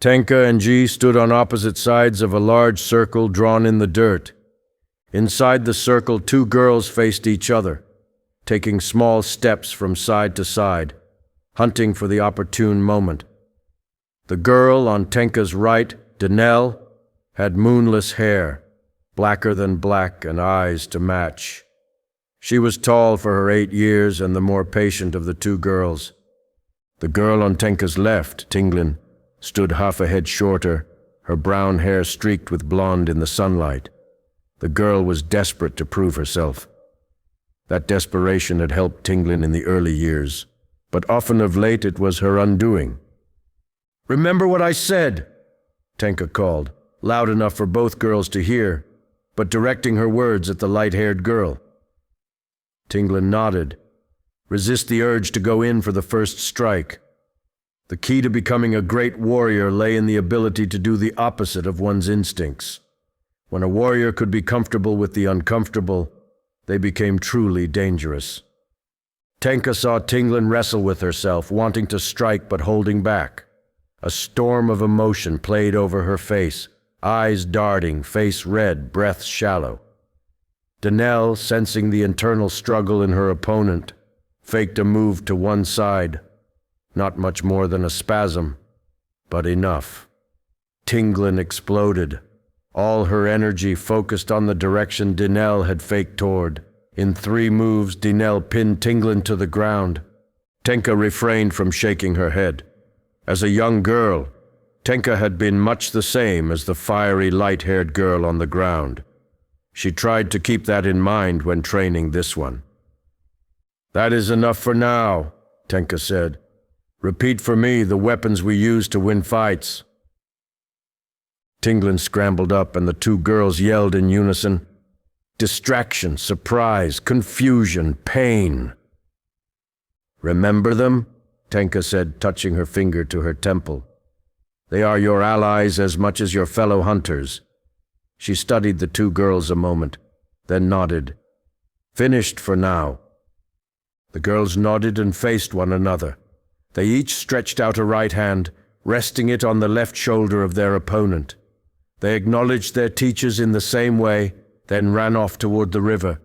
Tenka and G stood on opposite sides of a large circle drawn in the dirt. Inside the circle, two girls faced each other, taking small steps from side to side, hunting for the opportune moment. The girl on Tenka's right, Denel, had moonless hair, blacker than black, and eyes to match. She was tall for her 8 years and the more patient of the two girls. The girl on Tenka's left, Tinglin, stood half a head shorter, her brown hair streaked with blonde in the sunlight. The girl was desperate to prove herself. That desperation had helped Tinglin in the early years, but often of late it was her undoing. "Remember what I said," Tenka called, loud enough for both girls to hear, but directing her words at the light-haired girl. Tinglin nodded. Resist the urge to go in for the first strike. The key to becoming a great warrior lay in the ability to do the opposite of one's instincts. When a warrior could be comfortable with the uncomfortable, they became truly dangerous. Tenka saw Tinglin wrestle with herself, wanting to strike but holding back. A storm of emotion played over her face, eyes darting, face red, breath shallow. Denel, sensing the internal struggle in her opponent, faked a move to one side. Not much more than a spasm, but enough. Tinglin exploded. All her energy focused on the direction Denel had faked toward. In 3 moves, Denel pinned Tinglin to the ground. Tenka refrained from shaking her head. As a young girl, Tenka had been much the same as the fiery, light-haired girl on the ground. She tried to keep that in mind when training this one. "That is enough for now," Tenka said. "Repeat for me the weapons we use to win fights." Tinglin scrambled up and the two girls yelled in unison. Distraction, surprise, confusion, pain. "Remember them?" Tenka said, touching her finger to her temple. They are your allies as much as your fellow hunters. She studied the two girls a moment, then nodded. Finished for now. The girls nodded and faced one another. They each stretched out a right hand, resting it on the left shoulder of their opponent. They acknowledged their teachers in the same way, then ran off toward the river.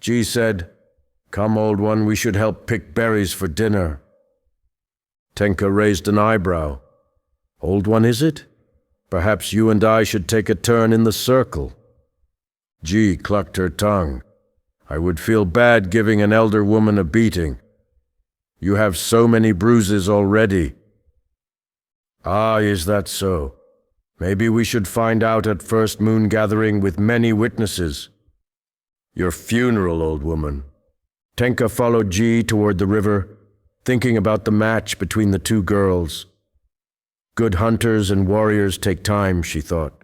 Ji said, "Come, old one, we should help pick berries for dinner." Tenka raised an eyebrow. "Old one, is it? Perhaps you and I should take a turn in the circle." Ji clucked her tongue. "I would feel bad giving an elder woman a beating. You have so many bruises already." "Ah, is that so? Maybe we should find out at first moon gathering with many witnesses." "Your funeral, old woman." Tenka followed Ji toward the river, thinking about the match between the two girls. Good hunters and warriors take time, she thought.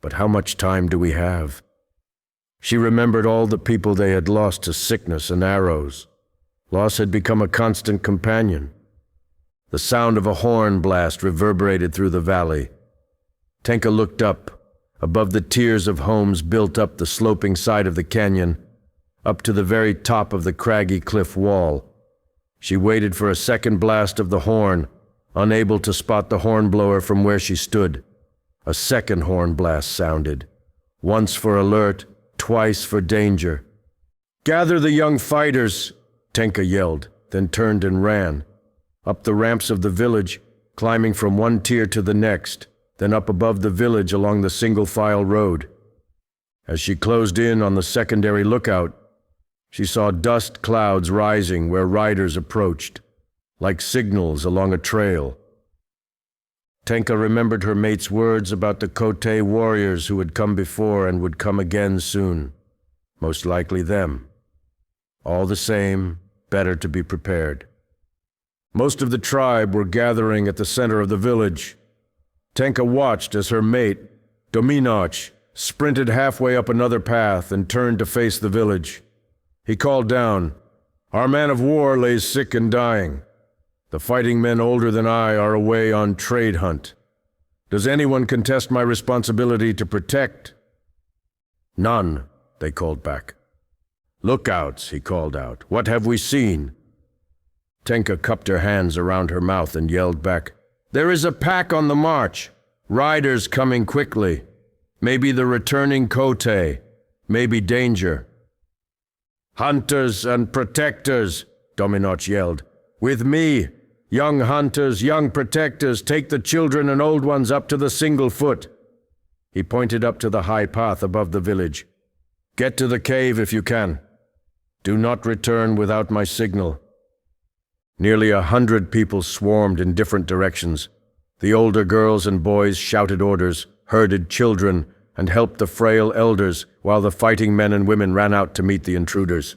But how much time do we have? She remembered all the people they had lost to sickness and arrows. Loss had become a constant companion. The sound of a horn blast reverberated through the valley. Tenka looked up, above the tiers of homes built up the sloping side of the canyon, up to the very top of the craggy cliff wall. She waited for a second blast of the horn, unable to spot the hornblower from where she stood. A second horn blast sounded, once for alert, twice for danger. "Gather the young fighters," Tenka yelled, then turned and ran. Up the ramps of the village, climbing from one tier to the next, then up above the village along the single-file road. As she closed in on the secondary lookout, she saw dust clouds rising where riders approached, like signals along a trail. Tenka remembered her mate's words about the Kote warriors who had come before and would come again soon. Most likely them. All the same, better to be prepared. Most of the tribe were gathering at the center of the village. Tenka watched as her mate, Dominach, sprinted halfway up another path and turned to face the village. He called down, "Our man of war lays sick and dying. The fighting men older than I are away on trade hunt. Does anyone contest my responsibility to protect?" "None," they called back. "Lookouts," he called out. "What have we seen?" Tenka cupped her hands around her mouth and yelled back, "There is a pack on the march. Riders coming quickly. Maybe the returning Kote. Maybe danger." "Hunters and protectors," Dominach yelled. "With me. Young hunters, young protectors, take the children and old ones up to the single foot." He pointed up to the high path above the village. "Get to the cave if you can. Do not return without my signal." Nearly 100 people swarmed in different directions. The older girls and boys shouted orders, herded children, and helped the frail elders, while the fighting men and women ran out to meet the intruders.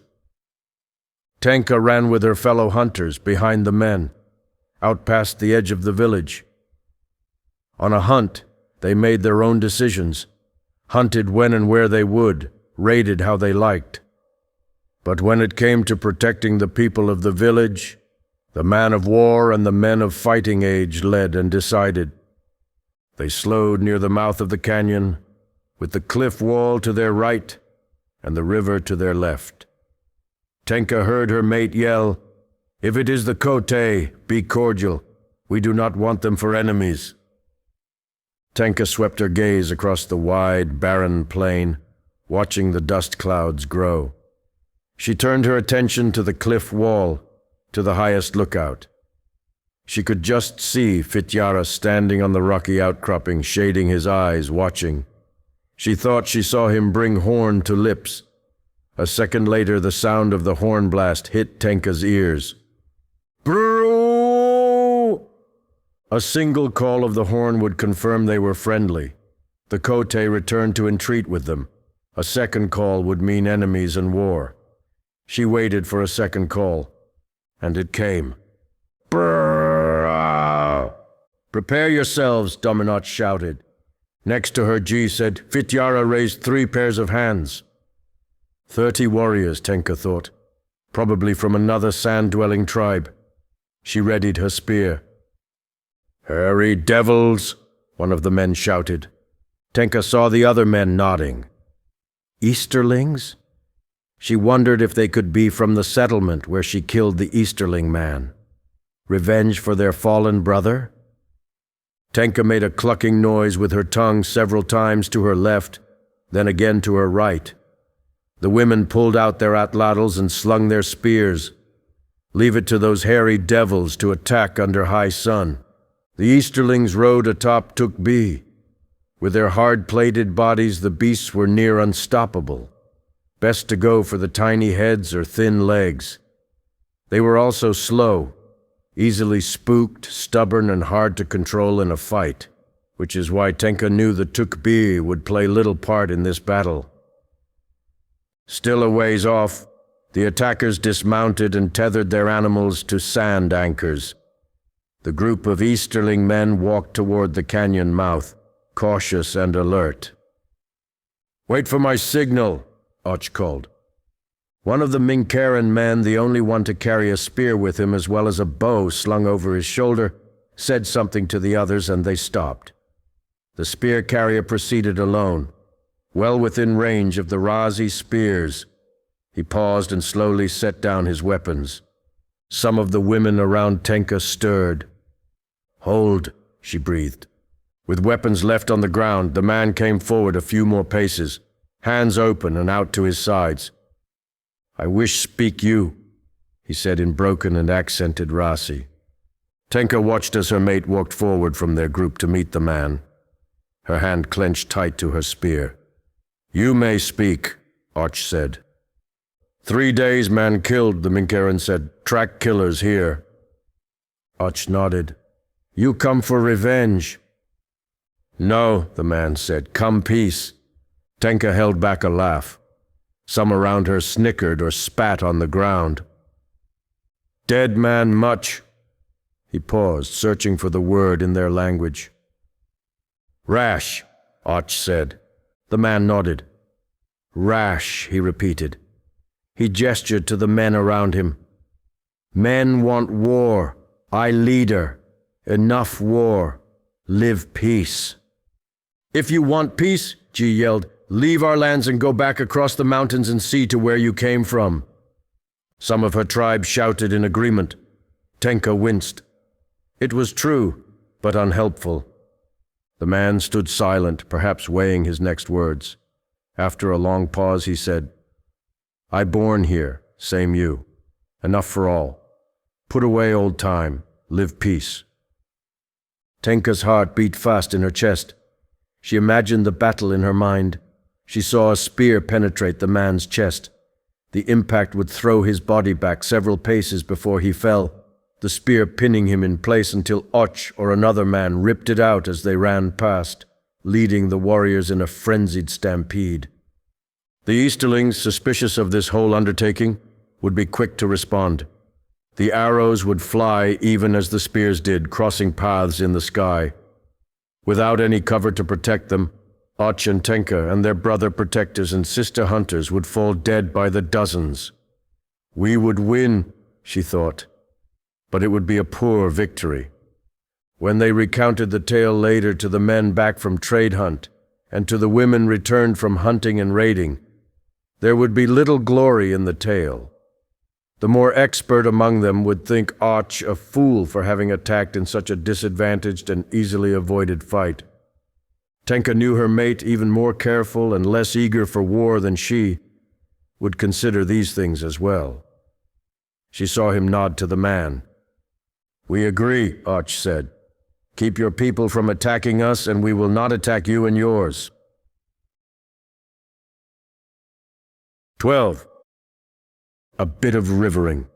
Tenka ran with her fellow hunters behind the men, out past the edge of the village. On a hunt, they made their own decisions, hunted when and where they would, raided how they liked. But when it came to protecting the people of the village, the man of war and the men of fighting age led and decided. They slowed near the mouth of the canyon, with the cliff wall to their right and the river to their left. Tenka heard her mate yell, "If it is the Kote, be cordial. We do not want them for enemies." Tenka swept her gaze across the wide, barren plain, watching the dust clouds grow. She turned her attention to the cliff wall, to the highest lookout. She could just see Fitjara standing on the rocky outcropping, shading his eyes, watching. She thought she saw him bring horn to lips. A second later, the sound of the horn blast hit Tenka's ears. Brrrr! A single call of the horn would confirm they were friendly. The Kote returned to entreat with them. A second call would mean enemies and war. She waited for a second call, and it came. Brrrr! "Prepare yourselves," Dominach shouted. Next to her, Ji said, Fitjara raised 3 pairs of hands. 30 warriors, Tenka thought, probably from another sand-dwelling tribe. She readied her spear. "Hairy devils," one of the men shouted. Tenka saw the other men nodding. Easterlings? She wondered if they could be from the settlement where she killed the Easterling man. Revenge for their fallen brother? Tenka made a clucking noise with her tongue several times to her left, then again to her right. The women pulled out their atlatls and slung their spears. Leave it to those hairy devils to attack under high sun. The Easterlings rode atop Tukbi. With their hard-plated bodies, the beasts were near unstoppable. Best to go for the tiny heads or thin legs. They were also slow, easily spooked, stubborn, and hard to control in a fight, which is why Tenka knew the Tukbi would play little part in this battle. Still a ways off, the attackers dismounted and tethered their animals to sand anchors. The group of Easterling men walked toward the canyon mouth, cautious and alert. "Wait for my signal," Och called. One of the Minkaeran men, the only one to carry a spear with him as well as a bow slung over his shoulder, said something to the others and they stopped. The spear carrier proceeded alone, well within range of the Razi spears. He paused and slowly set down his weapons. Some of the women around Tenka stirred. "Hold," she breathed. With weapons left on the ground, the man came forward a few more paces, hands open and out to his sides. "I wish speak you," he said in broken and accented Rasi. Tenka watched as her mate walked forward from their group to meet the man, her hand clenched tight to her spear. "You may speak," Och said. 3 days man killed, the Minkaeran said. "Track killers here." Och nodded. "You come for revenge?" "No," the man said. "Come peace." Tenka held back a laugh. Some around her snickered or spat on the ground. "Dead man much?" He paused, searching for the word in their language. "Rash," Och said. The man nodded. "Rash," he repeated. He gestured to the men around him. "Men want war. I leader. Enough war. Live peace." "If you want peace," G yelled, "leave our lands and go back across the mountains and sea to where you came from." Some of her tribe shouted in agreement. Tenka winced. It was true, but unhelpful. The man stood silent, perhaps weighing his next words. After a long pause, he said, "I born here, same you. Enough for all. Put away old time, live peace." Tenka's heart beat fast in her chest. She imagined the battle in her mind. She saw a spear penetrate the man's chest. The impact would throw his body back several paces before he fell, the spear pinning him in place until Och or another man ripped it out as they ran past, leading the warriors in a frenzied stampede. The Easterlings, suspicious of this whole undertaking, would be quick to respond. The arrows would fly even as the spears did, crossing paths in the sky. Without any cover to protect them, Och and Tenka and their brother protectors and sister hunters would fall dead by the dozens. We would win, she thought, but it would be a poor victory. When they recounted the tale later to the men back from trade hunt and to the women returned from hunting and raiding, there would be little glory in the tale. The more expert among them would think Och a fool for having attacked in such a disadvantaged and easily avoided fight. Tenka knew her mate, even more careful and less eager for war than she, would consider these things as well. She saw him nod to the man. "We agree," Och said. "Keep your people from attacking us, and we will not attack you and yours." 12. A bit of rivering.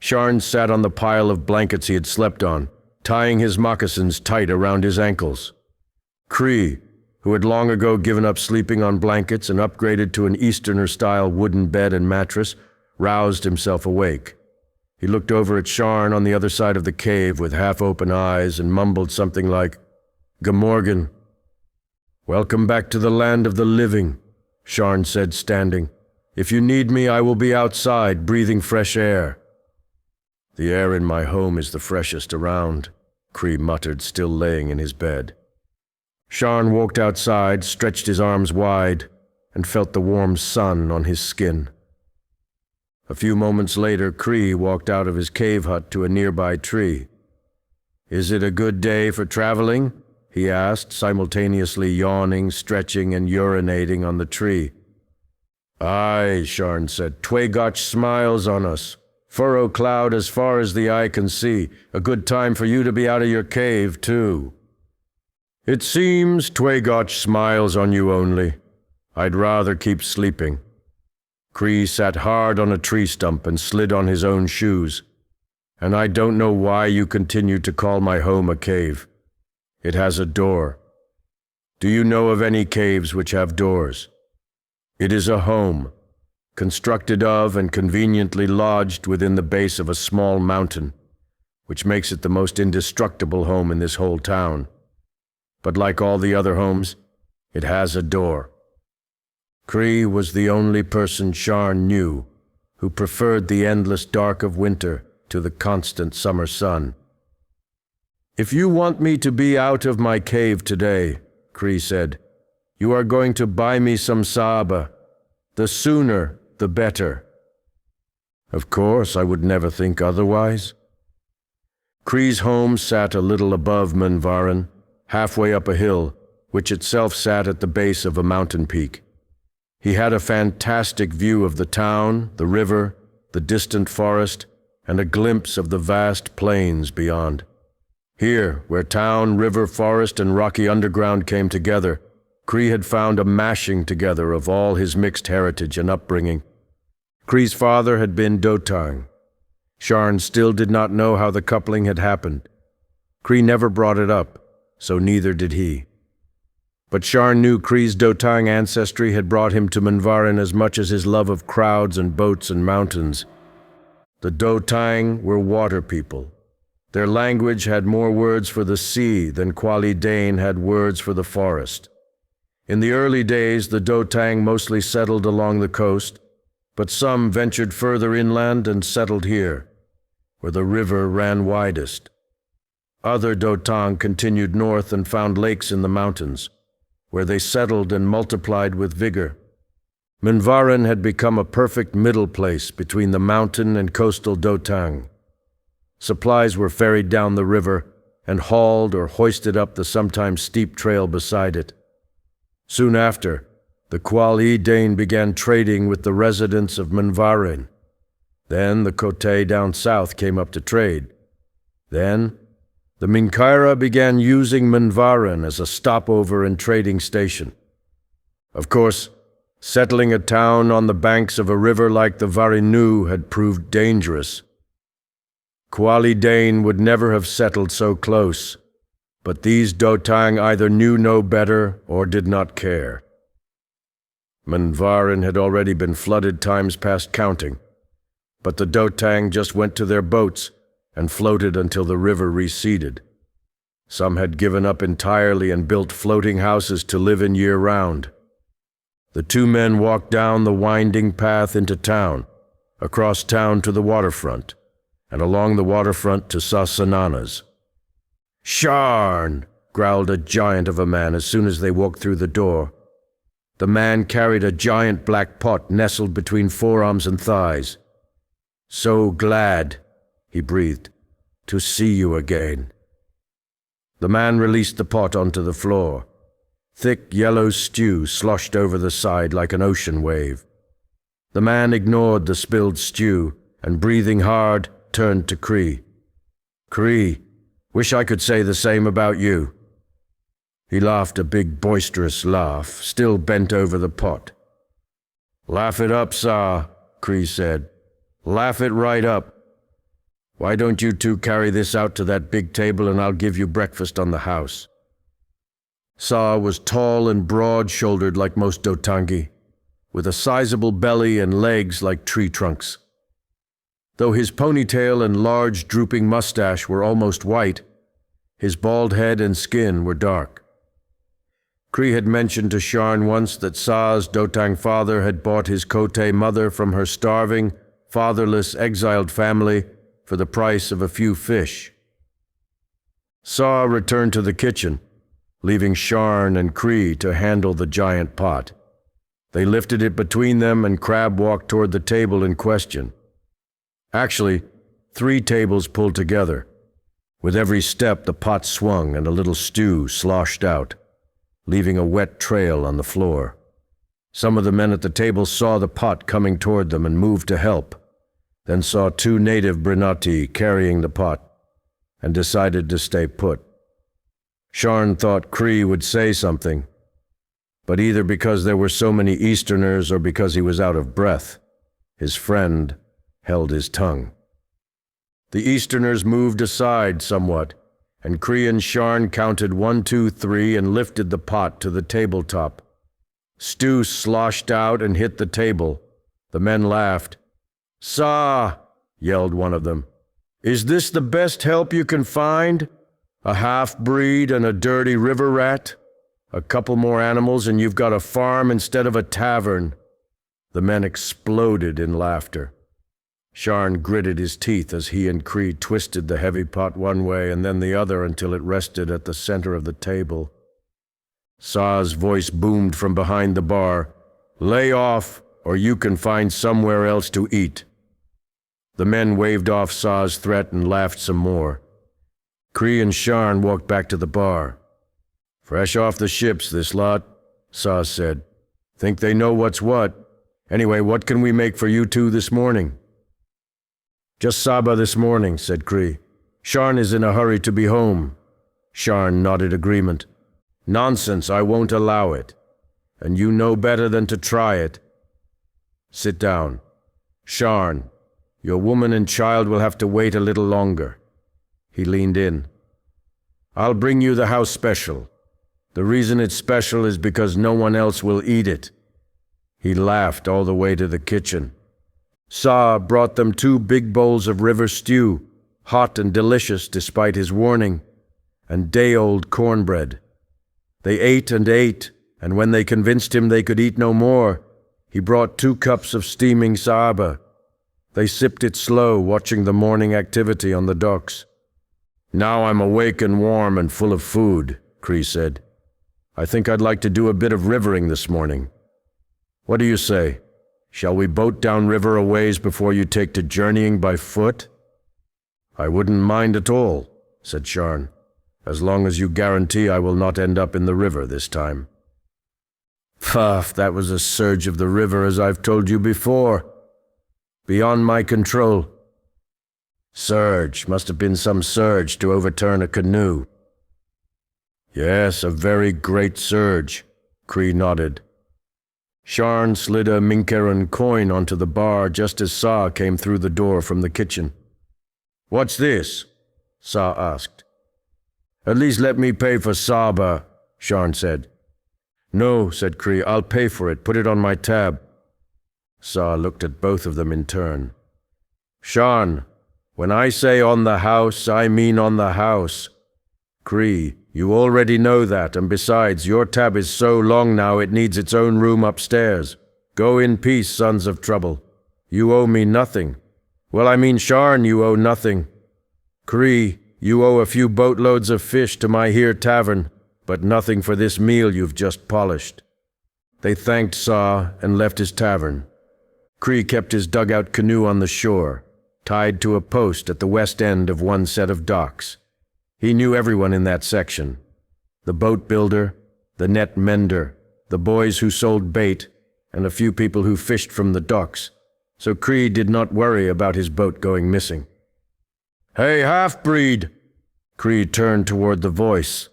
Sharn sat on the pile of blankets he had slept on, tying his moccasins tight around his ankles. Krii, who had long ago given up sleeping on blankets and upgraded to an Easterner-style wooden bed and mattress, roused himself awake. He looked over at Sharn on the other side of the cave with half-open eyes and mumbled something like, "G'morgen." "Welcome back to the land of the living," Sharn said, standing. "If you need me, I will be outside, breathing fresh air." The air in my home is the freshest around, Krii muttered, still laying in his bed. Sharn walked outside, stretched his arms wide, and felt the warm sun on his skin. A few moments later, Krii walked out of his cave hut to a nearby tree. "Is it a good day for traveling?" he asked, simultaneously yawning, stretching, and urinating on the tree. "Aye," Sharn said, "Twagotch smiles on us. Furrow cloud as far as the eye can see. A good time for you to be out of your cave, too." "It seems Twagotch smiles on you only. I'd rather keep sleeping." Krii sat hard on a tree stump and slid on his own shoes. "And I don't know why you continue to call my home a cave. It has a door. Do you know of any caves which have doors? It is a home, constructed of and conveniently lodged within the base of a small mountain, which makes it the most indestructible home in this whole town. But like all the other homes, it has a door." Krii was the only person Sharn knew who preferred the endless dark of winter to the constant summer sun. "If you want me to be out of my cave today," Krii said, "you are going to buy me some saba. The sooner, the better." "Of course, I would never think otherwise." Krii's home sat a little above Mn'vaarin, halfway up a hill, which itself sat at the base of a mountain peak. He had a fantastic view of the town, the river, the distant forest, and a glimpse of the vast plains beyond. Here, where town, river, forest, and rocky underground came together, Krii had found a mashing together of all his mixed heritage and upbringing. Krii's father had been Dotang. Sharn still did not know how the coupling had happened. Krii never brought it up, so neither did he. But Sharn knew Krii's Dotang ancestry had brought him to Mn'vaarin as much as his love of crowds and boats and mountains. The Dotang were water people. Their language had more words for the sea than Quali Dane had words for the forest. In the early days, the Dotang mostly settled along the coast, but some ventured further inland and settled here, where the river ran widest. Other Dotang continued north and found lakes in the mountains, where they settled and multiplied with vigor. Mn'vaarin had become a perfect middle place between the mountain and coastal Dotang. Supplies were ferried down the river and hauled or hoisted up the sometimes steep trail beside it. Soon after, the Quali Dane began trading with the residents of Mn'vaarin. Then the Kotay down south came up to trade. Then the Minkaera began using Mn'vaarin as a stopover and trading station. Of course, settling a town on the banks of a river like the Varinu had proved dangerous. Quali Dane would never have settled so close, but these Dotang either knew no better or did not care. Mn'vaarin had already been flooded times past counting, but the Dotang just went to their boats and floated until the river receded. Some had given up entirely and built floating houses to live in year-round. The two men walked down the winding path into town, across town to the waterfront, and along the waterfront to Sasanana's. "Sharn!" growled a giant of a man as soon as they walked through the door. The man carried a giant black pot nestled between forearms and thighs. "So glad," he breathed, "to see you again." The man released the pot onto the floor. Thick yellow stew sloshed over the side like an ocean wave. The man ignored the spilled stew and, breathing hard, turned to Krii. "Krii, wish I could say the same about you." He laughed a big boisterous laugh, still bent over the pot. "Laugh it up, Sa," Krii said. "Laugh it right up. Why don't you two carry this out to that big table and I'll give you breakfast on the house." Sa was tall and broad-shouldered like most Dotangi, with a sizable belly and legs like tree trunks. Though his ponytail and large drooping mustache were almost white, his bald head and skin were dark. Krii had mentioned to Sharn once that Sa's Dotang father had bought his Kotay mother from her starving, fatherless, exiled family for the price of a few fish. Saw returned to the kitchen, leaving Sharn and Krii to handle the giant pot. They lifted it between them and Crab walked toward the table in question. Actually, 3 tables pulled together. With every step, the pot swung and a little stew sloshed out, leaving a wet trail on the floor. Some of the men at the table saw the pot coming toward them and moved to help, then saw 2 native Brinaatii carrying the pot and decided to stay put. Sharn thought Krii would say something, but either because there were so many Easterners or because he was out of breath, his friend held his tongue. The Easterners moved aside somewhat, and Krii and Sharn counted 1, 2, 3 and lifted the pot to the tabletop. Stew sloshed out and hit the table. The men laughed. "Sa!" yelled one of them. "Is this the best help you can find? A half-breed and a dirty river rat? A couple more animals and you've got a farm instead of a tavern." The men exploded in laughter. Sharn gritted his teeth as he and Krii twisted the heavy pot one way and then the other until it rested at the center of the table. Sa's voice boomed from behind the bar. "Lay off, or you can find somewhere else to eat." The men waved off Sa's threat and laughed some more. Krii and Sharn walked back to the bar. "Fresh off the ships, this lot," Sa said. "Think they know what's what. Anyway, what can we make for you two this morning?" "Just Saba this morning," said Krii. "Sharn is in a hurry to be home." Sharn nodded agreement. "Nonsense, I won't allow it. And you know better than to try it. Sit down. Sharn, your woman and child will have to wait a little longer." He leaned in. "I'll bring you the house special. The reason it's special is because no one else will eat it." He laughed all the way to the kitchen. Sa brought them 2 big bowls of river stew, hot and delicious despite his warning, and day-old cornbread. They ate, and when they convinced him they could eat no more, he brought 2 cups of steaming saaba. They sipped it slow, watching the morning activity on the docks. "Now I'm awake and warm and full of food," Krii said. "I think I'd like to do a bit of rivering this morning. What do you say? Shall we boat down river a ways before you take to journeying by foot?" "I wouldn't mind at all," said Sharn, "as long as you guarantee I will not end up in the river this time." "Pff, that was a surge of the river, as I've told you before. Beyond my control." "Surge, must have been some surge to overturn a canoe." "Yes, a very great surge," Krii nodded. Sharn slid a Minkaeran coin onto the bar just as Sa came through the door from the kitchen. "What's this?" Sa asked. "At least let me pay for Saba," Sharn said. "No," said Krii, "I'll pay for it. Put it on my tab." Sa looked at both of them in turn. "Sharn, when I say on the house, I mean on the house. Krii, you already know that, and besides, your tab is so long now it needs its own room upstairs. Go in peace, sons of trouble. You owe me nothing. Well, I mean, Sharn, you owe nothing. Krii, you owe a few boatloads of fish to my here tavern, but nothing for this meal you've just polished." They thanked Sa and left his tavern. Krii kept his dugout canoe on the shore, tied to a post at the west end of one set of docks. He knew everyone in that section. The boat builder, the net mender, the boys who sold bait, and a few people who fished from the docks, so Krii did not worry about his boat going missing. "Hey, half-breed!" Krii turned toward the voice.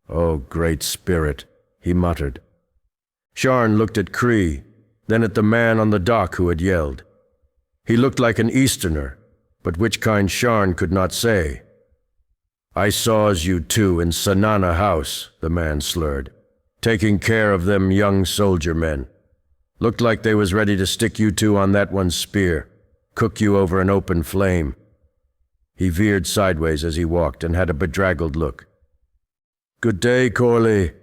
"Oh, great spirit," he muttered. Sharn looked at Krii, then at the man on the dock who had yelled. He looked like an Easterner, but which kind Sharn could not say. "I saws you two in Sanana House," the man slurred, "taking care of them young soldier men. Looked like they was ready to stick you two on that one spear, cook you over an open flame." He veered sideways as he walked and had a bedraggled look. "Good day, Corley.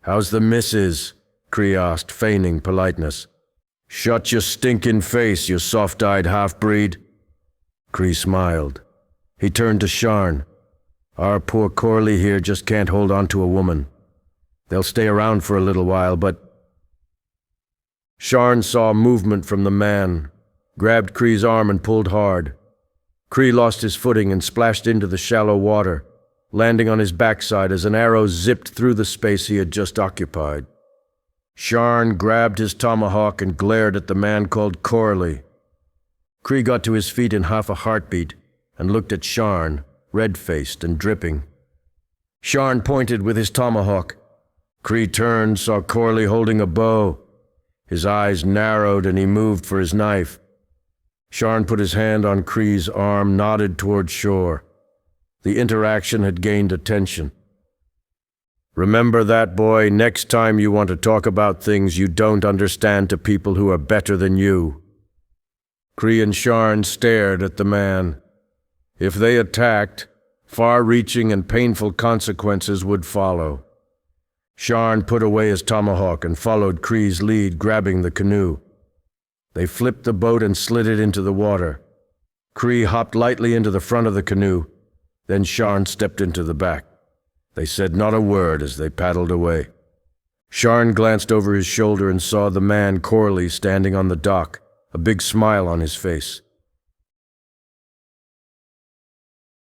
How's the missus?" Krii asked, feigning politeness. "Shut your stinking face, you soft-eyed half-breed." Krii smiled. He turned to Sharn. Our poor Corley here just can't hold on to a woman. They'll stay around for a little while, but... Sharn saw movement from the man, grabbed Krii's arm and pulled hard. Krii lost his footing and splashed into the shallow water, landing on his backside as an arrow zipped through the space he had just occupied. Sharn grabbed his tomahawk and glared at the man called Corley. Krii got to his feet in half a heartbeat and looked at Sharn, red-faced and dripping. Sharn pointed with his tomahawk. Krii turned, saw Corley holding a bow. His eyes narrowed and he moved for his knife. Sharn put his hand on Krii's arm, nodded toward shore. The interaction had gained attention. Remember that, boy, next time you want to talk about things you don't understand to people who are better than you. Krii and Sharn stared at the man. If they attacked, far-reaching and painful consequences would follow. Sharn put away his tomahawk and followed Krii's lead, grabbing the canoe. They flipped the boat and slid it into the water. Krii hopped lightly into the front of the canoe. Then Sharn stepped into the back. They said not a word as they paddled away. Sharn glanced over his shoulder and saw the man Corley standing on the dock, a big smile on his face.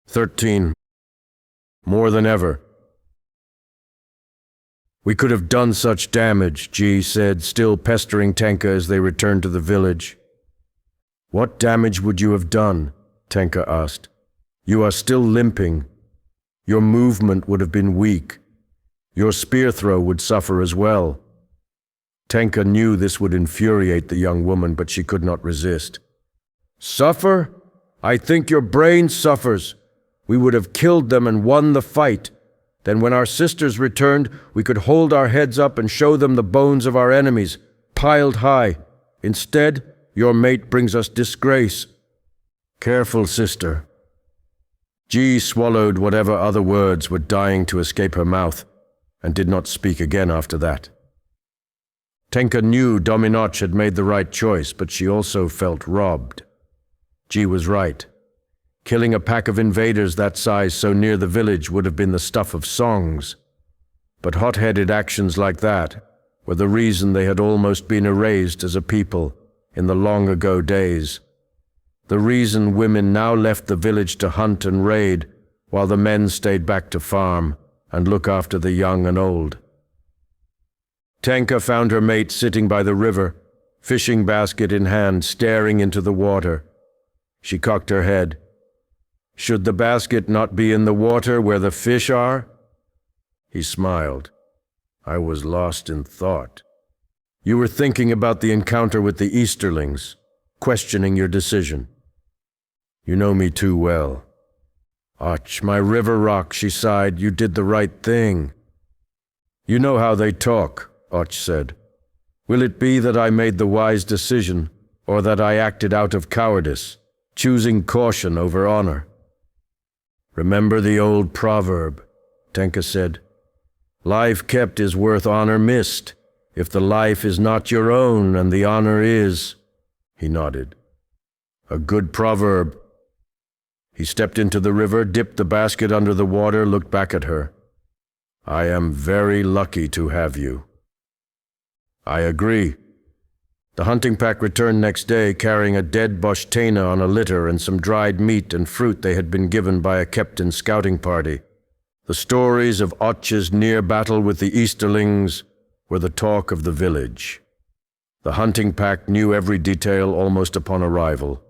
13. More than ever. We could have done such damage, G said, still pestering Tenka as they returned to the village. What damage would you have done? Tenka asked. You are still limping. Your movement would have been weak. Your spear throw would suffer as well. Tenka knew this would infuriate the young woman, but she could not resist. Suffer? I think your brain suffers. We would have killed them and won the fight. Then when our sisters returned, we could hold our heads up and show them the bones of our enemies, piled high. Instead, your mate brings us disgrace. Careful, sister. G swallowed whatever other words were dying to escape her mouth, and did not speak again after that. Tenka knew Dominach had made the right choice, but she also felt robbed. G was right. Killing a pack of invaders that size so near the village would have been the stuff of songs. But hot-headed actions like that were the reason they had almost been erased as a people in the long-ago days. The reason women now left the village to hunt and raid, while the men stayed back to farm and look after the young and old. Tenka found her mate sitting by the river, fishing basket in hand, staring into the water. She cocked her head. Should the basket not be in the water where the fish are? He smiled. I was lost in thought. You were thinking about the encounter with the Easterlings, questioning your decision. You know me too well. Och, my river rock, she sighed, you did the right thing. You know how they talk, Och said. Will it be that I made the wise decision, or that I acted out of cowardice, choosing caution over honor? Remember the old proverb, Tenka said. Life kept is worth honor missed, if the life is not your own and the honor is. He nodded. A good proverb. He stepped into the river, dipped the basket under the water, looked back at her. I am very lucky to have you. I agree. The hunting pack returned next day, carrying a dead Boshtena on a litter and some dried meat and fruit they had been given by a captain's scouting party. The stories of Och's near battle with the Easterlings were the talk of the village. The hunting pack knew every detail almost upon arrival.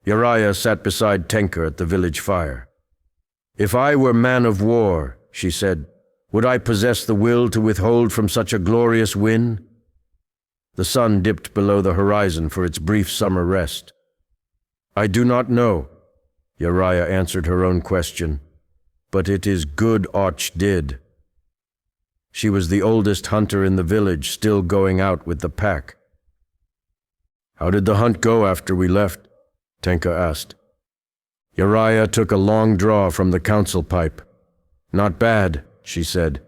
Uriah sat beside Tenka at the village fire. If I were man of war, she said, would I possess the will to withhold from such a glorious win? The sun dipped below the horizon for its brief summer rest. I do not know, Uriah answered her own question, but it is good Och did. She was the oldest hunter in the village, still going out with the pack. How did the hunt go after we left? Tenka asked. Uriah took a long draw from the council pipe. Not bad, she said.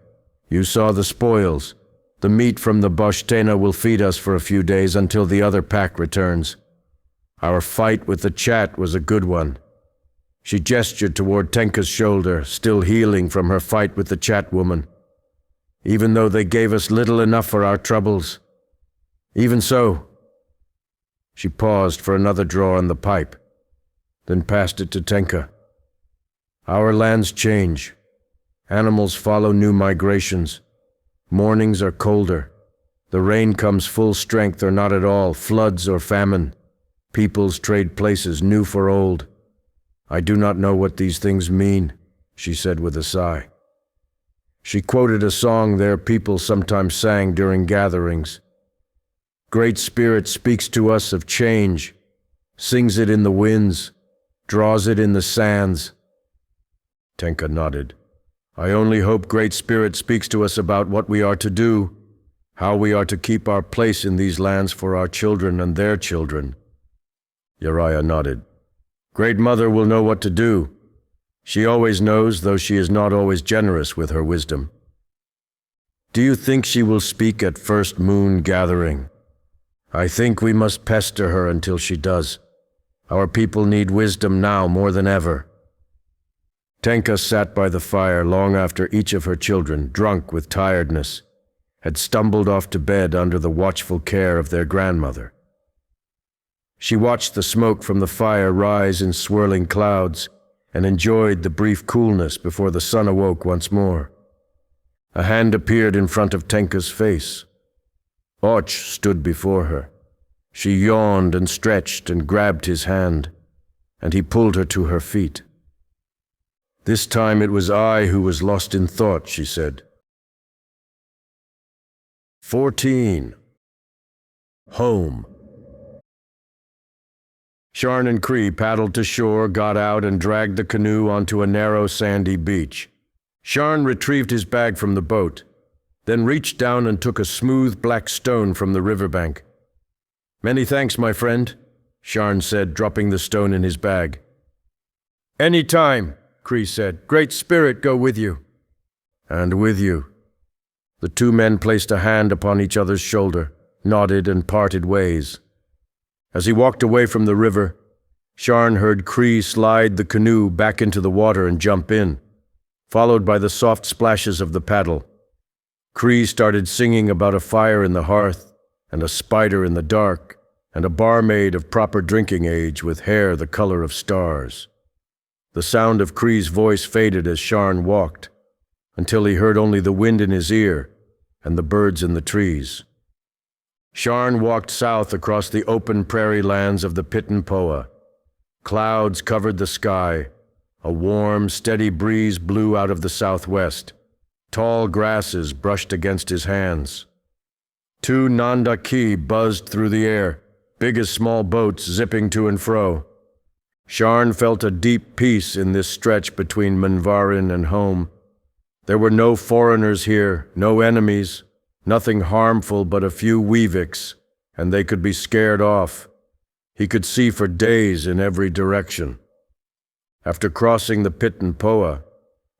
You saw the spoils. The meat from the Boshtena will feed us for a few days until the other pack returns. Our fight with the chat was a good one. She gestured toward Tenka's shoulder, still healing from her fight with the chat woman. Even though they gave us little enough for our troubles. Even so. She paused for another draw on the pipe, then passed it to Tenka. Our lands change. Animals follow new migrations. Mornings are colder. The rain comes full strength or not at all, floods or famine. Peoples trade places, new for old. I do not know what these things mean, she said with a sigh. She quoted a song their people sometimes sang during gatherings. Great Spirit speaks to us of change, sings it in the winds, draws it in the sands. Tenka nodded. I only hope Great Spirit speaks to us about what we are to do, how we are to keep our place in these lands for our children and their children. Uriah nodded. Great Mother will know what to do. She always knows, though she is not always generous with her wisdom. Do you think she will speak at first moon gathering? I think we must pester her until she does. Our people need wisdom now more than ever. Tenka sat by the fire long after each of her children, drunk with tiredness, had stumbled off to bed under the watchful care of their grandmother. She watched the smoke from the fire rise in swirling clouds and enjoyed the brief coolness before the sun awoke once more. A hand appeared in front of Tenka's face. Och stood before her. She yawned and stretched and grabbed his hand, and he pulled her to her feet. This time it was I who was lost in thought, she said. 14. Home. Sharn and Krii paddled to shore, got out, and dragged the canoe onto a narrow sandy beach. Sharn retrieved his bag from the boat, then reached down and took a smooth black stone from the riverbank. Many thanks, my friend, Sharn said, dropping the stone in his bag. Any time, Krii said. Great Spirit go with you. And with you. The two men placed a hand upon each other's shoulder, nodded and parted ways. As he walked away from the river, Sharn heard Krii slide the canoe back into the water and jump in, followed by the soft splashes of the paddle. Krii started singing about a fire in the hearth, and a spider in the dark, and a barmaid of proper drinking age with hair the color of stars. The sound of Krii's voice faded as Sharn walked, until he heard only the wind in his ear and the birds in the trees. Sharn walked south across the open prairie lands of the Pit-n-Poa. Clouds covered the sky. A warm, steady breeze blew out of the southwest. Tall grasses brushed against his hands. Two Nandaki buzzed through the air, big as small boats zipping to and fro. Sharn felt a deep peace in this stretch between Mn'vaarin and home. There were no foreigners here, no enemies, nothing harmful but a few weeviks, and they could be scared off. He could see for days in every direction. After crossing the Pit-n-Poa,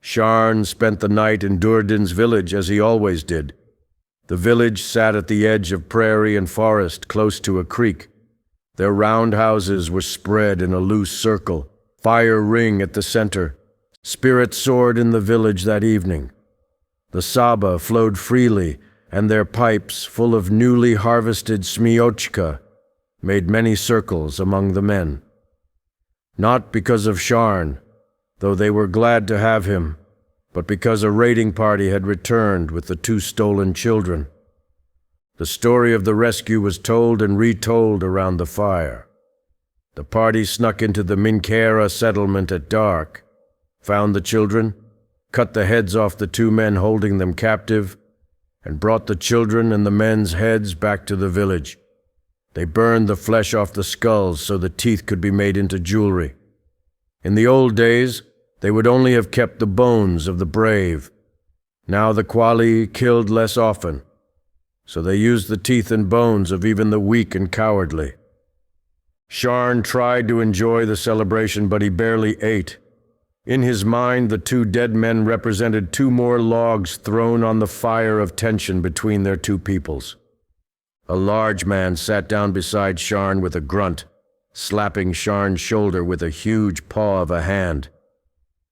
Sharn spent the night in Durdin's village as he always did. The village sat at the edge of prairie and forest close to a creek. Their round houses were spread in a loose circle, fire ring at the center. Spirits soared in the village that evening. The Saba flowed freely, and their pipes, full of newly harvested smiochka, made many circles among the men. Not because of Sharn, though they were glad to have him, but because a raiding party had returned with the two stolen children. The story of the rescue was told and retold around the fire. The party snuck into the Minkaera settlement at dark, found the children, cut the heads off the two men holding them captive, and brought the children and the men's heads back to the village. They burned the flesh off the skulls so the teeth could be made into jewelry. In the old days, they would only have kept the bones of the brave. Now the Quali killed less often, so they used the teeth and bones of even the weak and cowardly. Sharn tried to enjoy the celebration, but he barely ate. In his mind, the two dead men represented two more logs thrown on the fire of tension between their two peoples. A large man sat down beside Sharn with a grunt, slapping Sharn's shoulder with a huge paw of a hand.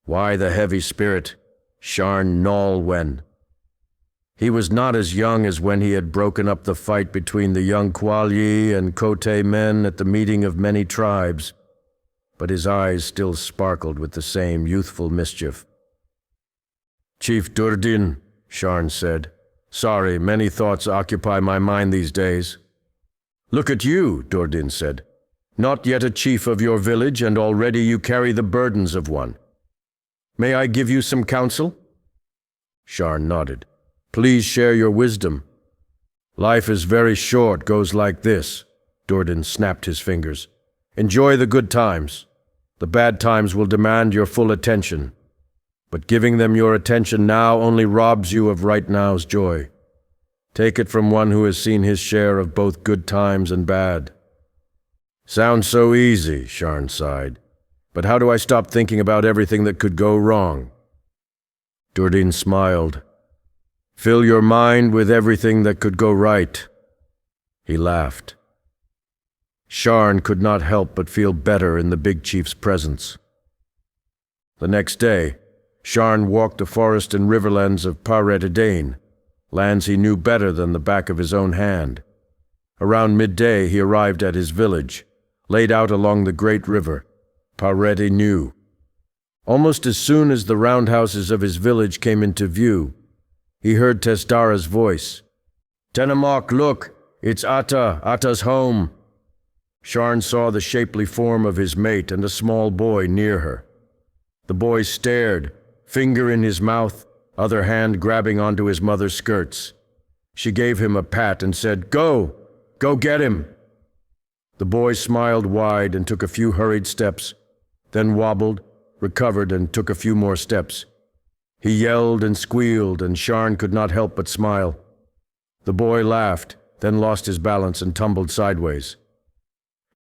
Why the heavy spirit? Sharn'nalwen. He was not as young as when he had broken up the fight between the young Qualyi and Kote men at the meeting of many tribes, but his eyes still sparkled with the same youthful mischief. "Chief Durdin," Sharn said, "sorry, many thoughts occupy my mind these days." "Look at you," Durdin said. "Not yet a chief of your village, and already you carry the burdens of one. May I give you some counsel?" Sharn nodded. "Please share your wisdom." "Life is very short, goes like this." Durdin snapped his fingers. "Enjoy the good times. The bad times will demand your full attention. But giving them your attention now only robs you of right now's joy. Take it from one who has seen his share of both good times and bad." "Sounds so easy," Sharn sighed. "But how do I stop thinking about everything that could go wrong?" Durdin smiled. "Fill your mind with everything that could go right." He laughed. Sharn could not help but feel better in the big chief's presence. The next day, Sharn walked the forest and riverlands of Paredadain, lands he knew better than the back of his own hand. Around midday he arrived at his village, laid out along the great river, Paredinu. Almost as soon as the roundhouses of his village came into view, he heard Tesdara's voice. "Tenamok, look! It's Atta's home!" Sharn saw the shapely form of his mate and a small boy near her. The boy stared, finger in his mouth, other hand grabbing onto his mother's skirts. She gave him a pat and said, "Go! Go get him!" The boy smiled wide and took a few hurried steps, then wobbled, recovered, and took a few more steps. He yelled and squealed, and Sharn could not help but smile. The boy laughed, then lost his balance and tumbled sideways.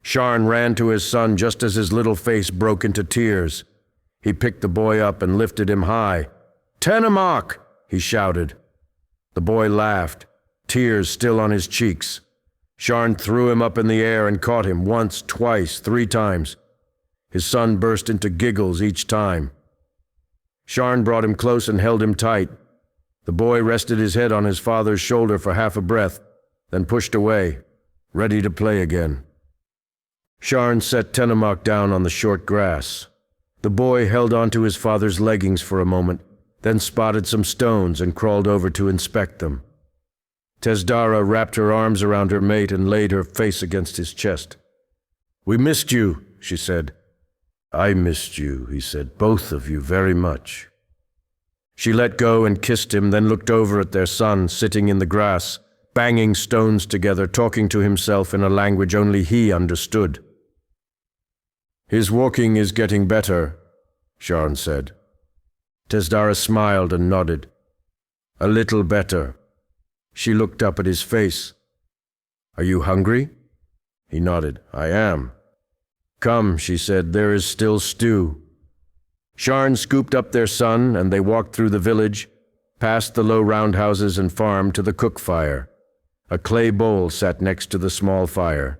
Sharn ran to his son just as his little face broke into tears. He picked the boy up and lifted him high. "Tenamok!" he shouted. The boy laughed, tears still on his cheeks. Sharn threw him up in the air and caught him once, twice, 3 times. His son burst into giggles each time. Sharn brought him close and held him tight. The boy rested his head on his father's shoulder for half a breath, then pushed away, ready to play again. Sharn set Tenamok down on the short grass. The boy held onto his father's leggings for a moment, then spotted some stones and crawled over to inspect them. Tesdara wrapped her arms around her mate and laid her face against his chest. "We missed you," she said. "I missed you," he said, "both of you very much." She let go and kissed him, then looked over at their son sitting in the grass, banging stones together, talking to himself in a language only he understood. "His walking is getting better," Sharn said. Tesdara smiled and nodded. "A little better." She looked up at his face. "Are you hungry?" He nodded. "I am." "Come," she said, "there is still stew." Sharn scooped up their son, and they walked through the village, past the low roundhouses and farm to the cook fire. A clay bowl sat next to the small fire.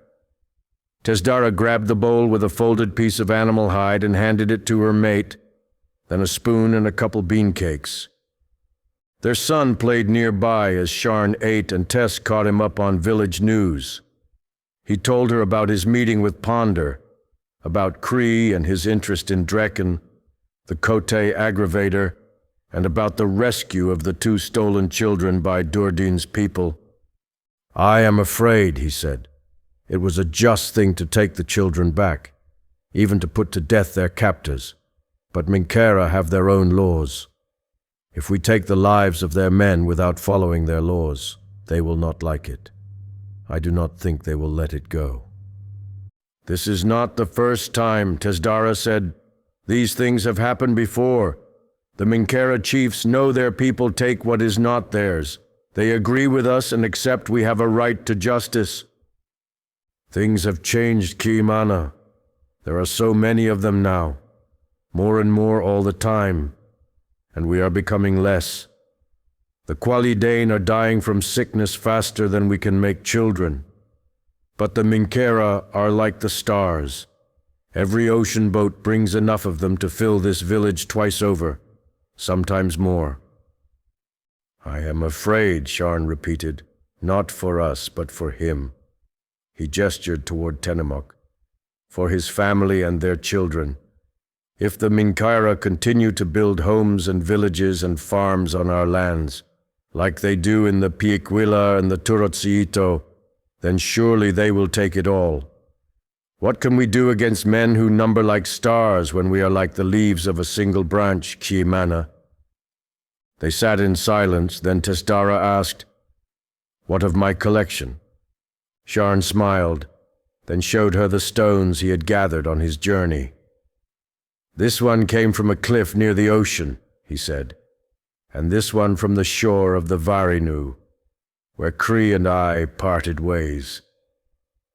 Tesdara grabbed the bowl with a folded piece of animal hide and handed it to her mate, then a spoon and a couple bean cakes. Their son played nearby as Sharn ate, and Tess caught him up on village news. He told her about his meeting with Ponder, about Krii and his interest in Drekken, the Kote aggravator, and about the rescue of the 2 stolen children by Durdin's people. "I am afraid," he said. "It was a just thing to take the children back, even to put to death their captors. But Minkaera have their own laws. If we take the lives of their men without following their laws, they will not like it. I do not think they will let it go." "This is not the first time," Tesdara said. "These things have happened before. The Minkaera chiefs know their people take what is not theirs. They agree with us and accept we have a right to justice. Things have changed, Kiimana. There are so many of them now, more and more all the time, and we are becoming less. The Qualidane are dying from sickness faster than we can make children. But the Minkaera are like the stars. Every ocean boat brings enough of them to fill this village twice over, sometimes more. I am afraid, Sharn repeated, not for us, but for him. He gestured toward Tenka, for his family and their children. If the Minkaera continue to build homes and villages and farms on our lands, like they do in the Piikwila and the Turotsiito, then surely they will take it all. What can we do against men who number like stars when we are like the leaves of a single branch, Kiimana? They sat in silence, then Testara asked, "What of my collection?" Sharn smiled, then showed her the stones he had gathered on his journey. "This one came from a cliff near the ocean," he said, "and this one from the shore of the Varinu, where Krii and I parted ways."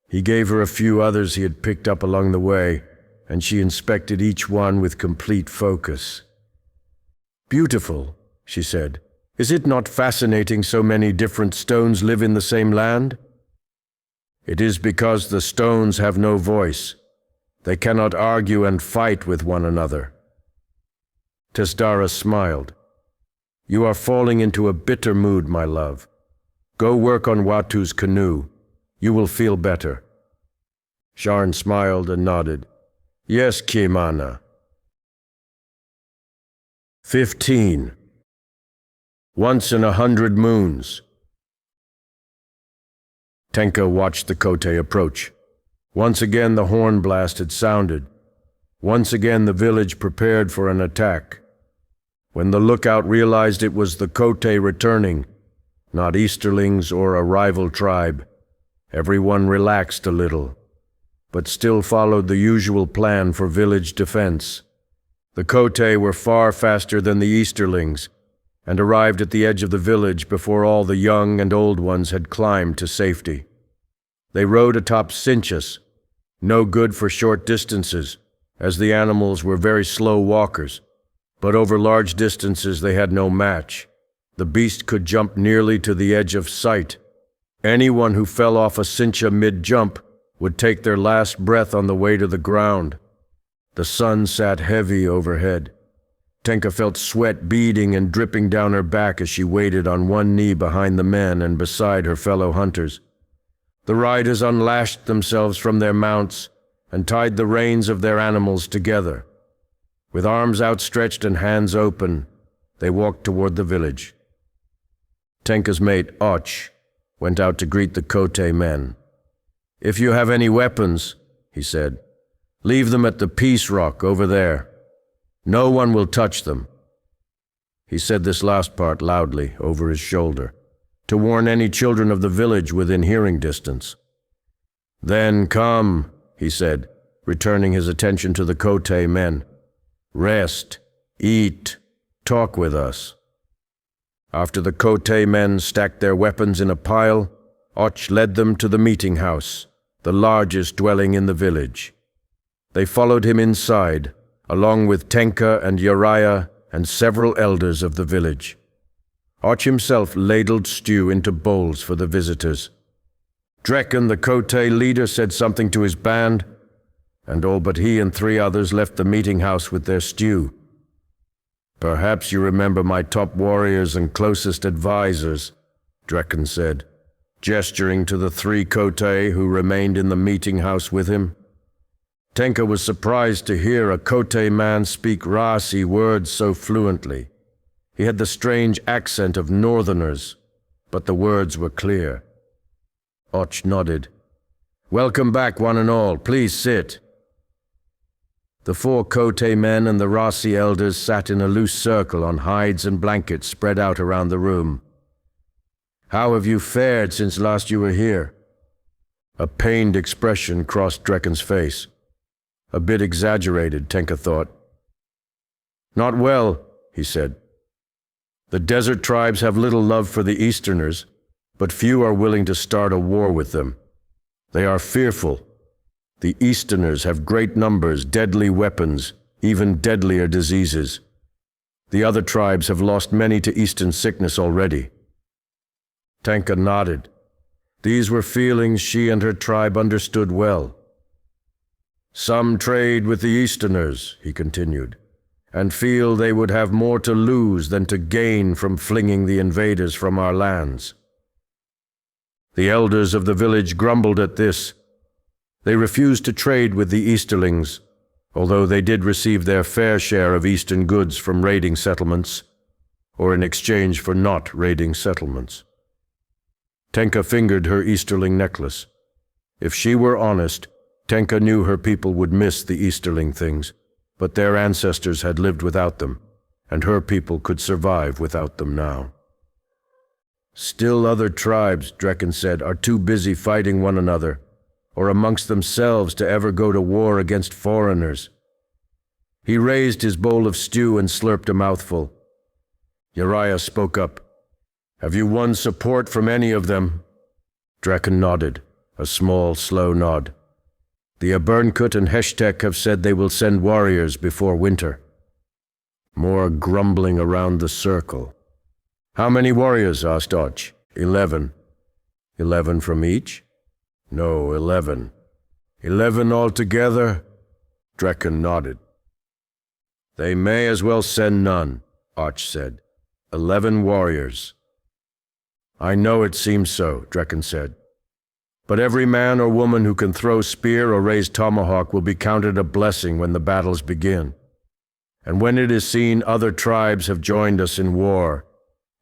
He gave her a few others he had picked up along the way, and she inspected each one with complete focus. "Beautiful," she said. "Is it not fascinating so many different stones live in the same land?" "It is because the stones have no voice. They cannot argue and fight with one another." Testara smiled. "You are falling into a bitter mood, my love. Go work on Watu's canoe. You will feel better." Sharn smiled and nodded. "Yes, Kiimana." 15. Once in 100 moons. Tenka watched the Kotei approach. Once again the horn blast had sounded. Once again the village prepared for an attack. When the lookout realized it was the Kotei returning, not Easterlings or a rival tribe, everyone relaxed a little, but still followed the usual plan for village defense. The Kotei were far faster than the Easterlings, and arrived at the edge of the village before all the young and old ones had climbed to safety. They rode atop cinchas, no good for short distances, as the animals were very slow walkers, but over large distances they had no match. The beast could jump nearly to the edge of sight. Anyone who fell off a cincha mid-jump would take their last breath on the way to the ground. The sun sat heavy overhead. Tenka felt sweat beading and dripping down her back as she waited on one knee behind the men and beside her fellow hunters. The riders unlashed themselves from their mounts and tied the reins of their animals together. With arms outstretched and hands open, they walked toward the village. Tenka's mate, Och, went out to greet the Kotei men. "If you have any weapons," he said, "leave them at the Peace Rock over there. No one will touch them." He said this last part loudly, over his shoulder, to warn any children of the village within hearing distance. "Then come," he said, returning his attention to the Kotei men. "Rest, eat, talk with us." After the Kotei men stacked their weapons in a pile, Och led them to the meeting house, the largest dwelling in the village. They followed him inside, along with Tenka and Uriah and several elders of the village. Och himself ladled stew into bowls for the visitors. Drekken, the Kotei leader, said something to his band, and all but he and 3 others left the meeting house with their stew. "Perhaps you remember my top warriors and closest advisors," Drekken said, gesturing to the 3 Kotei who remained in the meeting house with him. Tenka was surprised to hear a Kotei man speak Rasi words so fluently. He had the strange accent of northerners, but the words were clear. Och nodded. "Welcome back, one and all. Please sit." The 4 Kotei men and the Rasi elders sat in a loose circle on hides and blankets spread out around the room. "How have you fared since last you were here?" A pained expression crossed Drekken's face. A bit exaggerated, Tenka thought. "Not well," he said. "The desert tribes have little love for the Easterners, but few are willing to start a war with them. They are fearful. The Easterners have great numbers, deadly weapons, even deadlier diseases. The other tribes have lost many to Eastern sickness already." Tenka nodded. These were feelings she and her tribe understood well. Some trade with the Easterners, he continued, and feel they would have more to lose than to gain from flinging the invaders from our lands. The elders of the village grumbled at this. They refused to trade with the Easterlings, although they did receive their fair share of Eastern goods from raiding settlements, or in exchange for not raiding settlements. Tenka fingered her Easterling necklace. If she were honest, Tenka knew her people would miss the Easterling things, but their ancestors had lived without them, and her people could survive without them now. Still other tribes, Drekken said, are too busy fighting one another, or amongst themselves to ever go to war against foreigners. He raised his bowl of stew and slurped a mouthful. Uriah spoke up. Have you won support from any of them? Drekken nodded, a small, slow nod. The Abernkut and Heshtek have said they will send warriors before winter. More grumbling around the circle. How many warriors? Asked Och. 11. 11 from each? No, 11. 11 altogether? Drekken nodded. They may as well send none, Och said. 11 warriors. I know it seems so, Drekken said. But every man or woman who can throw spear or raise tomahawk will be counted a blessing when the battles begin. And when it is seen other tribes have joined us in war,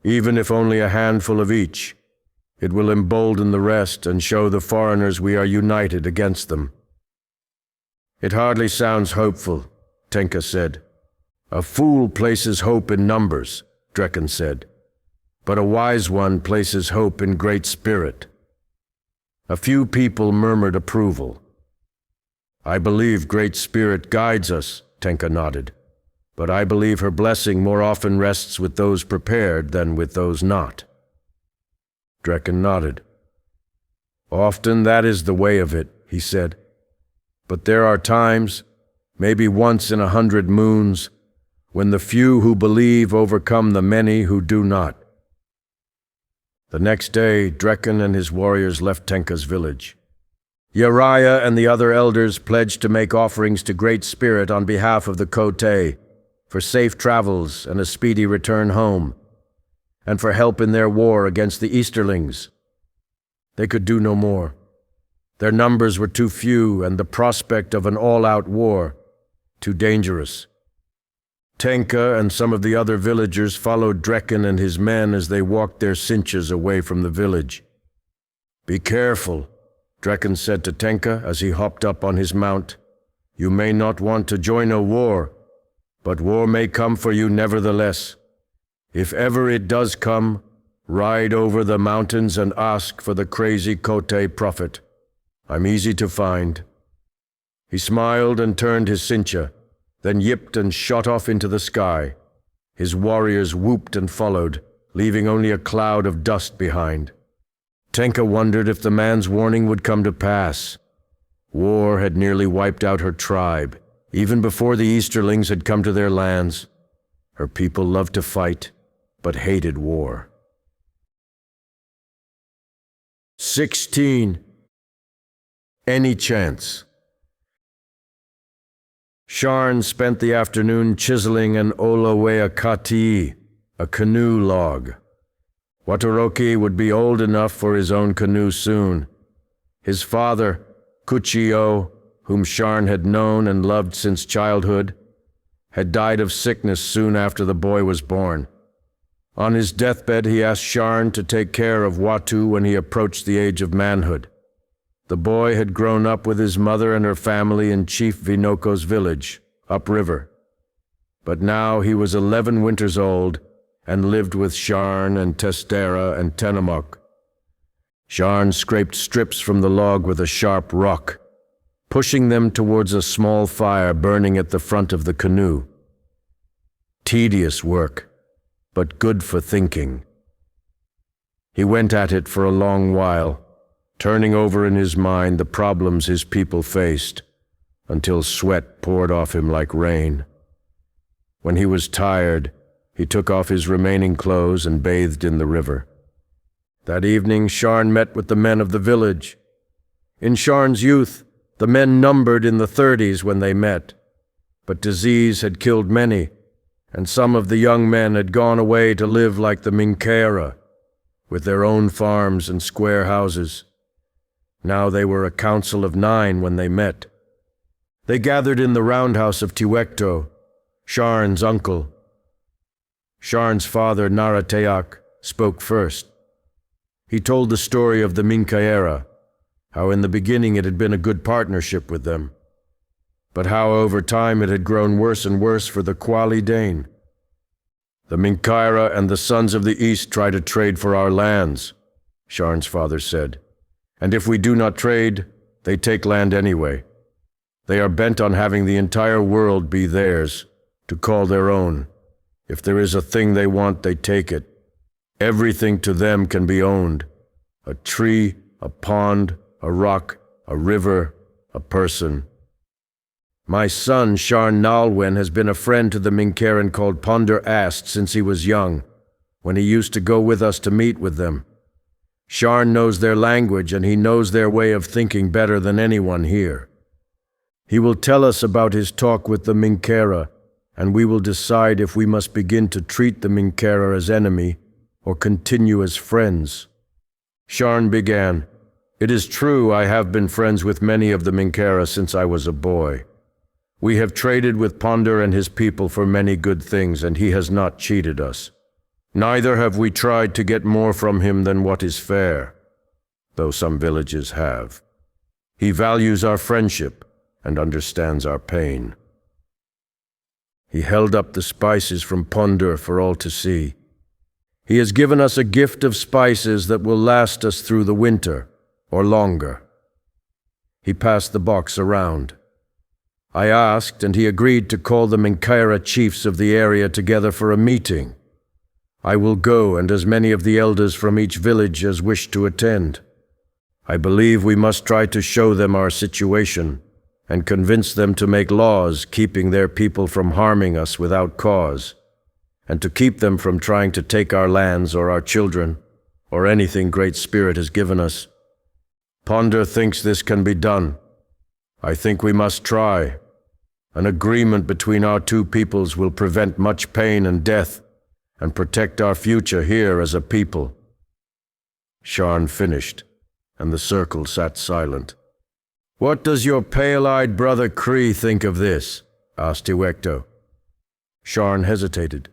even if only a handful of each, it will embolden the rest and show the foreigners we are united against them. It hardly sounds hopeful, Tenka said. A fool places hope in numbers, Drekken said. But a wise one places hope in great spirit. A few people murmured approval. I believe Great Spirit guides us, Tenka nodded. But I believe her blessing more often rests with those prepared than with those not. Drekken nodded. Often that is the way of it, he said. But there are times, maybe once in 100 moons, when the few who believe overcome the many who do not. The next day, Drekken and his warriors left Tenka's village. Uriah and the other elders pledged to make offerings to Great Spirit on behalf of the Kotay, for safe travels and a speedy return home, and for help in their war against the Easterlings. They could do no more. Their numbers were too few, and the prospect of an all-out war too dangerous. Tenka and some of the other villagers followed Drekken and his men as they walked their cinches away from the village. Be careful, Drekken said to Tenka as he hopped up on his mount. You may not want to join a war, but war may come for you nevertheless. If ever it does come, ride over the mountains and ask for the crazy Kotay prophet. I'm easy to find. He smiled and turned his cincha, then yipped and shot off into the sky. His warriors whooped and followed, leaving only a cloud of dust behind. Tenka wondered if the man's warning would come to pass. War had nearly wiped out her tribe, even before the Easterlings had come to their lands. Her people loved to fight, but hated war. 16. Any chance. Sharn spent the afternoon chiseling an olawea-kati, a canoe log. Watoroki would be old enough for his own canoe soon. His father, Kuchio, whom Sharn had known and loved since childhood, had died of sickness soon after the boy was born. On his deathbed, he asked Sharn to take care of Watu when he approached the age of manhood. The boy had grown up with his mother and her family in Chief Vinoko's village, upriver. But now he was 11 winters old and lived with Sharn and Testera and Tenamok. Sharn scraped strips from the log with a sharp rock, pushing them towards a small fire burning at the front of the canoe. Tedious work, but good for thinking. He went at it for a long while, turning over in his mind the problems his people faced, until sweat poured off him like rain. When he was tired, he took off his remaining clothes and bathed in the river. That evening, Sharn met with the men of the village. In Sharn's youth, the men numbered in the 30s when they met, but disease had killed many, and some of the young men had gone away to live like the Minkaera, with their own farms and square houses. Now they were a council of 9 when they met. They gathered in the roundhouse of Tiwekto, Sharn's uncle. Sharn's father, Narateak, spoke first. He told the story of the Minkaera, how in the beginning it had been a good partnership with them, but how over time it had grown worse and worse for the Quali Dane. The Minkaera and the Sons of the East try to trade for our lands, Sharn's father said, and if we do not trade, they take land anyway. They are bent on having the entire world be theirs, to call their own. If there is a thing they want, they take it. Everything to them can be owned. A tree, a pond, a rock, a river, a person. My son, Sharn'nalwen, has been a friend to the Minkaeran called Ponder-Ast since he was young, when he used to go with us to meet with them. Sharn knows their language and he knows their way of thinking better than anyone here. He will tell us about his talk with the Minkaera, and we will decide if we must begin to treat the Minkaera as enemy or continue as friends. Sharn began, "It is true I have been friends with many of the Minkaera since I was a boy. We have traded with Ponder and his people for many good things, and he has not cheated us. Neither have we tried to get more from him than what is fair, though some villages have. He values our friendship and understands our pain." He held up the spices from Ponder for all to see. He has given us a gift of spices that will last us through the winter, or longer. He passed the box around. I asked, and he agreed to call the Minkaera chiefs of the area together for a meeting. I will go, and as many of the elders from each village as wish to attend. I believe we must try to show them our situation, and convince them to make laws keeping their people from harming us without cause, and to keep them from trying to take our lands or our children, or anything Great Spirit has given us. Ponder thinks this can be done. I think we must try. An agreement between our two peoples will prevent much pain and death, and protect our future here as a people. Sharn finished, and the circle sat silent. "What does your pale-eyed brother Krii think of this?" asked Tiwekto. Sharn hesitated.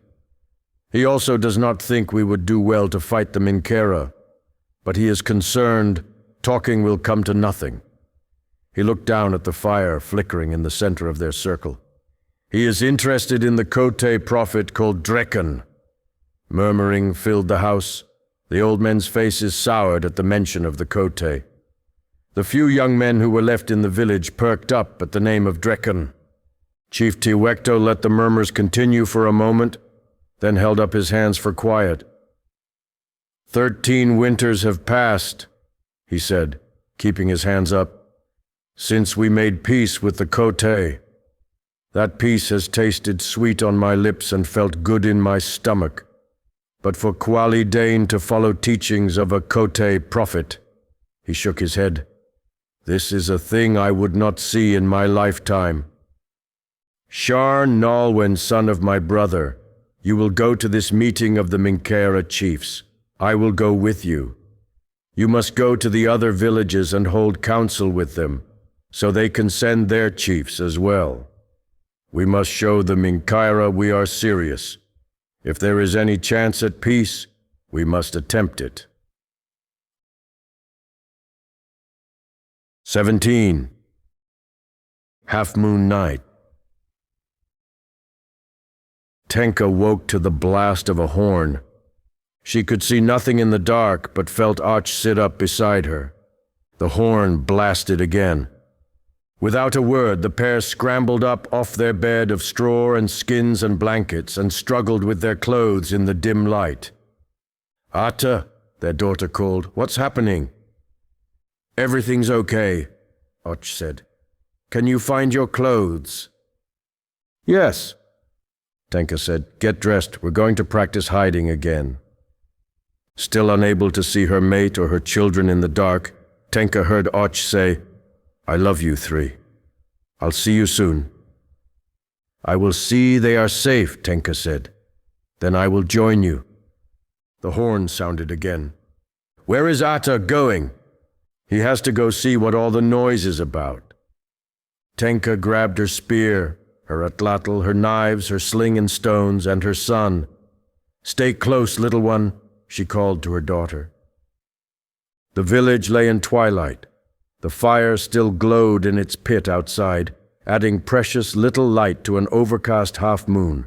He also does not think we would do well to fight the Minkaera, but he is concerned talking will come to nothing. He looked down at the fire flickering in the center of their circle. He is interested in the Kote prophet called Drekken. Murmuring filled the house. The old men's faces soured at the mention of the Kote. The few young men who were left in the village perked up at the name of Drekken. Chief Tiwekto let the murmurs continue for a moment, then held up his hands for quiet. 13 winters have passed, he said, keeping his hands up, since we made peace with the Kote. That peace has tasted sweet on my lips and felt good in my stomach. But for Quali Dane to follow teachings of a Kote prophet, he shook his head. This is a thing I would not see in my lifetime. Sharn'nalwen, son of my brother, you will go to this meeting of the Minkaera chiefs. I will go with you. You must go to the other villages and hold council with them, so they can send their chiefs as well. We must show the Minkaera we are serious. If there is any chance at peace, we must attempt it. 17. Half Moon Night. Tenka woke to the blast of a horn. She could see nothing in the dark, but felt Och sit up beside her. The horn blasted again. Without a word, the pair scrambled up off their bed of straw and skins and blankets and struggled with their clothes in the dim light. "Ata," their daughter called, "what's happening?" "Everything's okay," Och said. "Can you find your clothes?" "Yes," Tenka said. "Get dressed. We're going to practice hiding again." Still unable to see her mate or her children in the dark, Tenka heard Och say, "I love you three. I'll see you soon." "I will see they are safe," Tenka said. "Then I will join you." The horn sounded again. "Where is Ata going?" "He has to go see what all the noise is about." Tenka grabbed her spear, her atlatl, her knives, her sling and stones, and her son. "Stay close, little one," she called to her daughter. The village lay in twilight. The fire still glowed in its pit outside, adding precious little light to an overcast half-moon.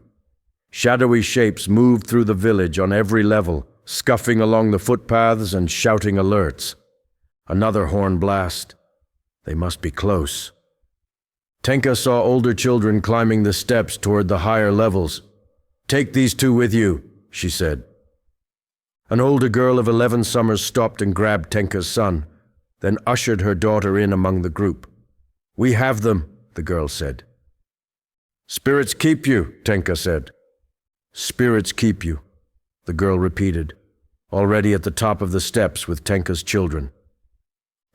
Shadowy shapes moved through the village on every level, scuffing along the footpaths and shouting alerts. Another horn blast. They must be close. Tenka saw older children climbing the steps toward the higher levels. "Take these two with you," she said. An older girl of 11 summers stopped and grabbed Tenka's son, then ushered her daughter in among the group. "We have them," the girl said. "Spirits keep you," Tenka said. "Spirits keep you," the girl repeated, already at the top of the steps with Tenka's children.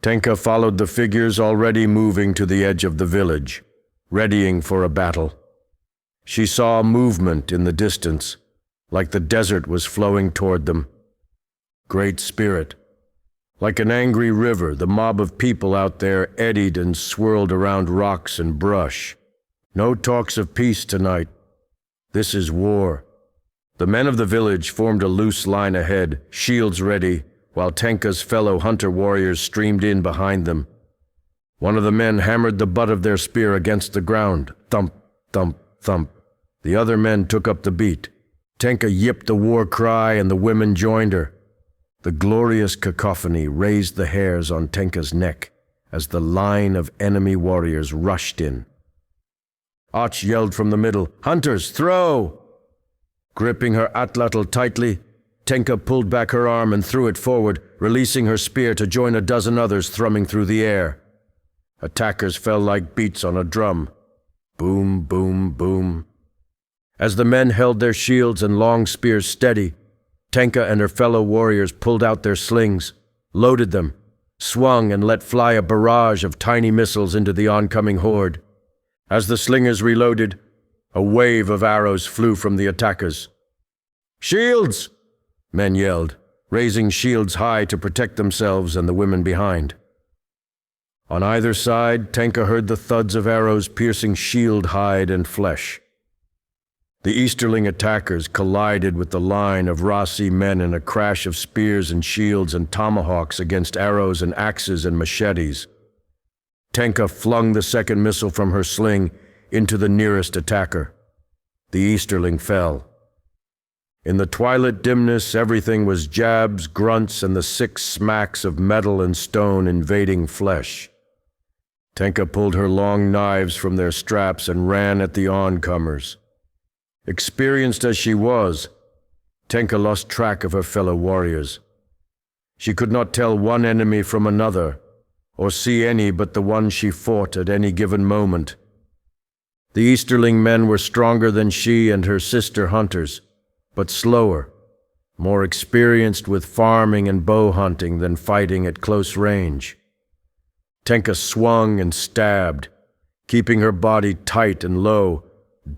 Tenka followed the figures already moving to the edge of the village, readying for a battle. She saw movement in the distance, like the desert was flowing toward them. Great Spirit. Like an angry river, the mob of people out there eddied and swirled around rocks and brush. No talks of peace tonight. This is war. The men of the village formed a loose line ahead, shields ready, while Tenka's fellow hunter warriors streamed in behind them. One of the men hammered the butt of their spear against the ground. Thump, thump, thump. The other men took up the beat. Tenka yipped the war cry and the women joined her. The glorious cacophony raised the hairs on Tenka's neck as the line of enemy warriors rushed in. Och yelled from the middle, "Hunters, throw!" Gripping her atlatl tightly, Tenka pulled back her arm and threw it forward, releasing her spear to join a dozen others thrumming through the air. Attackers fell like beats on a drum. Boom, boom, boom. As the men held their shields and long spears steady, Tenka and her fellow warriors pulled out their slings, loaded them, swung and let fly a barrage of tiny missiles into the oncoming horde. As the slingers reloaded, a wave of arrows flew from the attackers. "Shields!" men yelled, raising shields high to protect themselves and the women behind. On either side, Tenka heard the thuds of arrows piercing shield hide and flesh. The Easterling attackers collided with the line of Rasi men in a crash of spears and shields and tomahawks against arrows and axes and machetes. Tenka flung the second missile from her sling into the nearest attacker. The Easterling fell. In the twilight dimness, everything was jabs, grunts, and the sick smacks of metal and stone invading flesh. Tenka pulled her long knives from their straps and ran at the oncomers. Experienced as she was, Tenka lost track of her fellow warriors. She could not tell one enemy from another, or see any but the one she fought at any given moment. The Easterling men were stronger than she and her sister hunters, but slower, more experienced with farming and bow hunting than fighting at close range. Tenka swung and stabbed, keeping her body tight and low,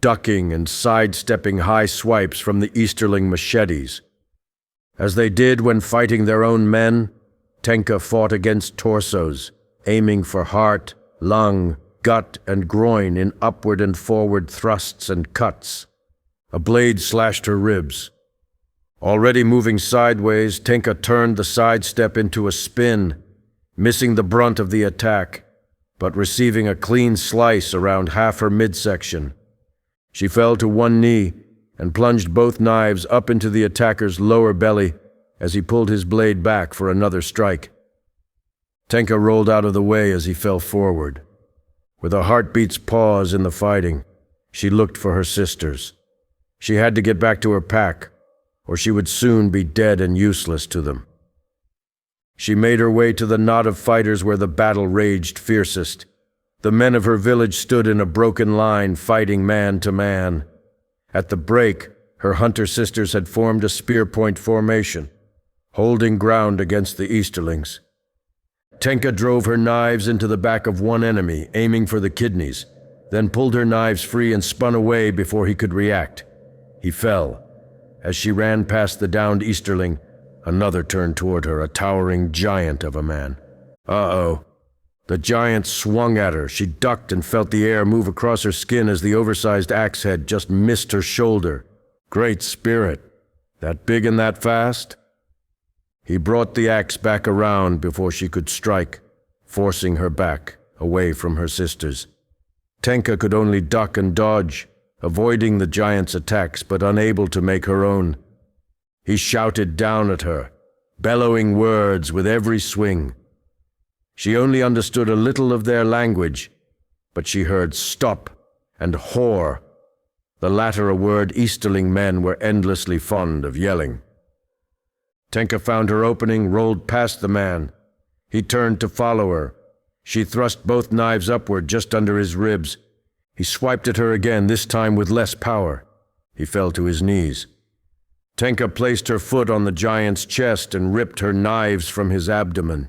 ducking and sidestepping high swipes from the Easterling machetes. As they did when fighting their own men, Tenka fought against torsos, aiming for heart, lung, gut, and groin in upward and forward thrusts and cuts. A blade slashed her ribs. Already moving sideways, Tenka turned the sidestep into a spin, missing the brunt of the attack, but receiving a clean slice around half her midsection. She fell to one knee and plunged both knives up into the attacker's lower belly as he pulled his blade back for another strike. Tenka rolled out of the way as he fell forward. With a heartbeat's pause in the fighting, she looked for her sisters. She had to get back to her pack, or she would soon be dead and useless to them. She made her way to the knot of fighters where the battle raged fiercest. The men of her village stood in a broken line, fighting man to man. At the break, her hunter sisters had formed a spear point formation. holding ground against the Easterlings. Tenka drove her knives into the back of one enemy, aiming for the kidneys, then pulled her knives free and spun away before he could react. He fell. As she ran past the downed Easterling, another turned toward her, a towering giant of a man. Uh-oh. The giant swung at her. She ducked and felt the air move across her skin as the oversized axe head just missed her shoulder. Great spirit. That big and that fast? He brought the axe back around before she could strike, forcing her back, away from her sisters. Tenka could only duck and dodge, avoiding the giant's attacks but unable to make her own. He shouted down at her, bellowing words with every swing. She only understood a little of their language, but she heard stop and whore, the latter a word Easterling men were endlessly fond of yelling. Tenka found her opening, rolled past the man. He turned to follow her. She thrust both knives upward just under his ribs. He swiped at her again, this time with less power. He fell to his knees. Tenka placed her foot on the giant's chest and ripped her knives from his abdomen.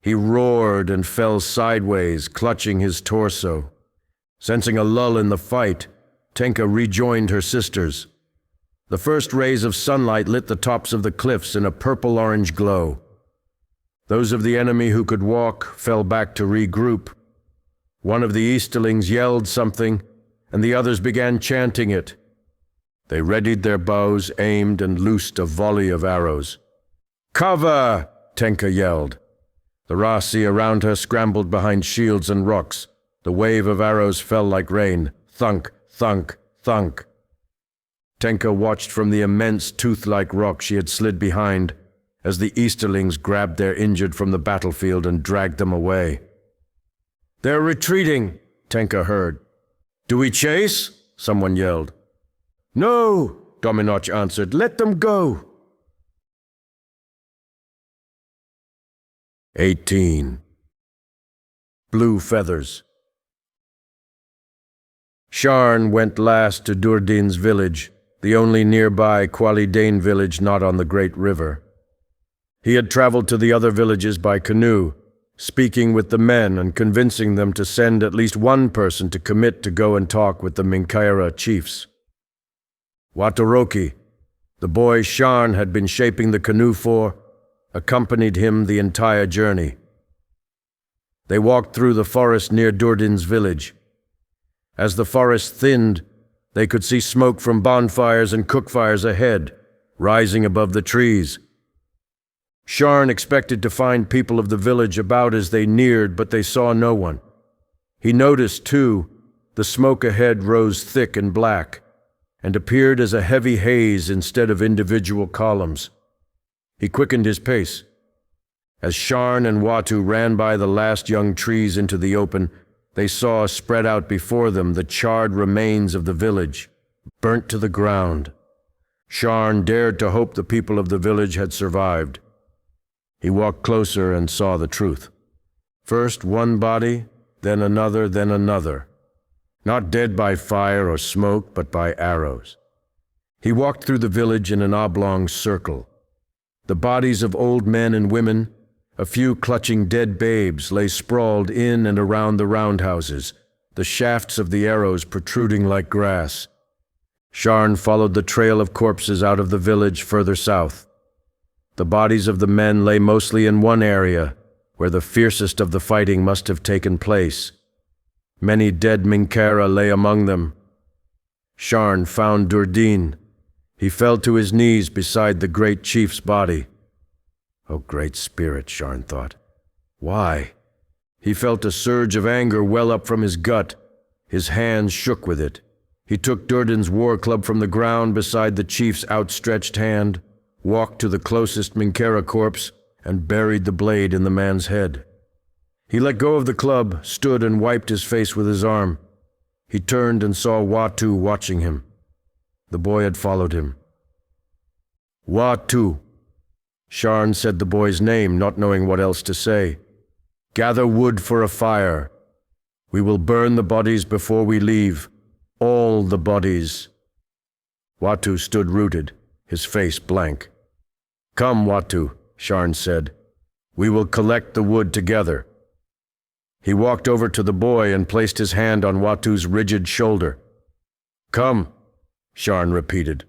He roared and fell sideways, clutching his torso. Sensing a lull in the fight, Tenka rejoined her sisters. The first rays of sunlight lit the tops of the cliffs in a purple-orange glow. Those of the enemy who could walk fell back to regroup. One of the Easterlings yelled something, and the others began chanting it. They readied their bows, aimed, and loosed a volley of arrows. "Cover!" Tenka yelled. The Rasi around her scrambled behind shields and rocks. The wave of arrows fell like rain. Thunk, thunk, thunk. Tenka watched from the immense tooth-like rock she had slid behind as the Easterlings grabbed their injured from the battlefield and dragged them away. "They're retreating," Tenka heard. "Do we chase?" someone yelled. "No," Dominoch answered. "Let them go." 18. Blue Feathers. Sharn went last to Durdin's village, the only nearby Qualidane village not on the great river. He had traveled to the other villages by canoe, speaking with the men and convincing them to send at least one person to commit to go and talk with the Minkaera chiefs. Watoroki, the boy Sharn had been shaping the canoe for, accompanied him the entire journey. They walked through the forest near Durdin's village. As the forest thinned, they could see smoke from bonfires and cookfires ahead, rising above the trees. Sharn expected to find people of the village about as they neared, but they saw no one. He noticed, too, the smoke ahead rose thick and black, and appeared as a heavy haze instead of individual columns. He quickened his pace. As Sharn and Watu ran by the last young trees into the open, they saw spread out before them the charred remains of the village, burnt to the ground. Sharn dared to hope the people of the village had survived. He walked closer and saw the truth. First one body, then another, then another. Not dead by fire or smoke, but by arrows. He walked through the village in an oblong circle. The bodies of old men and women, a few clutching dead babes, lay sprawled in and around the roundhouses, the shafts of the arrows protruding like grass. Sharn followed the trail of corpses out of the village further south. The bodies of the men lay mostly in one area, where the fiercest of the fighting must have taken place. Many dead Minkaera lay among them. Sharn found Durdin. He fell to his knees beside the great chief's body. Oh, great spirit, Sharn thought. Why? He felt a surge of anger well up from his gut. His hands shook with it. He took Durdin's war club from the ground beside the chief's outstretched hand, walked to the closest Minkaera corpse, and buried the blade in the man's head. He let go of the club, stood and wiped his face with his arm. He turned and saw Watu watching him. The boy had followed him. "Watu." Sharn said the boy's name, not knowing what else to say. "Gather wood for a fire. We will burn the bodies before we leave. All the bodies." Watu stood rooted, his face blank. "Come, Watu," Sharn said. "We will collect the wood together." He walked over to the boy and placed his hand on Watu's rigid shoulder. "Come," Sharn repeated.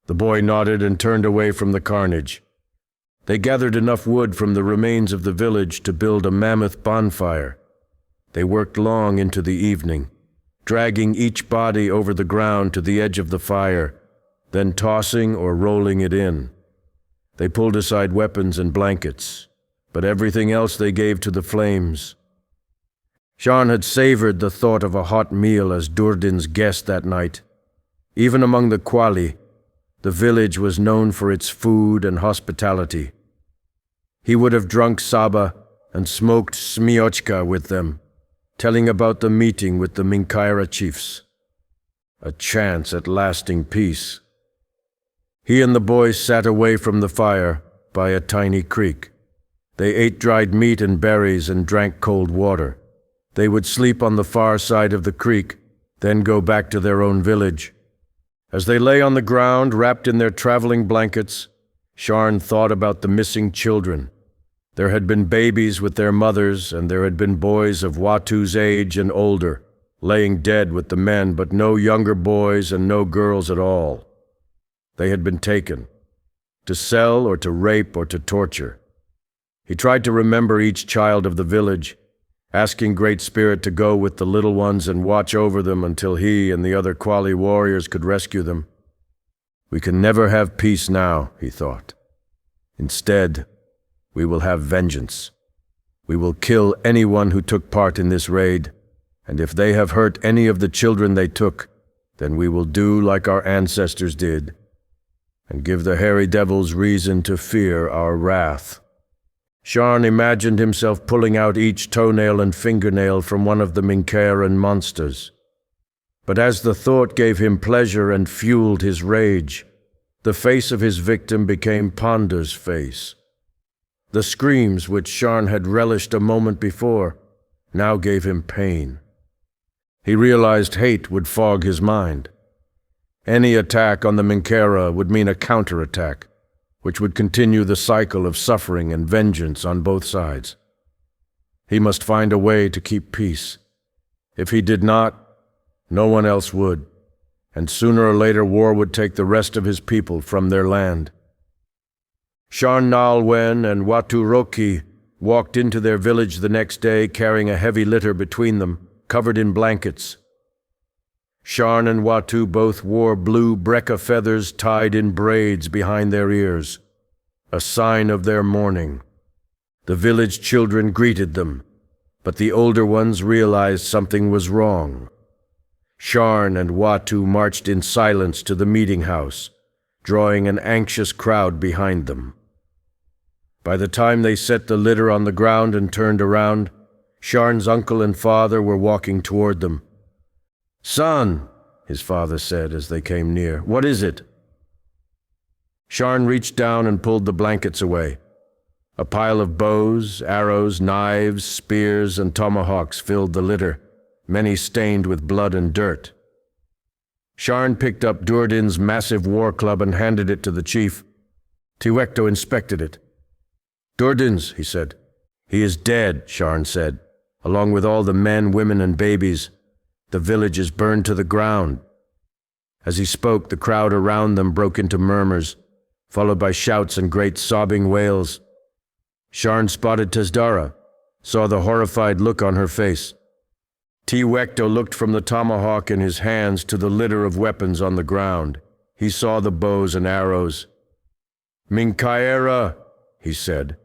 The boy nodded and turned away from the carnage. They gathered enough wood from the remains of the village to build a mammoth bonfire. They worked long into the evening, dragging each body over the ground to the edge of the fire, then tossing or rolling it in. They pulled aside weapons and blankets, but everything else they gave to the flames. Sharn had savored the thought of a hot meal as Durdin's guest that night. Even among the Quali, the village was known for its food and hospitality. He would have drunk Saba and smoked smiochka with them, telling about the meeting with the Minkaera chiefs. A chance at lasting peace. He and the boys sat away from the fire by a tiny creek. They ate dried meat and berries and drank cold water. They would sleep on the far side of the creek, then go back to their own village. As they lay on the ground, wrapped in their traveling blankets, Sharn thought about the missing children. There had been babies with their mothers, and there had been boys of Watu's age and older, laying dead with the men, but no younger boys and no girls at all. They had been taken, to sell or to rape or to torture. He tried to remember each child of the village, asking Great Spirit to go with the little ones and watch over them until he and the other Quali warriors could rescue them. We can never have peace now, he thought. Instead, we will have vengeance. We will kill anyone who took part in this raid, and if they have hurt any of the children they took, then we will do like our ancestors did, and give the hairy devils reason to fear our wrath. Sharn imagined himself pulling out each toenail and fingernail from one of the Minkaeran monsters. But as the thought gave him pleasure and fueled his rage, the face of his victim became Ponder's face. The screams which Sharn had relished a moment before now gave him pain. He realized hate would fog his mind. Any attack on the Minkaera would mean a counterattack, which would continue the cycle of suffering and vengeance on both sides. He must find a way to keep peace. If he did not, no one else would, and sooner or later war would take the rest of his people from their land. Sharn'nalwen and Waturoki walked into their village the next day carrying a heavy litter between them, covered in blankets. Sharn and Watu both wore blue brecca feathers tied in braids behind their ears, a sign of their mourning. The village children greeted them, but the older ones realized something was wrong. Sharn and Watu marched in silence to the meeting house, drawing an anxious crowd behind them. By the time they set the litter on the ground and turned around, Sharn's uncle and father were walking toward them. "Son," his father said as they came near, "what is it?" Sharn reached down and pulled the blankets away. A pile of bows, arrows, knives, spears, and tomahawks filled the litter, many stained with blood and dirt. Sharn picked up Durdin's massive war club and handed it to the chief. Tiwekto inspected it. "Durdin's," he said. "He is dead," Sharn said, "along with all the men, women, and babies. The village is burned to the ground." As he spoke, the crowd around them broke into murmurs, followed by shouts and great sobbing wails. Sharn spotted Tesdara, saw the horrified look on her face. Tiwekto looked from the tomahawk in his hands to the litter of weapons on the ground. He saw the bows and arrows. "Minkaera," he said.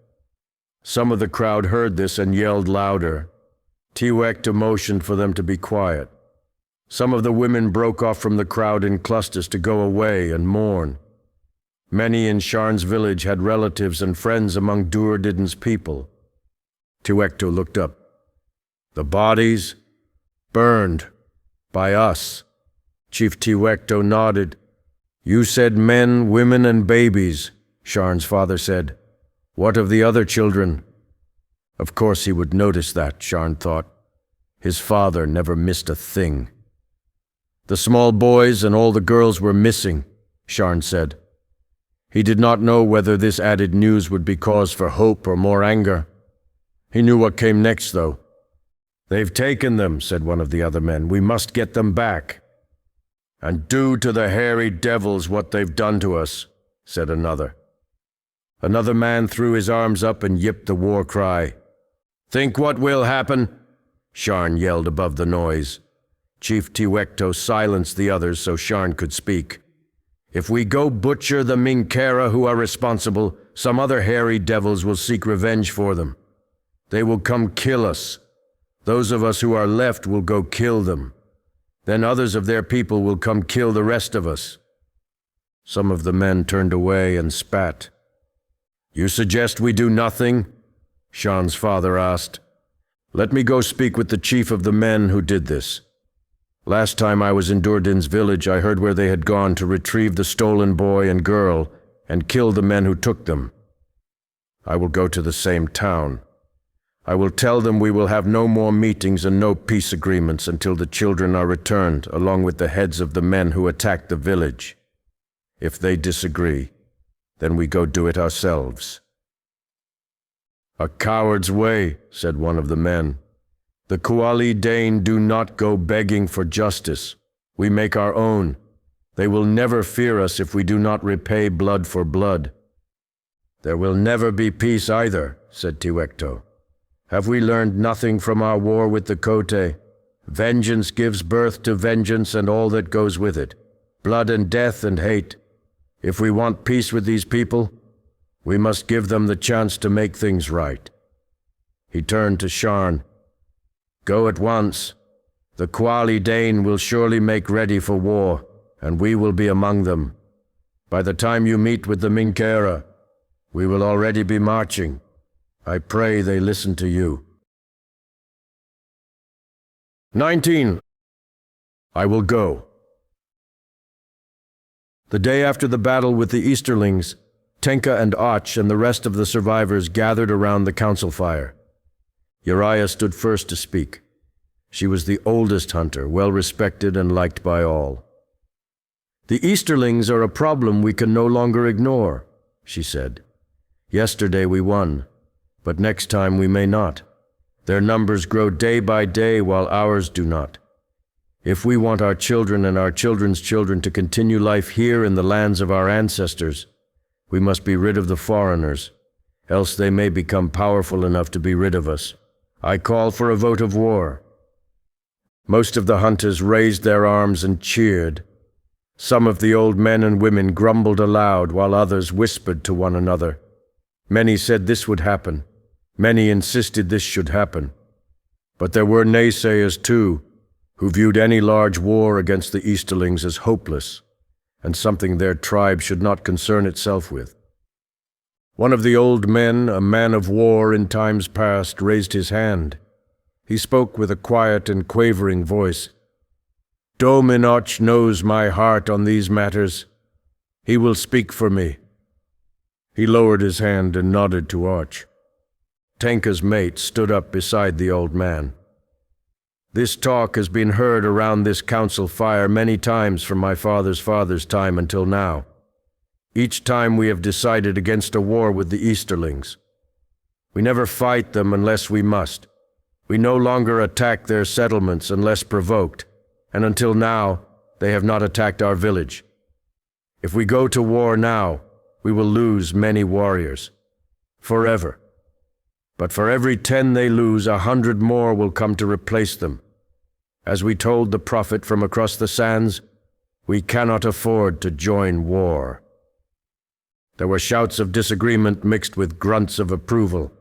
Some of the crowd heard this and yelled louder. Tiwekto motioned for them to be quiet. Some of the women broke off from the crowd in clusters to go away and mourn. Many in Sharn's village had relatives and friends among Durdin's people. Tiwekto looked up. "The bodies? Burned. By us." Chief Tiwekto nodded. "You said men, women, and babies," Sharn's father said. "What of the other children?" Of course he would notice that, Sharn thought. His father never missed a thing. "The small boys and all the girls were missing," Sharn said. He did not know whether this added news would be cause for hope or more anger. He knew what came next, though. "They've taken them," said one of the other men. "We must get them back." "And do to the hairy devils what they've done to us," said another. Another man threw his arms up and yipped the war cry. "Think what will happen?" Sharn yelled above the noise. Chief Tiwekto silenced the others so Sharn could speak. "If we go butcher the Minkaera who are responsible, some other hairy devils will seek revenge for them. They will come kill us. Those of us who are left will go kill them. Then others of their people will come kill the rest of us." Some of the men turned away and spat. "You suggest we do nothing?" Sharn's father asked. "Let me go speak with the chief of the men who did this. Last time I was in Durdin's village, I heard where they had gone to retrieve the stolen boy and girl and kill the men who took them. I will go to the same town. I will tell them we will have no more meetings and no peace agreements until the children are returned, along with the heads of the men who attacked the village. If they disagree, then we go do it ourselves." "A coward's way," said one of the men. "The Kuali Dane do not go begging for justice. We make our own. They will never fear us if we do not repay blood for blood." "There will never be peace either," said Tiwekto. "Have we learned nothing from our war with the Kote? Vengeance gives birth to vengeance and all that goes with it. Blood and death and hate. If we want peace with these people, we must give them the chance to make things right." He turned to Sharn. "Go at once. The Kuali Dane will surely make ready for war, and we will be among them. By the time you meet with the Minkaera, we will already be marching. I pray they listen to you." 19. I will go. The day after the battle with the Easterlings, Tenka and Och and the rest of the survivors gathered around the council fire. Uriah stood first to speak. She was the oldest hunter, well respected and liked by all. "The Easterlings are a problem we can no longer ignore," she said. "Yesterday we won, but next time we may not. Their numbers grow day by day while ours do not. If we want our children and our children's children to continue life here in the lands of our ancestors, we must be rid of the foreigners, else they may become powerful enough to be rid of us. I call for a vote of war." Most of the hunters raised their arms and cheered. Some of the old men and women grumbled aloud while others whispered to one another. Many said this would happen. Many insisted this should happen. But there were naysayers too, who viewed any large war against the Easterlings as hopeless, and something their tribe should not concern itself with. One of the old men, a man of war in times past, raised his hand. He spoke with a quiet and quavering voice. "Dominoch knows my heart on these matters. He will speak for me." He lowered his hand and nodded to Och. Tenka's mate stood up beside the old man. "This talk has been heard around this council fire many times from my father's time until now. Each time we have decided against a war with the Easterlings. We never fight them unless we must. We no longer attack their settlements unless provoked, and until now, they have not attacked our village. If we go to war now, we will lose many warriors. Forever. But for every 10 they lose, 100 more will come to replace them. As we told the prophet from across the sands, we cannot afford to join war." There were shouts of disagreement mixed with grunts of approval.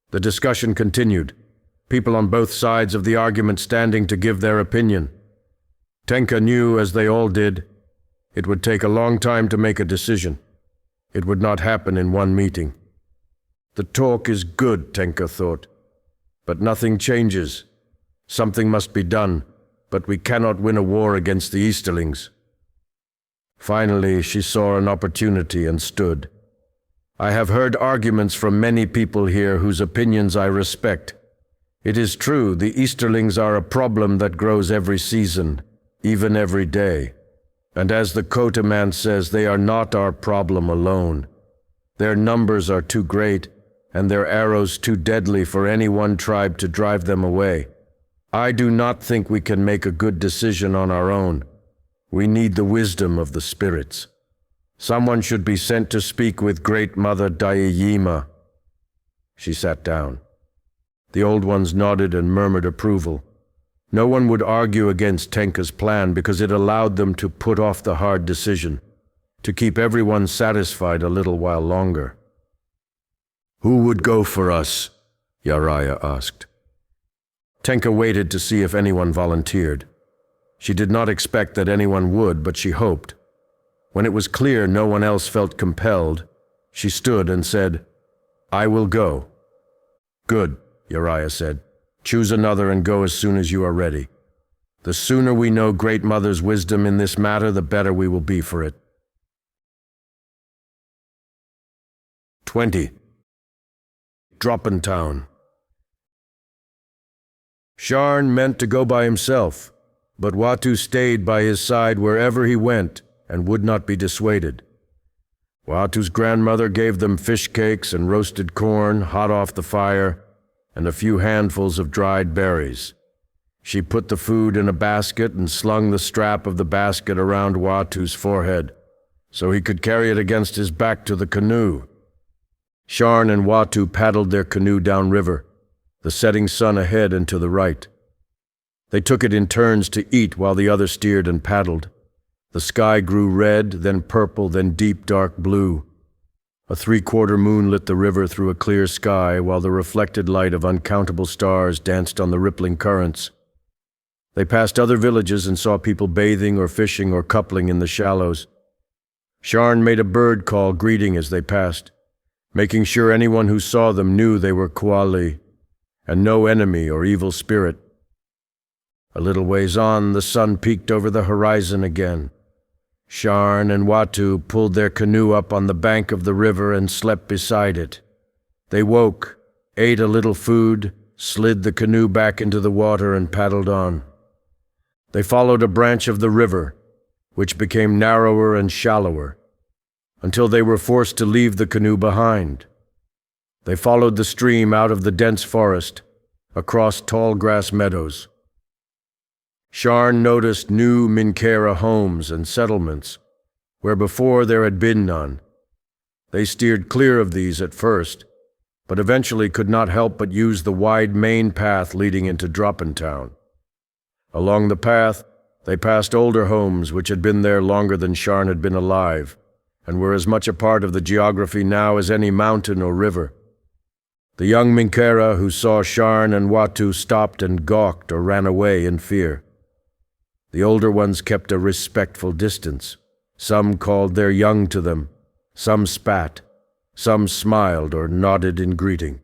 The discussion continued, people on both sides of the argument standing to give their opinion. Tenka knew, as they all did, it would take a long time to make a decision. It would not happen in one meeting. The talk is good, Tenka thought, but nothing changes. Something must be done, but we cannot win a war against the Easterlings. Finally, she saw an opportunity and stood. "I have heard arguments from many people here whose opinions I respect. It is true, the Easterlings are a problem that grows every season, even every day. And as the Kota man says, they are not our problem alone. Their numbers are too great, and their arrows too deadly for any one tribe to drive them away. I do not think we can make a good decision on our own. We need the wisdom of the spirits. Someone should be sent to speak with Great Mother Dayayima. She sat down. The old ones nodded and murmured approval. No one would argue against Tenka's plan because it allowed them to put off the hard decision, to keep everyone satisfied a little while longer. "Who would go for us?" Yaraya asked. Tenka waited to see if anyone volunteered. She did not expect that anyone would, but she hoped. When it was clear no one else felt compelled, she stood and said, "I will go." "Good," Yaraya said. "Choose another and go as soon as you are ready. The sooner we know Great Mother's wisdom in this matter, the better we will be for it." 20. Droppentown. Sharn meant to go by himself, but Watu stayed by his side wherever he went and would not be dissuaded. Watu's grandmother gave them fish cakes and roasted corn hot off the fire, and a few handfuls of dried berries. She put the food in a basket and slung the strap of the basket around Watu's forehead, so he could carry it against his back to the canoe. Sharn and Watu paddled their canoe downriver, the setting sun ahead and to the right. They took it in turns to eat while the other steered and paddled. The sky grew red, then purple, then deep dark blue. A 3/4 moon lit the river through a clear sky, while the reflected light of uncountable stars danced on the rippling currents. They passed other villages and saw people bathing or fishing or coupling in the shallows. Sharn made a bird call greeting as they passed, making sure anyone who saw them knew they were Kuali, and no enemy or evil spirit. A little ways on, the sun peeked over the horizon again. Sharn and Watu pulled their canoe up on the bank of the river and slept beside it. They woke, ate a little food, slid the canoe back into the water and paddled on. They followed a branch of the river, which became narrower and shallower, until they were forced to leave the canoe behind. They followed the stream out of the dense forest, across tall grass meadows. Sharn noticed new Minkaera homes and settlements, where before there had been none. They steered clear of these at first, but eventually could not help but use the wide main path leading into Droppentown. Along the path, they passed older homes which had been there longer than Sharn had been alive, and were as much a part of the geography now as any mountain or river. The young Minkaera who saw Sharn and Watu stopped and gawked or ran away in fear. The older ones kept a respectful distance. Some called their young to them, some spat, some smiled or nodded in greeting.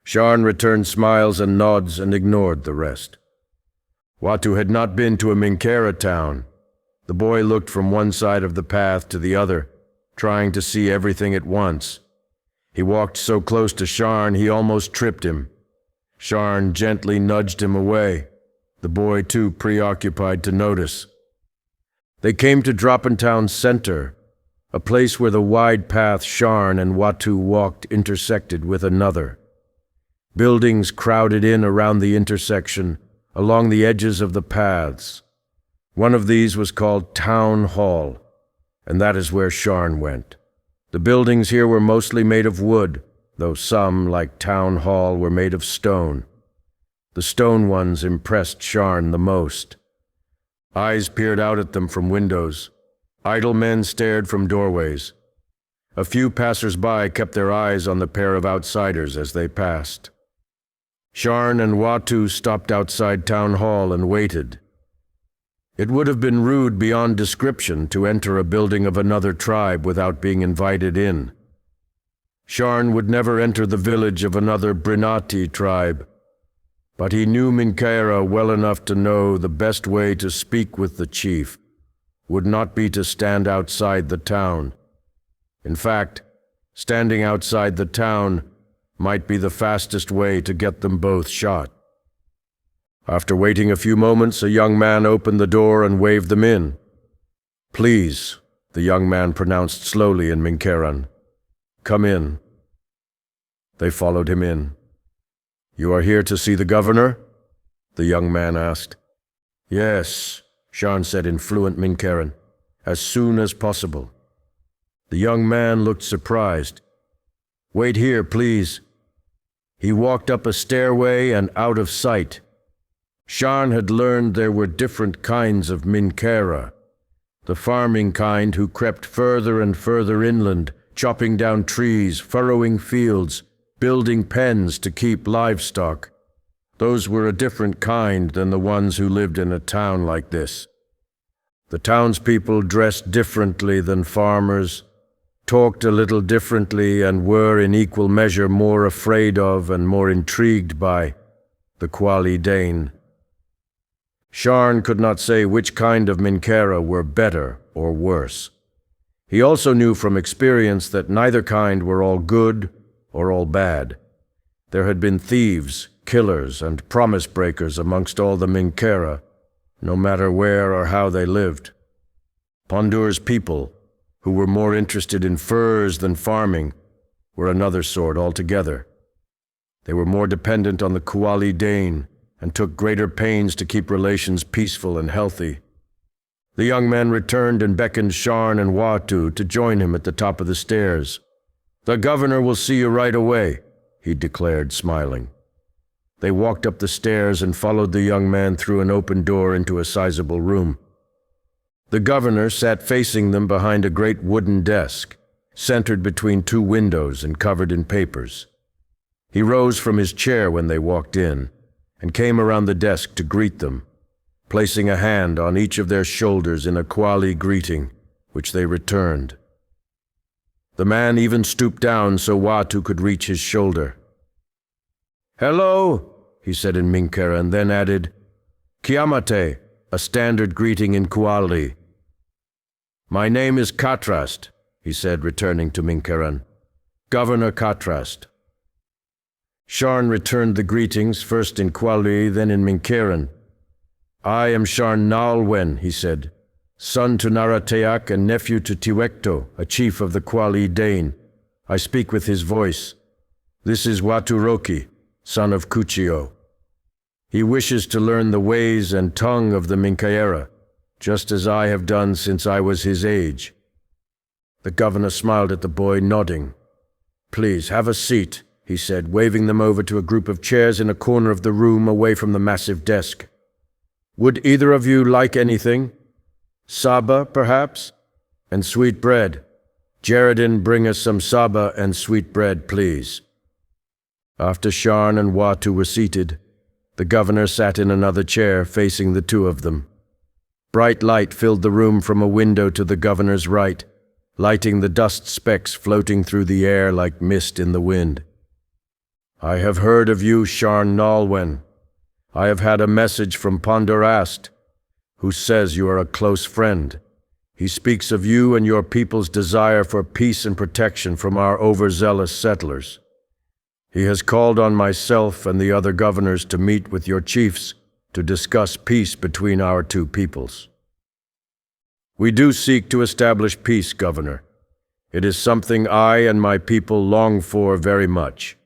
Sharn returned smiles and nods and ignored the rest. Watu had not been to a Minkaera town. The boy looked from one side of the path to the other, trying to see everything at once. He walked so close to Sharn he almost tripped him. Sharn gently nudged him away, the boy too preoccupied to notice. They came to Droppentown's center, a place where the wide path Sharn and Watu walked intersected with another. Buildings crowded in around the intersection, along the edges of the paths. One of these was called Town Hall, and that is where Sharn went. The buildings here were mostly made of wood, though some, like Town Hall, were made of stone. The stone ones impressed Sharn the most. Eyes peered out at them from windows. Idle men stared from doorways. A few passers-by kept their eyes on the pair of outsiders as they passed. Sharn and Watu stopped outside Town Hall and waited. It would have been rude beyond description to enter a building of another tribe without being invited in. Sharn would never enter the village of another Brinaatii tribe, but he knew Minkaera well enough to know the best way to speak with the chief would not be to stand outside the town. In fact, standing outside the town might be the fastest way to get them both shot. After waiting a few moments, a young man opened the door and waved them in. Please, the young man pronounced slowly in Minkaeran. Come in. They followed him in. You are here to see the governor? The young man asked. Yes, Sharn said in fluent Minkaeran, as soon as possible. The young man looked surprised. Wait here, please. He walked up a stairway and out of sight. Sharn had learned there were different kinds of Minkaera. The farming kind who crept further and further inland, chopping down trees, furrowing fields, building pens to keep livestock. Those were a different kind than the ones who lived in a town like this. The townspeople dressed differently than farmers, talked a little differently, and were in equal measure more afraid of and more intrigued by the Quali Dane. Sharn could not say which kind of Minkaera were better or worse. He also knew from experience that neither kind were all good or all bad. There had been thieves, killers, and promise breakers amongst all the Minkaera, no matter where or how they lived. Pondur's people, who were more interested in furs than farming, were another sort altogether. They were more dependent on the Quali Dane and took greater pains to keep relations peaceful and healthy. The young man returned and beckoned Sharn and Watu to join him at the top of the stairs. The governor will see you right away, he declared, smiling. They walked up the stairs and followed the young man through an open door into a sizable room. The governor sat facing them behind a great wooden desk, centered between two windows and covered in papers. He rose from his chair when they walked in, and came around the desk to greet them, placing a hand on each of their shoulders in a Quali greeting, which they returned. The man even stooped down so Watu could reach his shoulder. Hello, he said in Minkaera, and then added, Kiamate, a standard greeting in Quali. My name is Katrast, he said, returning to Minkaeran. Governor Katrast. Sharn returned the greetings, first in Quali, then in Minkaeran. I am Sharn'nalwen, he said, son to Narateak and nephew to Tiwekto, a chief of the Quali Dane. I speak with his voice. This is Waturoki, son of Kuchio. He wishes to learn the ways and tongue of the Minkaera, just as I have done since I was his age. The governor smiled at the boy, nodding. Please, have a seat, he said, waving them over to a group of chairs in a corner of the room away from the massive desk. Would either of you like anything? Saba, perhaps? And sweet bread. Jaredin, bring us some saba and sweet bread, please. After Sharn and Watu were seated, the governor sat in another chair facing the two of them. Bright light filled the room from a window to the governor's right, lighting the dust specks floating through the air like mist in the wind. I have heard of you, Sharn'nalwen. I have had a message from Ponderast, who says you are a close friend. He speaks of you and your people's desire for peace and protection from our overzealous settlers. He has called on myself and the other governors to meet with your chiefs to discuss peace between our two peoples. We do seek to establish peace, Governor. It is something I and my people long for very much.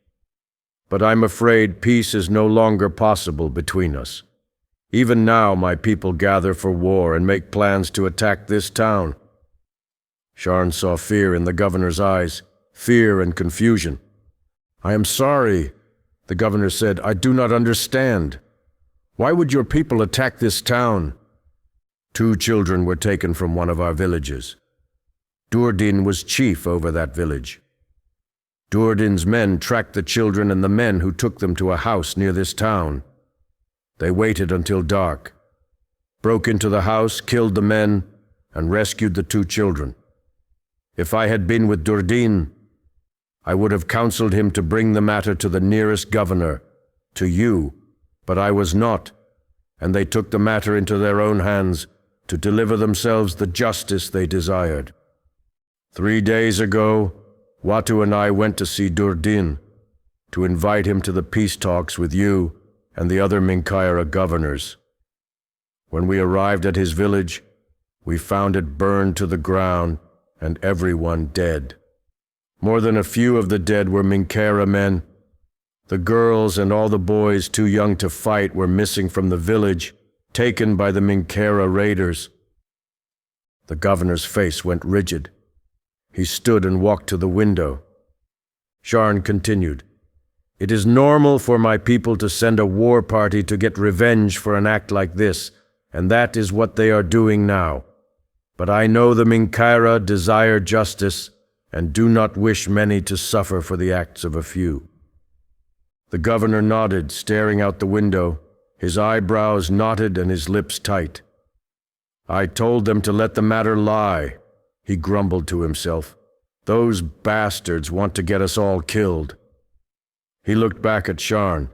But I'm afraid peace is no longer possible between us. Even now my people gather for war and make plans to attack this town. Sharn saw fear in the governor's eyes, fear and confusion. I am sorry, the governor said. I do not understand. Why would your people attack this town? 2 children were taken from one of our villages. Durdin was chief over that village. Durdin's men tracked the children and the men who took them to a house near this town. They waited until dark, broke into the house, killed the men, and rescued the 2 children. If I had been with Durdin, I would have counseled him to bring the matter to the nearest governor, to you, but I was not, and they took the matter into their own hands to deliver themselves the justice they desired. 3 days ago, Watu and I went to see Durdin, to invite him to the peace talks with you and the other Minkaera governors. When we arrived at his village, We found it burned to the ground, and everyone dead. More than a few of the dead were Minkaera men. The girls and all the boys too young to fight were missing from the village, taken by the Minkaera raiders. The governor's face went rigid. He stood and walked to the window. Sharn continued, "It is normal for my people to send a war party to get revenge for an act like this, and that is what they are doing now. But I know the Minkaera desire justice and do not wish many to suffer for the acts of a few." The governor nodded, staring out the window, his eyebrows knotted and his lips tight. "I told them to let the matter lie," he grumbled to himself. "Those bastards want to get us all killed." He looked back at Sharn.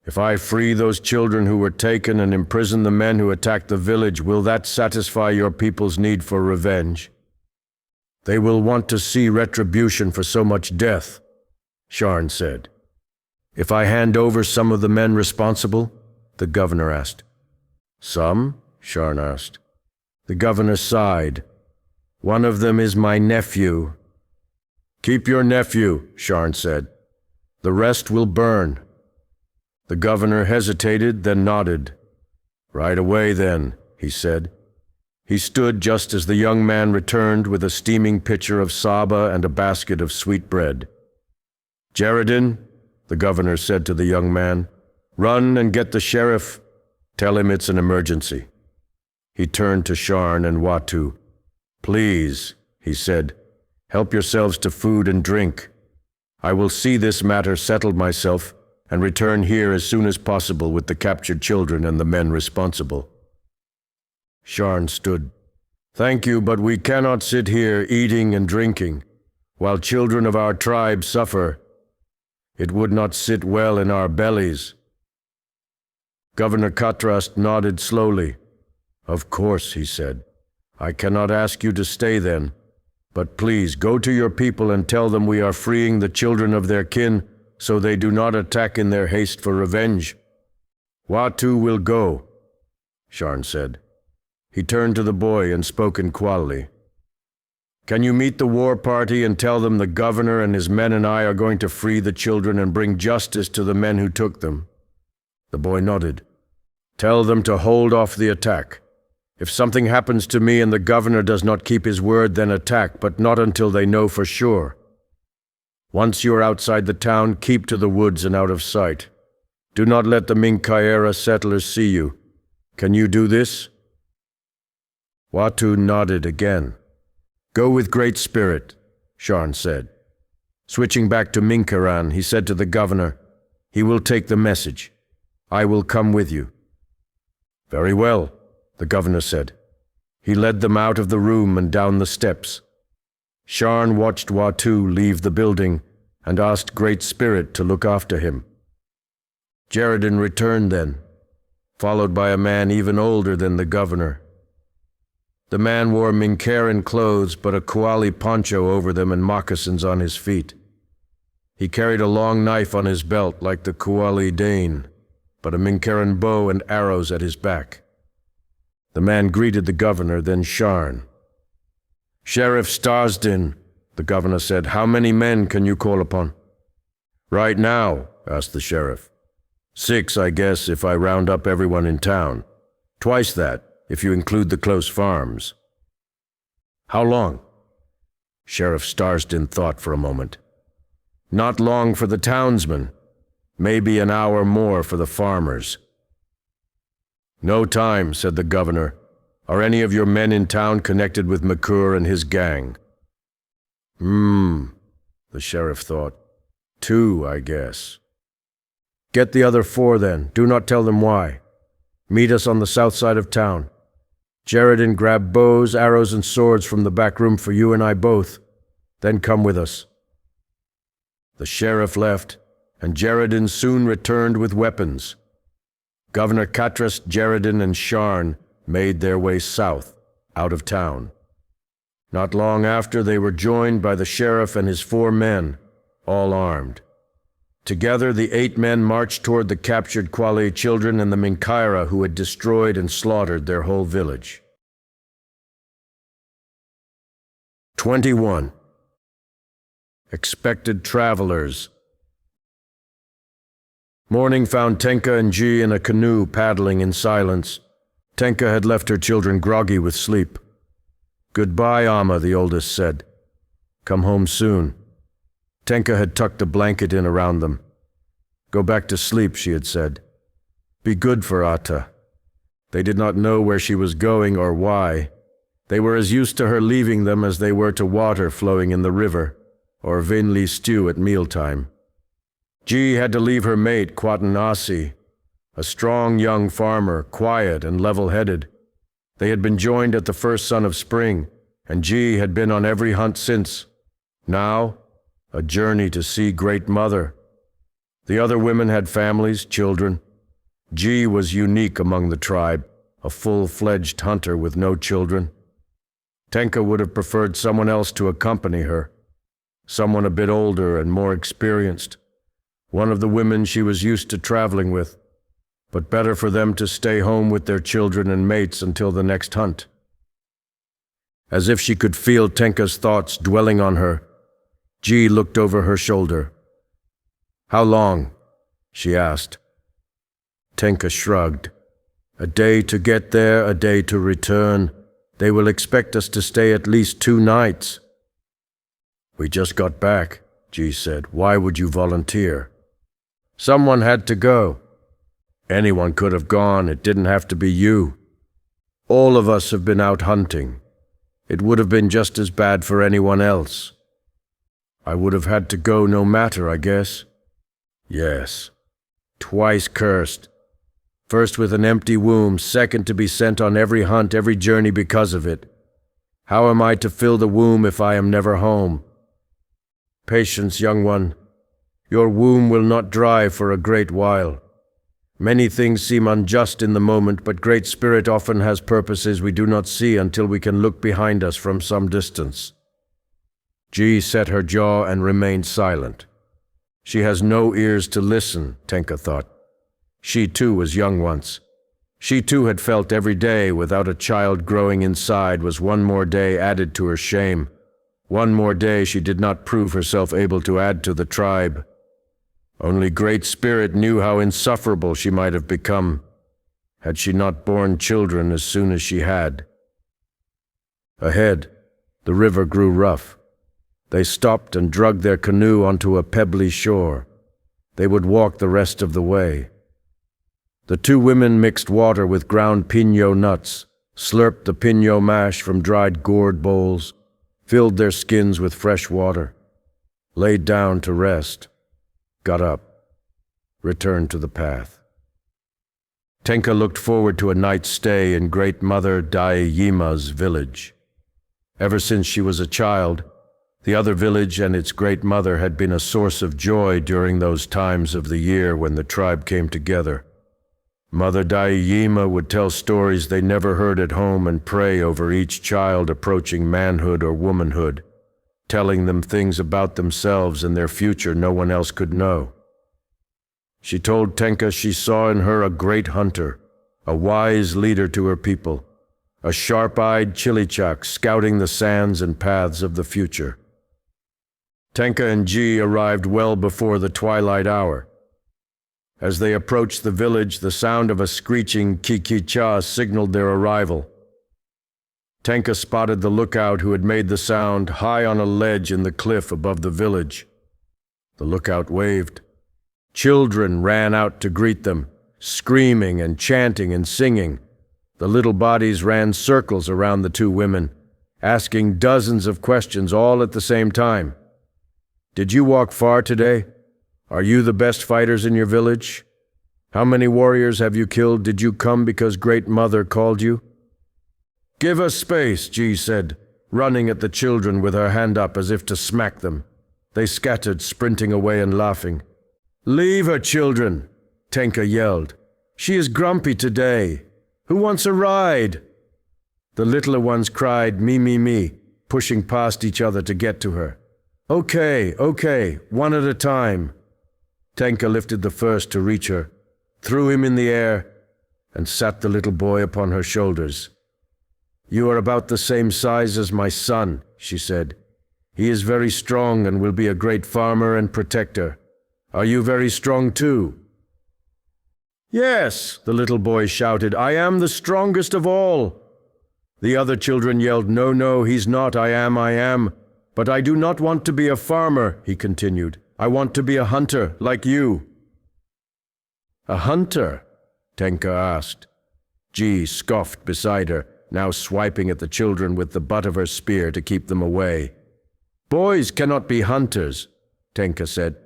"If I free those children who were taken and imprison the men who attacked the village, will that satisfy your people's need for revenge?" "They will want to see retribution for so much death," Sharn said. "If I hand over some of the men responsible?" the governor asked. "Some?" Sharn asked. The governor sighed. "One of them is my nephew." "Keep your nephew," Sharn said. "The rest will burn." The governor hesitated, then nodded. "Right away, then," he said. He stood just as the young man returned with a steaming pitcher of saba and a basket of sweet bread. "Jaredin," the governor said to the young man, "run and get the sheriff. Tell him it's an emergency." He turned to Sharn and Watu. "Please," he said, "help yourselves to food and drink. I will see this matter settled myself and return here as soon as possible with the captured children and the men responsible." Sharn stood. "Thank you, but we cannot sit here eating and drinking while children of our tribe suffer. It would not sit well in our bellies." Governor Katrast nodded slowly. "Of course," he said. "I cannot ask you to stay then, but please go to your people and tell them we are freeing the children of their kin so they do not attack in their haste for revenge." "Watu will go," Sharn said. He turned to the boy and spoke in Quali. "Can you meet the war party and tell them the governor and his men and I are going to free the children and bring justice to the men who took them?" The boy nodded. "Tell them to hold off the attack. If something happens to me and the governor does not keep his word, then attack, but not until they know for sure. Once you are outside the town, keep to the woods and out of sight. Do not let the Minkaera settlers see you. Can you do this?" Watu nodded again. "Go with great spirit," Sharn said. Switching back to Minkaeran, he said to the governor, "He will take the message. I will come with you." "Very well," the governor said. He led them out of the room and down the steps. Sharn watched Watu leave the building and asked Great Spirit to look after him. Jaredin returned then, followed by a man even older than the governor. The man wore Minkaeran clothes but a Kuali poncho over them and moccasins on his feet. He carried a long knife on his belt like the Kuali Dane, but a Minkaeran bow and arrows at his back. The man greeted the governor, then Sharn. "Sheriff Starsden," the governor said, "how many men can you call upon?" "Right now," asked the sheriff. "6, I guess, if I round up everyone in town. Twice that, if you include the close farms." "How long?" Sheriff Starsden thought for a moment. "Not long for the townsmen. Maybe an hour more for the farmers." "No time," said the governor. "Are any of your men in town connected with McClure and his gang?" The sheriff thought. 2, I guess. "Get the other 4 then. Do not tell them why. Meet us on the south side of town. Jaredin grabbed bows, arrows, and swords from the back room for you and I both. Then come with us." The sheriff left, and Jaredin soon returned with weapons. Governor Katrast, Jaredin, and Sharn made their way south, out of town. Not long after, they were joined by the sheriff and his 4 men, all armed. Together, the 8 men marched toward the captured Quali children and the Minkaera who had destroyed and slaughtered their whole village. 21. Expected travelers. Morning found Tenka and Ji in a canoe paddling in silence. Tenka had left her children groggy with sleep. "Goodbye, Amma," the oldest said. "Come home soon." Tenka had tucked a blanket in around them. "Go back to sleep," she had said. "Be good for Atta." They did not know where she was going or why. They were as used to her leaving them as they were to water flowing in the river, or Vinli stew at mealtime. Ji had to leave her mate, Quatanasi, a strong young farmer, quiet and level-headed. They had been joined at the first sun of spring, and Ji had been on every hunt since. Now, a journey to see Great Mother. The other women had families, children. Ji was unique among the tribe, a full-fledged hunter with no children. Tenka would have preferred someone else to accompany her, someone a bit older and more experienced, one of the women she was used to traveling with, but better for them to stay home with their children and mates until the next hunt. As if she could feel Tenka's thoughts dwelling on her, Ji looked over her shoulder. "How long?" she asked. Tenka shrugged. "A day to get there, a day to return. They will expect us to stay at least 2 nights. "We just got back," Ji said. "Why would you volunteer?" "Someone had to go." "Anyone could have gone. It didn't have to be you. All of us have been out hunting. It would have been just as bad for anyone else." "I would have had to go no matter, I guess." "Yes. Twice cursed. First with an empty womb, second to be sent on every hunt, every journey because of it. How am I to fill the womb if I am never home?" "Patience, young one. Your womb will not dry for a great while. Many things seem unjust in the moment, but Great Spirit often has purposes we do not see until we can look behind us from some distance." Ji set her jaw and remained silent. She has no ears to listen, Tenka thought. She too was young once. She too had felt every day without a child growing inside was one more day added to her shame. One more day she did not prove herself able to add to the tribe. Only Great Spirit knew how insufferable she might have become had she not borne children as soon as she had. Ahead, the river grew rough. They stopped and dragged their canoe onto a pebbly shore. They would walk the rest of the way. The 2 women mixed water with ground piño nuts, slurped the piño mash from dried gourd bowls, filled their skins with fresh water, laid down to rest, got up, returned to the path. Tenka looked forward to a night's stay in Great Mother Daiyima's village. Ever since she was a child, the other village and its Great Mother had been a source of joy during those times of the year when the tribe came together. Mother Daiyima would tell stories they never heard at home and pray over each child approaching manhood or womanhood, telling them things about themselves and their future no one else could know. She told Tenka she saw in her a great hunter, a wise leader to her people, a sharp-eyed Chilichak scouting the sands and paths of the future. Tenka and Ji arrived well before the twilight hour. As they approached the village, the sound of a screeching kikicha signaled their arrival. Tenka spotted the lookout who had made the sound high on a ledge in the cliff above the village. The lookout waved. Children ran out to greet them, screaming and chanting and singing. The little bodies ran circles around the 2 women, asking dozens of questions all at the same time. "Did you walk far today? Are you the best fighters in your village? How many warriors have you killed? Did you come because Great Mother called you?" "Give us space," Ji said, running at the children with her hand up as if to smack them. They scattered, sprinting away and laughing. "Leave her, children," Tenka yelled. "She is grumpy today. Who wants a ride?" The littler ones cried, "Me, me, me," pushing past each other to get to her. Okay, one at a time." Tenka lifted the first to reach her, threw him in the air, and sat the little boy upon her shoulders. "You are about the same size as my son," she said. "He is very strong and will be a great farmer and protector. Are you very strong too?" "Yes," the little boy shouted, "I am the strongest of all." The other children yelled, "No, no, he's not, I am. But I do not want to be a farmer," he continued. "I want to be a hunter, like you." "A hunter?" Tenka asked. Ji scoffed beside her, now swiping at the children with the butt of her spear to keep them away. "Boys cannot be hunters," Tenka said.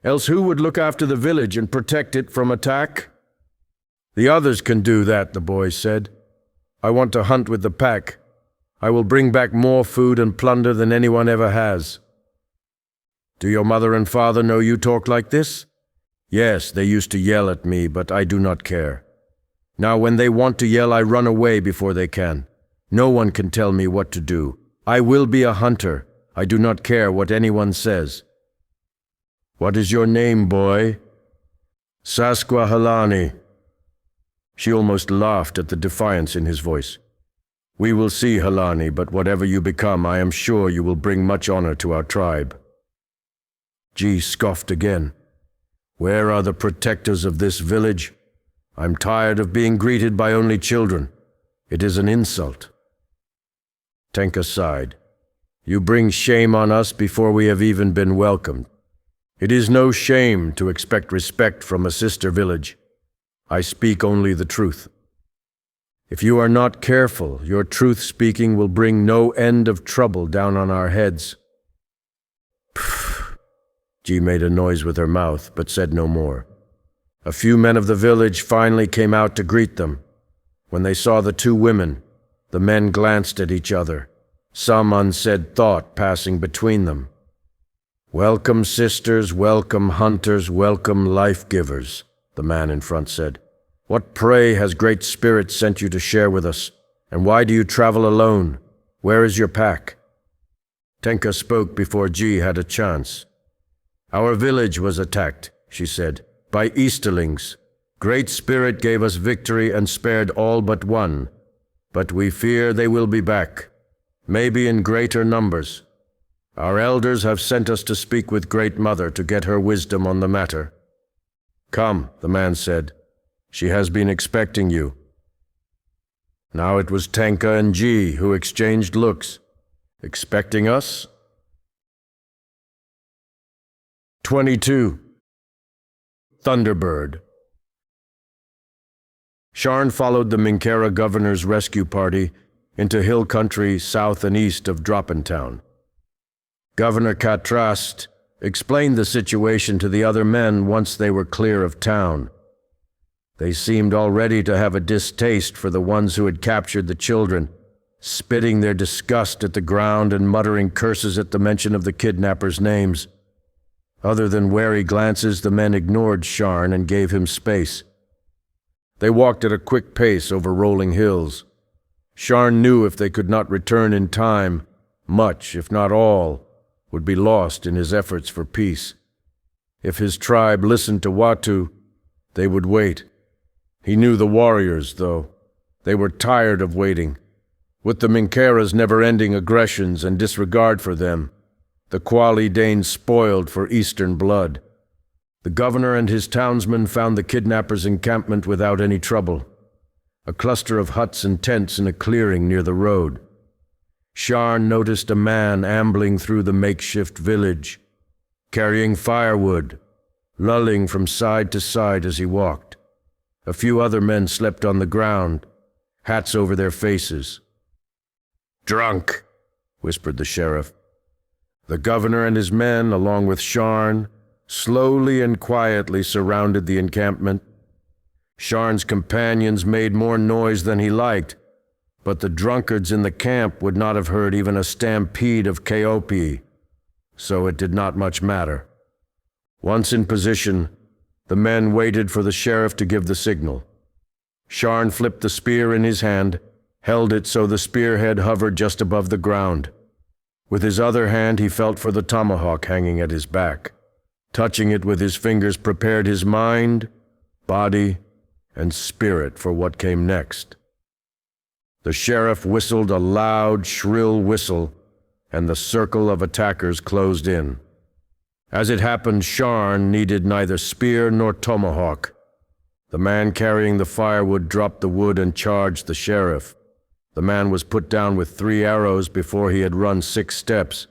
"Else who would look after the village and protect it from attack?" "The others can do that," the boy said. "I want to hunt with the pack. I will bring back more food and plunder than anyone ever has." "Do your mother and father know you talk like this?" "Yes, they used to yell at me, but I do not care. Now when they want to yell, I run away before they can. No one can tell me what to do. I will be a hunter. I do not care what anyone says." "What is your name, boy?" "Sasquahalani." She almost laughed at the defiance in his voice. "We will see, Halani, but whatever you become, I am sure you will bring much honor to our tribe." Ji scoffed again. "Where are the protectors of this village? I'm tired of being greeted by only children. It is an insult." Tenka sighed. "You bring shame on us before we have even been welcomed. It is no shame to expect respect from a sister village. I speak only the truth. If you are not careful, your truth-speaking will bring no end of trouble down on our heads." Pfft. Ji made a noise with her mouth, but said no more. A few men of the village finally came out to greet them. When they saw the two women, the men glanced at each other, some unsaid thought passing between them. "Welcome, sisters, welcome, hunters, welcome, life-givers," the man in front said. "What prey has Great Spirit sent you to share with us? And why do you travel alone? Where is your pack?" Tenka spoke before Ji had a chance. "Our village was attacked," she said, "by Easterlings. Great Spirit gave us victory and spared all but one. But we fear they will be back, maybe in greater numbers. Our elders have sent us to speak with Great Mother to get her wisdom on the matter." "Come," the man said. "She has been expecting you." Now it was Tenka and Ji who exchanged looks. Expecting us? 22. Thunderbird. Sharn followed the Minkaera governor's rescue party into hill country south and east of Droppentown. Governor Katrast explained the situation to the other men once they were clear of town. They seemed already to have a distaste for the ones who had captured the children, spitting their disgust at the ground and muttering curses at the mention of the kidnappers' names. Other than wary glances, the men ignored Sharn and gave him space. They walked at a quick pace over rolling hills. Sharn knew if they could not return in time, much, if not all, would be lost in his efforts for peace. If his tribe listened to Watu, they would wait. He knew the warriors, though. They were tired of waiting. With the Minkaera's never-ending aggressions and disregard for them, the Quali Danes spoiled for Eastern blood. The governor and his townsmen found the kidnappers' encampment without any trouble. A cluster of huts and tents in a clearing near the road. Sharn noticed a man ambling through the makeshift village, carrying firewood, lolling from side to side as he walked. A few other men slept on the ground, hats over their faces. "Drunk," whispered the sheriff. The governor and his men, along with Sharn, slowly and quietly surrounded the encampment. Sharn's companions made more noise than he liked, but the drunkards in the camp would not have heard even a stampede of Keopi, so it did not much matter. Once in position, the men waited for the sheriff to give the signal. Sharn flipped the spear in his hand, held it so the spearhead hovered just above the ground. With his other hand he felt for the tomahawk hanging at his back. Touching it with his fingers prepared his mind, body, and spirit for what came next. The sheriff whistled a loud, shrill whistle, and the circle of attackers closed in. As it happened, Sharn needed neither spear nor tomahawk. The man carrying the firewood dropped the wood and charged the sheriff. The man was put down with 3 arrows before he had run 6 steps.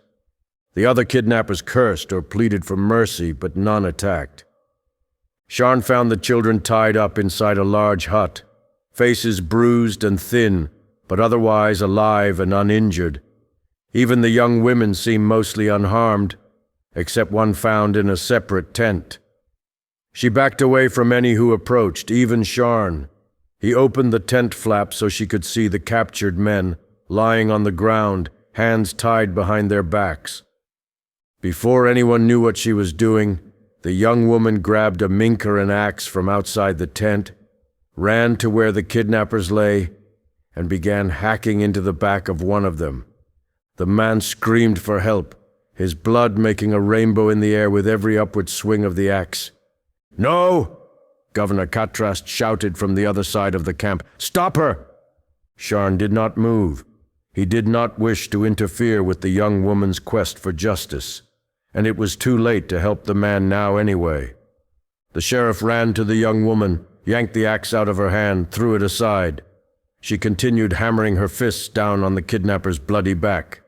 The other kidnappers cursed or pleaded for mercy, but none attacked. Sharn found the children tied up inside a large hut, faces bruised and thin, but otherwise alive and uninjured. Even the young women seemed mostly unharmed, except one found in a separate tent. She backed away from any who approached, even Sharn. He opened the tent flap so she could see the captured men, lying on the ground, hands tied behind their backs. Before anyone knew what she was doing, the young woman grabbed a Minkaera axe from outside the tent, ran to where the kidnappers lay, and began hacking into the back of one of them. The man screamed for help, his blood making a rainbow in the air with every upward swing of the axe. "No!" Governor Katrast shouted from the other side of the camp. "Stop her!" Sharn did not move. He did not wish to interfere with the young woman's quest for justice, and it was too late to help the man now anyway. The sheriff ran to the young woman, yanked the axe out of her hand, threw it aside. She continued hammering her fists down on the kidnapper's bloody back.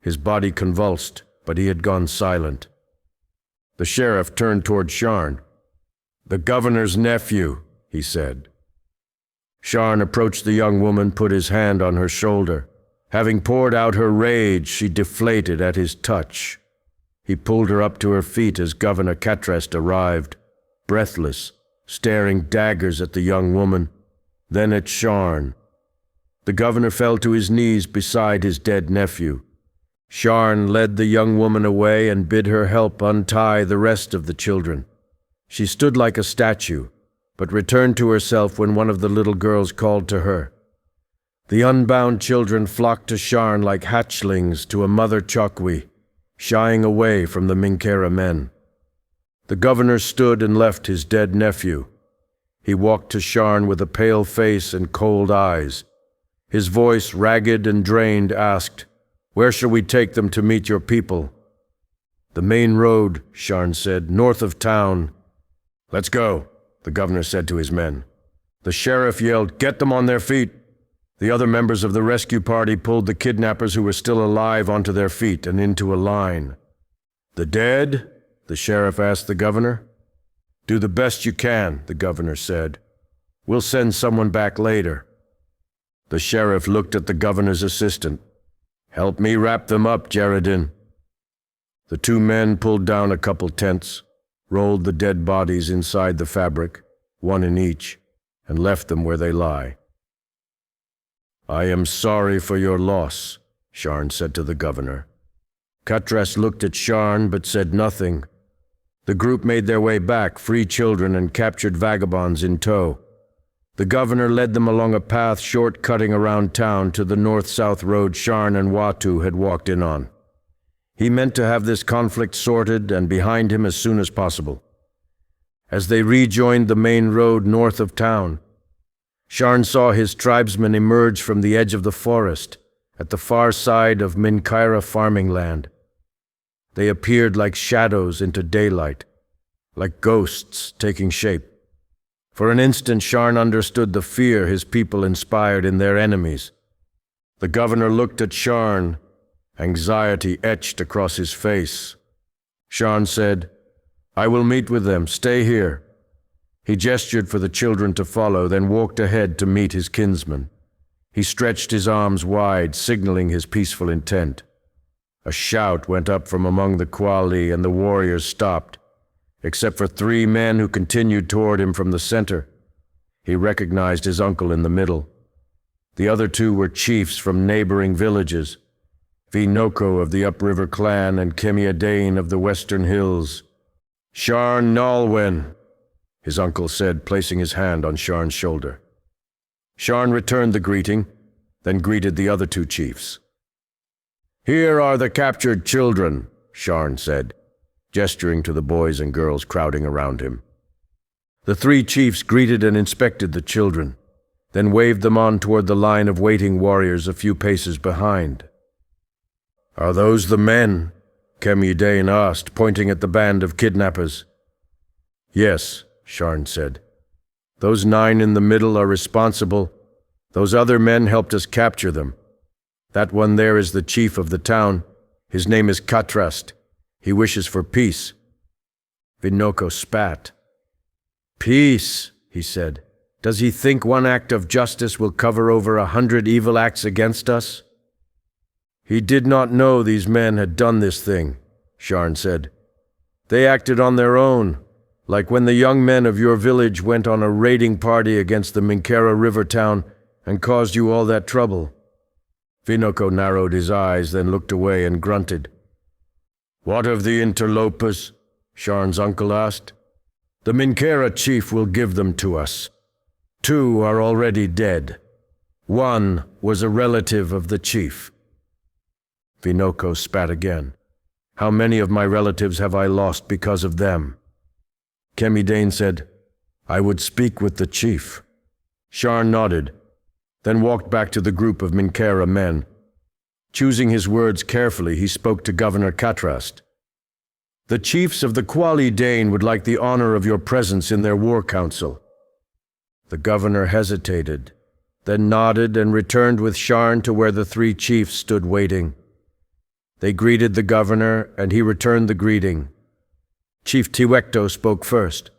His body convulsed, but he had gone silent. The sheriff turned toward Sharn. "The governor's nephew," he said. Sharn approached the young woman, put his hand on her shoulder. Having poured out her rage, she deflated at his touch. He pulled her up to her feet as Governor Katrast arrived, breathless, staring daggers at the young woman, then at Sharn. The governor fell to his knees beside his dead nephew. Sharn led the young woman away and bid her help untie the rest of the children. She stood like a statue, but returned to herself when one of the little girls called to her. The unbound children flocked to Sharn like hatchlings to a mother Chokwi, shying away from the Minkaera men. The governor stood and left his dead nephew. He walked to Sharn with a pale face and cold eyes. His voice, ragged and drained, asked, "Where shall we take them to meet your people?" "The main road," Sharn said, "north of town." "Let's go," the governor said to his men. The sheriff yelled, "Get them on their feet." The other members of the rescue party pulled the kidnappers who were still alive onto their feet and into a line. "The dead?" the sheriff asked the governor. "Do the best you can," the governor said. "We'll send someone back later." The sheriff looked at the governor's assistant. "Help me wrap them up, Jaredin." The 2 men pulled down a couple tents, rolled the dead bodies inside the fabric, 1 in each, and left them where they lie. "I am sorry for your loss," Sharn said to the governor. Katrast looked at Sharn but said nothing. The group made their way back, free children and captured vagabonds in tow. The governor led them along a path short-cutting around town to the north-south road Sharn and Watu had walked in on. He meant to have this conflict sorted and behind him as soon as possible. As they rejoined the main road north of town, Sharn saw his tribesmen emerge from the edge of the forest at the far side of Minkaera farming land. They appeared like shadows into daylight, like ghosts taking shape. For an instant, Sharn understood the fear his people inspired in their enemies. The governor looked at Sharn, anxiety etched across his face. Sharn said, "I will meet with them. Stay here." He gestured for the children to follow, then walked ahead to meet his kinsman. He stretched his arms wide, signaling his peaceful intent. A shout went up from among the Quali, and the warriors stopped, except for 3 men who continued toward him from the center. He recognized his uncle in the middle. The other 2 were chiefs from neighboring villages, Vinoko of the Upriver clan and Kemiadane of the Western Hills. "Sharn'nalwen," his uncle said, placing his hand on Sharn's shoulder. Sharn returned the greeting, then greeted the other 2 chiefs. "Here are the captured children," Sharn said, gesturing to the boys and girls crowding around him. The 3 chiefs greeted and inspected the children, then waved them on toward the line of waiting warriors a few paces behind. "Are those the men?" Kemydane asked, pointing at the band of kidnappers. "Yes," Sharn said. "Those 9 in the middle are responsible. Those other men helped us capture them. That one there is the chief of the town. His name is Katrast. He wishes for peace." Vinoko spat. "Peace," he said. "Does he think one act of justice will cover over 100 evil acts against us?" "He did not know these men had done this thing," Sharn said. "They acted on their own, like when the young men of your village went on a raiding party against the Minkaera river town and caused you all that trouble." Vinoko narrowed his eyes, then looked away and grunted. "What of the interlopers?" Sharn's uncle asked. "The Minkaera chief will give them to us. 2 are already dead. 1 was a relative of the chief." Vinoko spat again. "How many of my relatives have I lost because of them?" Kemydane said, "I would speak with the chief." Sharn nodded, then walked back to the group of Minkaera men. Choosing his words carefully, he spoke to Governor Katrast. "The chiefs of the Quali Dane would like the honor of your presence in their war council." The governor hesitated, then nodded and returned with Sharn to where the 3 chiefs stood waiting. They greeted the governor, and he returned the greeting. Chief Tiwekto spoke first.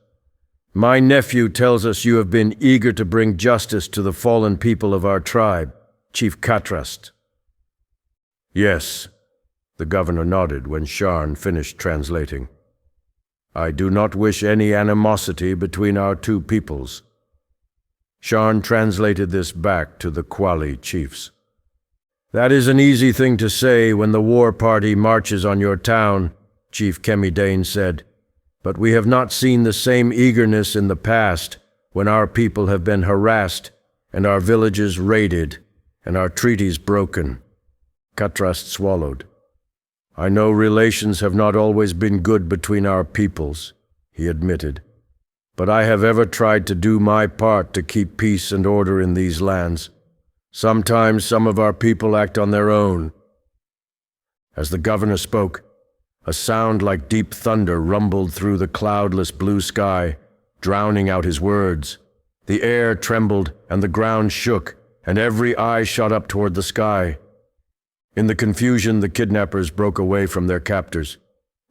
"My nephew tells us you have been eager to bring justice to the fallen people of our tribe, Chief Katrast." "Yes," the governor nodded when Sharn finished translating. "I do not wish any animosity between our 2 peoples." Sharn translated this back to the Quali chiefs. "That is an easy thing to say when the war party marches on your town," Chief Kemydane said. "But we have not seen the same eagerness in the past when our people have been harassed and our villages raided and our treaties broken." Katrast swallowed. "I know relations have not always been good between our peoples," he admitted. "But I have ever tried to do my part to keep peace and order in these lands. Sometimes some of our people act on their own." As the governor spoke, a sound like deep thunder rumbled through the cloudless blue sky, drowning out his words. The air trembled and the ground shook, and every eye shot up toward the sky. In the confusion, the kidnappers broke away from their captors.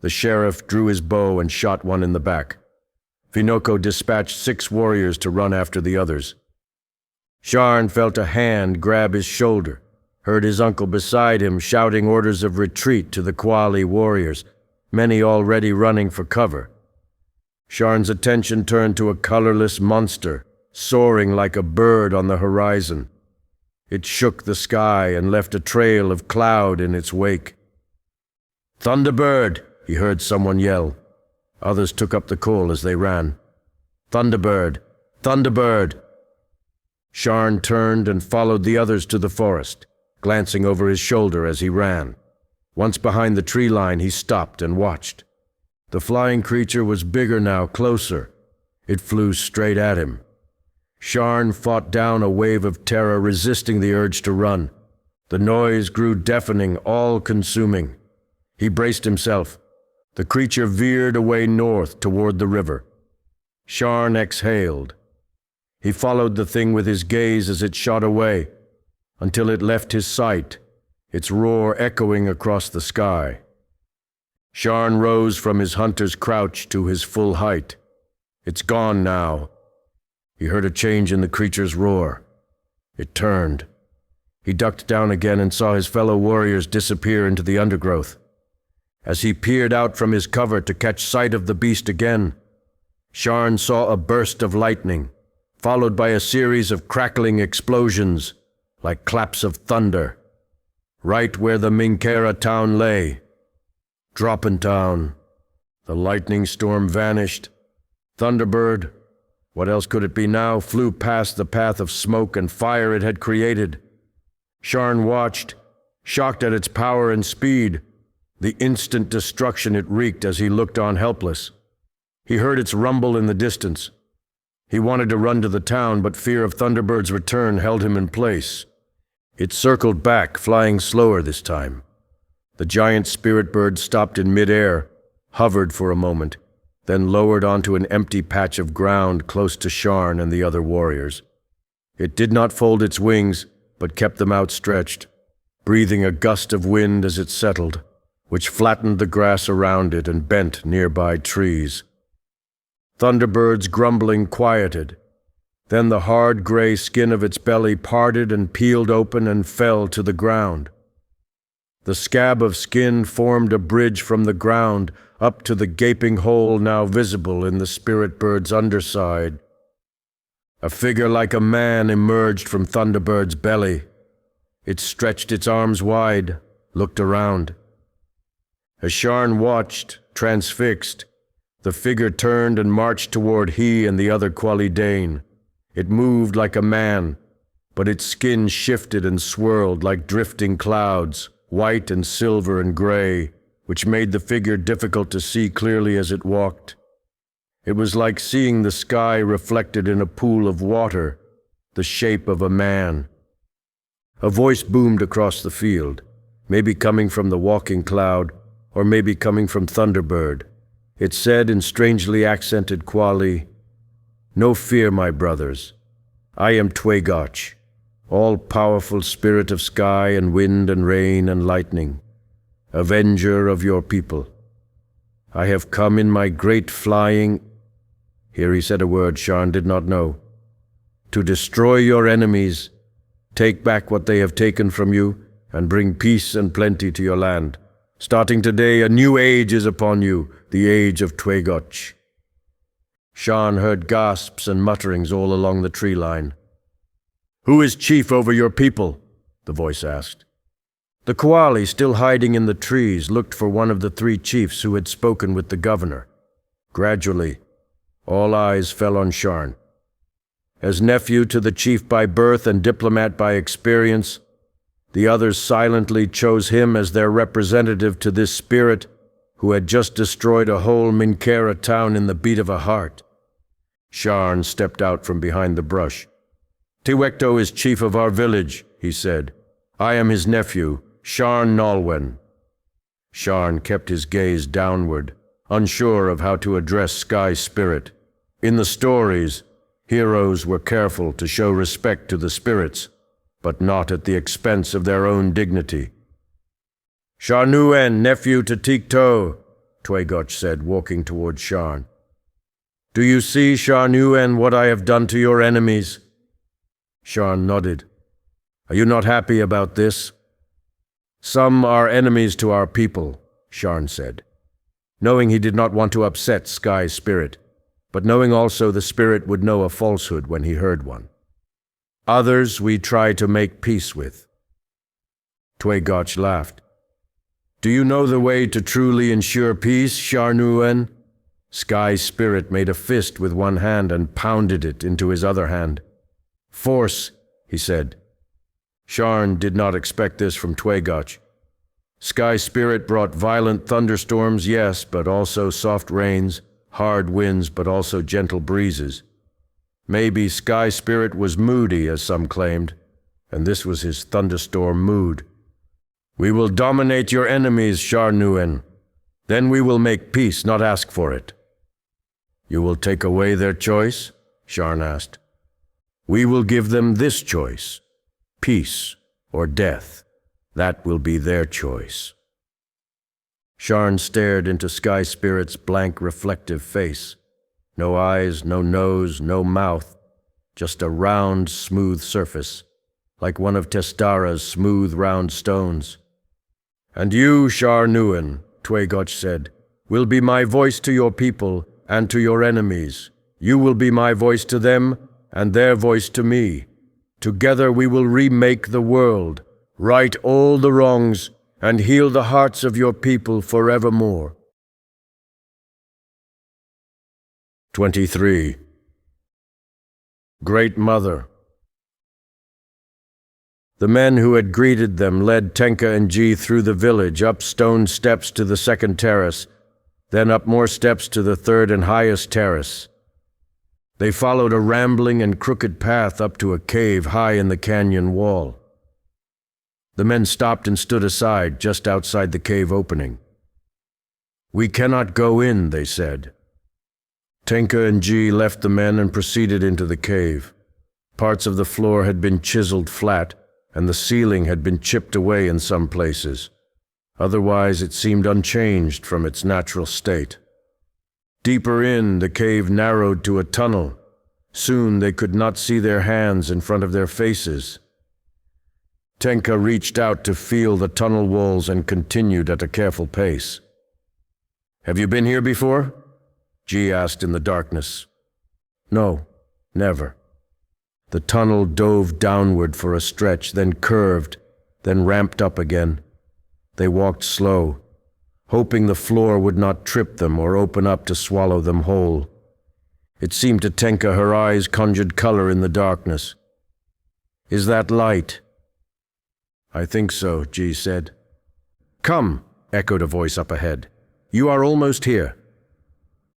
The sheriff drew his bow and shot one in the back. Vinoko dispatched 6 warriors to run after the others. Sharn felt a hand grab his shoulder, heard his uncle beside him shouting orders of retreat to the Quali warriors, many already running for cover. Sharn's attention turned to a colorless monster, soaring like a bird on the horizon. It shook the sky and left a trail of cloud in its wake. "Thunderbird!" he heard someone yell. Others took up the call as they ran. "Thunderbird! Thunderbird!" Sharn turned and followed the others to the forest, glancing over his shoulder as he ran. Once behind the tree line, he stopped and watched. The flying creature was bigger now, closer. It flew straight at him. Sharn fought down a wave of terror, resisting the urge to run. The noise grew deafening, all-consuming. He braced himself. The creature veered away north toward the river. Sharn exhaled. He followed the thing with his gaze as it shot away, until it left his sight, its roar echoing across the sky. Sharn rose from his hunter's crouch to his full height. "It's gone now." He heard a change in the creature's roar. It turned. He ducked down again and saw his fellow warriors disappear into the undergrowth. As he peered out from his cover to catch sight of the beast again, Sharn saw a burst of lightning, followed by a series of crackling explosions, like claps of thunder, right where the Minkaera town lay. Droppentown. The lightning storm vanished. Thunderbird, what else could it be now, flew past the path of smoke and fire it had created. Sharn watched, shocked at its power and speed, the instant destruction it wreaked as he looked on helpless. He heard its rumble in the distance. He wanted to run to the town, but fear of Thunderbird's return held him in place. It circled back, flying slower this time. The giant spirit bird stopped in midair, hovered for a moment, then lowered onto an empty patch of ground close to Sharn and the other warriors. It did not fold its wings, but kept them outstretched, breathing a gust of wind as it settled, which flattened the grass around it and bent nearby trees. Thunderbird's grumbling quieted. Then the hard gray skin of its belly parted and peeled open and fell to the ground. The scab of skin formed a bridge from the ground up to the gaping hole now visible in the spirit bird's underside. A figure like a man emerged from Thunderbird's belly. It stretched its arms wide, looked around. As Sharn watched, transfixed, the figure turned and marched toward he and the other Qualidane. It moved like a man, but its skin shifted and swirled like drifting clouds, white and silver and gray, which made the figure difficult to see clearly as it walked. It was like seeing the sky reflected in a pool of water, the shape of a man. A voice boomed across the field, maybe coming from the walking cloud, or maybe coming from Thunderbird. It said in strangely accented Quali, "No fear, my brothers. I am Twegotch, all-powerful spirit of sky and wind and rain and lightning, avenger of your people. I have come in my great flying—" Here he said a word Sharn did not know. "To destroy your enemies, take back what they have taken from you, and bring peace and plenty to your land. Starting today, a new age is upon you, the age of Twegotch." Sharn heard gasps and mutterings all along the tree line. "Who is chief over your people?" the voice asked. The Koali, still hiding in the trees, looked for one of the three chiefs who had spoken with the governor. Gradually, all eyes fell on Sharn. As nephew to the chief by birth and diplomat by experience, the others silently chose him as their representative to this spirit who had just destroyed a whole Minkaera town in the beat of a heart. Sharn stepped out from behind the brush. "Tiwekto is chief of our village," he said. "I am his nephew, Sharn'nalwen." Sharn kept his gaze downward, unsure of how to address Sky Spirit. In the stories, heroes were careful to show respect to the spirits, but not at the expense of their own dignity. "Sharn'nalwen, nephew to Tikto," Twegotch said, walking toward Sharn. "Do you see, Sharn'nalwen, what I have done to your enemies?" Sharn nodded. "Are you not happy about this?" "Some are enemies to our people," Sharn said, knowing he did not want to upset Sky's spirit, but knowing also the spirit would know a falsehood when he heard one. "Others we try to make peace with." Twegotch laughed. "Do you know the way to truly ensure peace, Sharn'nalwen?" Sky's spirit made a fist with one hand and pounded it into his other hand. "Force," he said. Sharn did not expect this from Twegotch. Sky Spirit brought violent thunderstorms, yes, but also soft rains, hard winds, but also gentle breezes. Maybe Sky Spirit was moody, as some claimed, and this was his thunderstorm mood. "We will dominate your enemies, Sharn'nalwen. Then we will make peace, not ask for it." "You will take away their choice?" Sharn asked. "We will give them this choice, peace or death. That will be their choice." Sharn stared into Sky Spirit's blank, reflective face. No eyes, no nose, no mouth, just a round, smooth surface, like one of Testara's smooth, round stones. "And you, Sharn'nalwen," Twegotch said, "will be my voice to your people and to your enemies. You will be my voice to them and their voice to me. Together we will remake the world, right all the wrongs, and heal the hearts of your people forevermore." 23. Great Mother. The men who had greeted them led Tenka and Ji through the village, up stone steps to the second terrace, then up more steps to the third and highest terrace. They followed a rambling and crooked path up to a cave high in the canyon wall. The men stopped and stood aside just outside the cave opening. "We cannot go in," they said. Tenka and G left the men and proceeded into the cave. Parts of the floor had been chiseled flat, and the ceiling had been chipped away in some places. Otherwise, it seemed unchanged from its natural state. Deeper in, the cave narrowed to a tunnel. Soon they could not see their hands in front of their faces. Tenka reached out to feel the tunnel walls and continued at a careful pace. "Have you been here before?" G asked in the darkness. "No, never." The tunnel dove downward for a stretch, then curved, then ramped up again. They walked slow, hoping the floor would not trip them or open up to swallow them whole. It seemed to Tenka her eyes conjured color in the darkness. "Is that light?" "I think so," G said. "Come," echoed a voice up ahead. "You are almost here."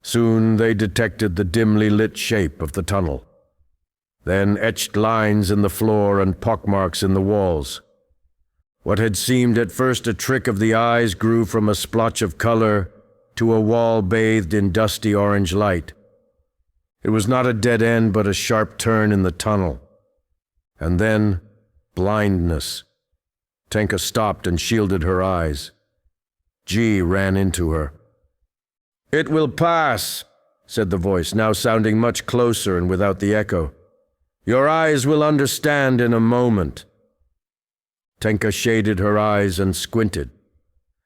Soon they detected the dimly lit shape of the tunnel. Then etched lines in the floor and pockmarks in the walls. What had seemed at first a trick of the eyes grew from a splotch of color to a wall bathed in dusty orange light. It was not a dead end, but a sharp turn in the tunnel. And then, blindness. Tenka stopped and shielded her eyes. G ran into her. "It will pass," said the voice, now sounding much closer and without the echo. "Your eyes will understand in a moment." Tenka shaded her eyes and squinted.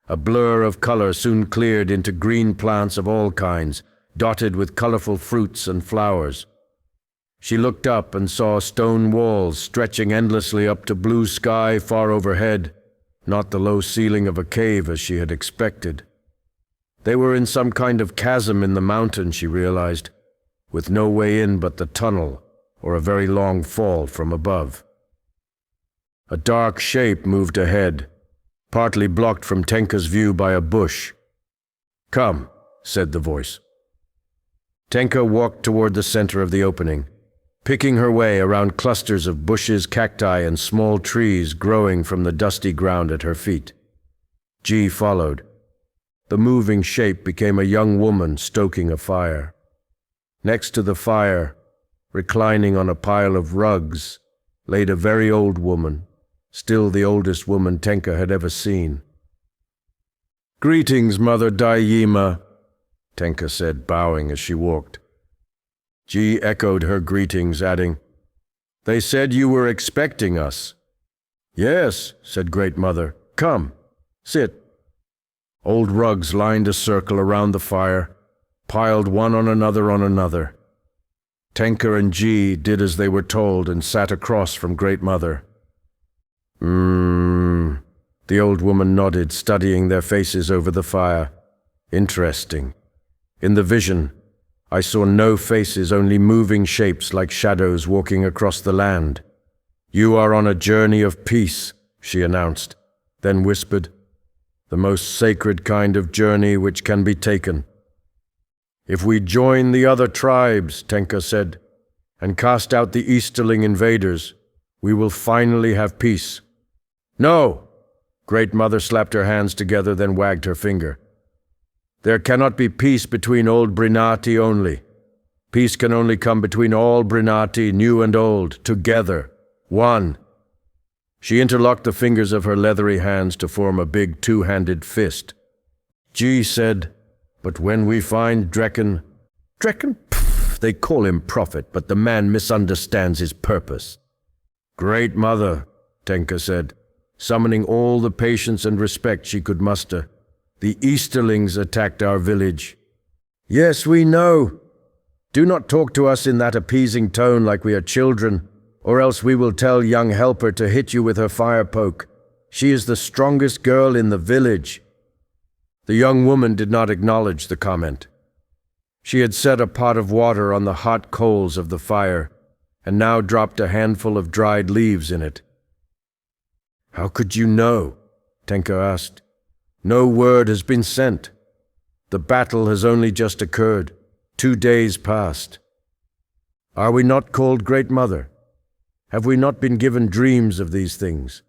A blur of color soon cleared into green plants of all kinds, dotted with colorful fruits and flowers. She looked up and saw stone walls stretching endlessly up to blue sky far overhead, not the low ceiling of a cave as she had expected. They were in some kind of chasm in the mountain, she realized, with no way in but the tunnel or a very long fall from above. A dark shape moved ahead, partly blocked from Tenka's view by a bush. "Come," said the voice. Tenka walked toward the center of the opening, picking her way around clusters of bushes, cacti, and small trees growing from the dusty ground at her feet. G followed. The moving shape became a young woman stoking a fire. Next to the fire, reclining on a pile of rugs, laid a very old woman, still the oldest woman Tenka had ever seen. "Greetings, Mother Daiyima," Tenka said, bowing as she walked. G echoed her greetings, adding, "They said you were expecting us." "Yes," said Great Mother. "Come, sit." Old rugs lined a circle around the fire, piled one on another. Tenka and G did as they were told and sat across from Great Mother. The old woman nodded, studying their faces over the fire. "Interesting. In the vision, I saw no faces, only moving shapes like shadows walking across the land. You are on a journey of peace," she announced, then whispered, "the most sacred kind of journey which can be taken." "If we join the other tribes," Tenka said, "and cast out the Easterling invaders, we will finally have peace." "No!" Great Mother slapped her hands together, then wagged her finger. "There cannot be peace between old Brinaatii only. Peace can only come between all Brinaatii, new and old, together, one." She interlocked the fingers of her leathery hands to form a big two-handed fist. G said, "But when we find Drekken..." "Drekken? Pfft, they call him prophet, but the man misunderstands his purpose." "Great Mother," Tenka said, summoning all the patience and respect she could muster, "the Easterlings attacked our village." "Yes, we know. Do not talk to us in that appeasing tone like we are children, or else we will tell young Helper to hit you with her fire poke. She is the strongest girl in the village." The young woman did not acknowledge the comment. She had set a pot of water on the hot coals of the fire, and now dropped a handful of dried leaves in it. "How could you know?" Tenka asked. "No word has been sent. The battle has only just occurred, 2 days past. Are we not called Great Mother? Have we not been given dreams of these things?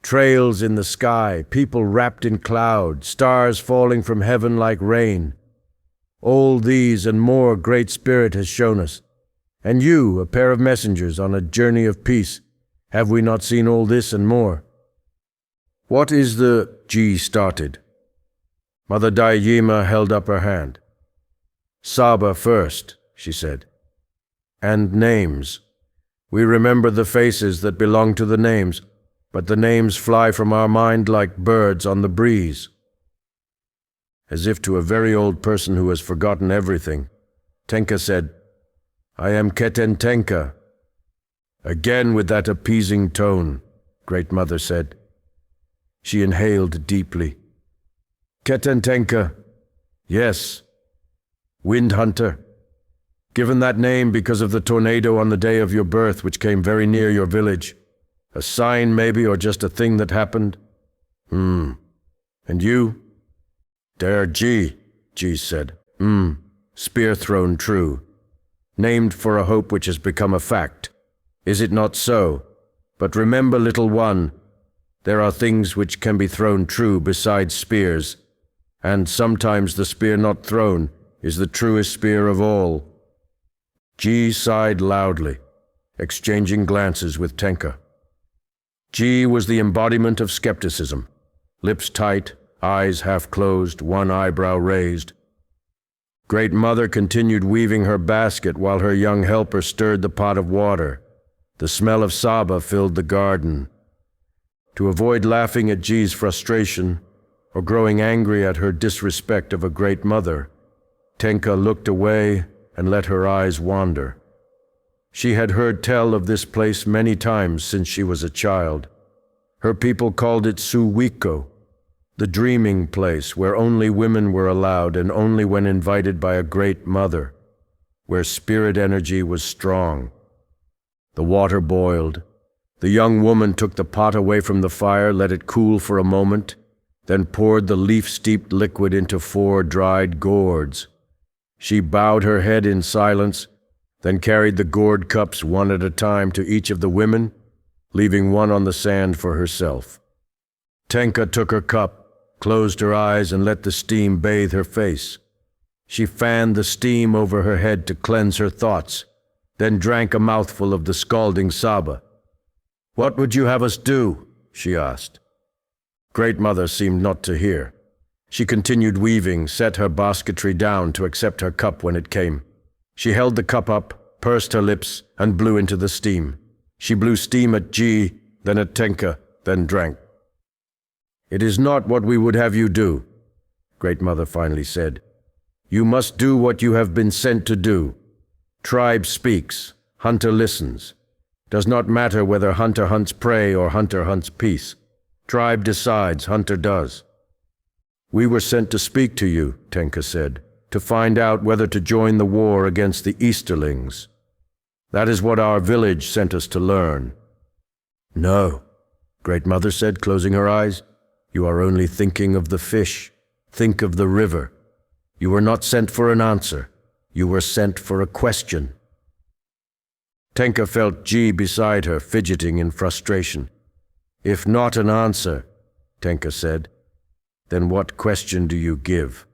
Trails in the sky, people wrapped in cloud, stars falling from heaven like rain. All these and more Great Spirit has shown us. And you, a pair of messengers on a journey of peace, have we not seen all this and more? What is the... G started. Mother Dayima held up her hand. Saba first, she said. And names. We remember the faces that belong to the names, but the names fly from our mind like birds on the breeze. As if to a very old person who has forgotten everything, Tenka said, I am Keten Tenka. Again with that appeasing tone, Great Mother said. She inhaled deeply. Keten Tenka, yes. Wind Hunter. Given that name because of the tornado on the day of your birth which came very near your village. A sign maybe, or just a thing that happened? And you? Dare G, G said. Spear thrown true. Named for a hope which has become a fact. Is it not so? But remember, little one, there are things which can be thrown true besides spears, and sometimes the spear not thrown is the truest spear of all. G sighed loudly, exchanging glances with Tenka. G was the embodiment of skepticism, lips tight, eyes half closed, one eyebrow raised. Great Mother continued weaving her basket while her young helper stirred the pot of water. The smell of Saba filled the garden. To avoid laughing at G's frustration or growing angry at her disrespect of a Great Mother, Tenka looked away and let her eyes wander. She had heard tell of this place many times since she was a child. Her people called it Suwiko, the dreaming place where only women were allowed and only when invited by a Great Mother, where spirit energy was strong. The water boiled. The young woman took the pot away from the fire, let it cool for a moment, then poured the leaf-steeped liquid into 4 dried gourds. She bowed her head in silence, then carried the gourd cups one at a time to each of the women, leaving one on the sand for herself. Tenka took her cup, closed her eyes, and let the steam bathe her face. She fanned the steam over her head to cleanse her thoughts, then drank a mouthful of the scalding Saba. What would you have us do? She asked. Great Mother seemed not to hear. She continued weaving, set her basketry down to accept her cup when it came. She held the cup up, pursed her lips, and blew into the steam. She blew steam at G, then at Tenka, then drank. It is not what we would have you do, Great Mother finally said. You must do what you have been sent to do. Tribe speaks, hunter listens. Does not matter whether hunter hunts prey or hunter hunts peace. Tribe decides, hunter does. We were sent to speak to you, Tenka said, to find out whether to join the war against the Easterlings. That is what our village sent us to learn. No, Great Mother said, closing her eyes. You are only thinking of the fish. Think of the river. You were not sent for an answer. You were sent for a question. Tenka felt G beside her, fidgeting in frustration. If not an answer, Tenka said, then what question do you give?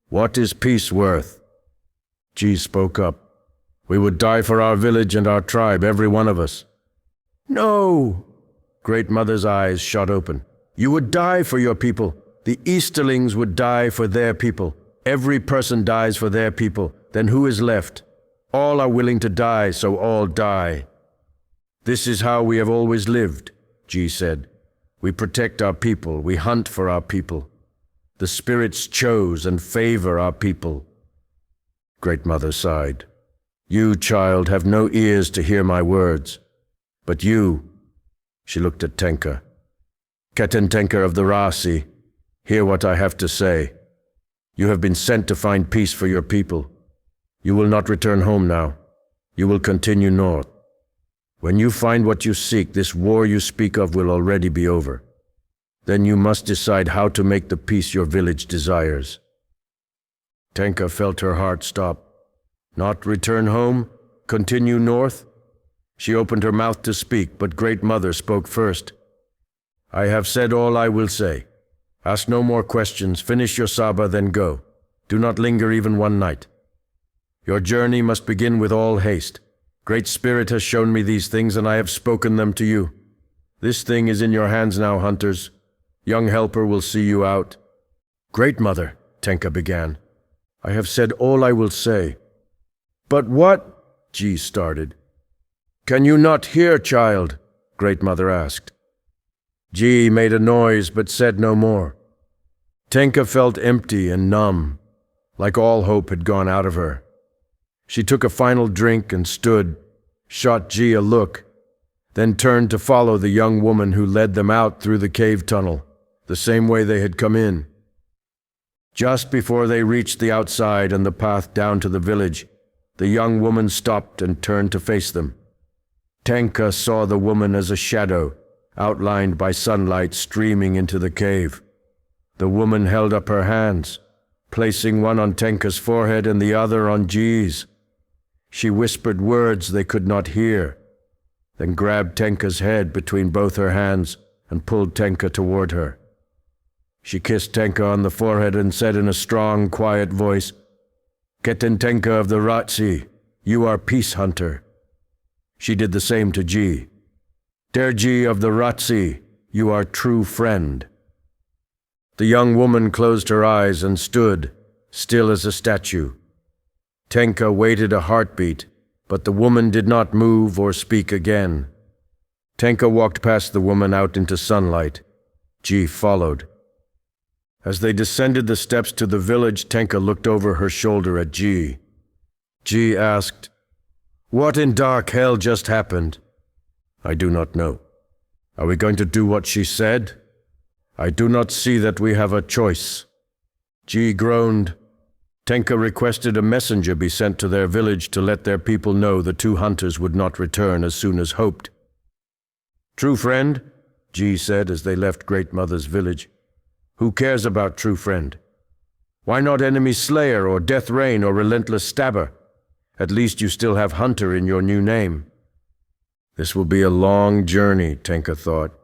What is peace worth? G spoke up. We would die for our village and our tribe, every one of us. No! Great Mother's eyes shot open. You would die for your people. The Easterlings would die for their people. Every person dies for their people. Then who is left? All are willing to die, so all die. This is how we have always lived, G said. We protect our people, we hunt for our people. The spirits chose and favor our people. Great Mother sighed. You, child, have no ears to hear my words. But you, she looked at Tenka. Keten Tenka of the Rasi, hear what I have to say. You have been sent to find peace for your people. You will not return home now. You will continue north. When you find what you seek, this war you speak of will already be over. Then you must decide how to make the peace your village desires. Tenka felt her heart stop. Not return home? Continue north? She opened her mouth to speak, but Great Mother spoke first. I have said all I will say. Ask no more questions. Finish your Saba, then go. Do not linger even one night. Your journey must begin with all haste. Great Spirit has shown me these things, and I have spoken them to you. This thing is in your hands now, hunters. Young Helper will see you out. Great Mother, Tenka began. I have said all I will say. But what? Ji started. Can you not hear, child? Great Mother asked. Ji made a noise but said no more. Tenka felt empty and numb, like all hope had gone out of her. She took a final drink and stood, shot Ji a look, then turned to follow the young woman who led them out through the cave tunnel, the same way they had come in. Just before they reached the outside and the path down to the village, the young woman stopped and turned to face them. Tenka saw the woman as a shadow, outlined by sunlight streaming into the cave. The woman held up her hands, placing one on Tenka's forehead and the other on Ji's. She whispered words they could not hear, then grabbed Tenka's head between both her hands and pulled Tenka toward her. She kissed Tenka on the forehead and said in a strong, quiet voice, Keten Tenka of the Ratsi, you are peace hunter. She did the same to Ji. Derji of the Ratsi, you are true friend. The young woman closed her eyes and stood, still as a statue. Tenka waited a heartbeat, but the woman did not move or speak again. Tenka walked past the woman out into sunlight. Ji followed. As they descended the steps to the village, Tenka looked over her shoulder at Ji. Ji asked, What in dark hell just happened? I do not know. Are we going to do what she said? I do not see that we have a choice. Ji groaned. Tenka requested a messenger be sent to their village to let their people know the two hunters would not return as soon as hoped. True friend, Ji said as they left Great Mother's village. Who cares about true friend? Why not enemy slayer or death rain or relentless stabber? At least you still have hunter in your new name. This will be a long journey, Tenka thought.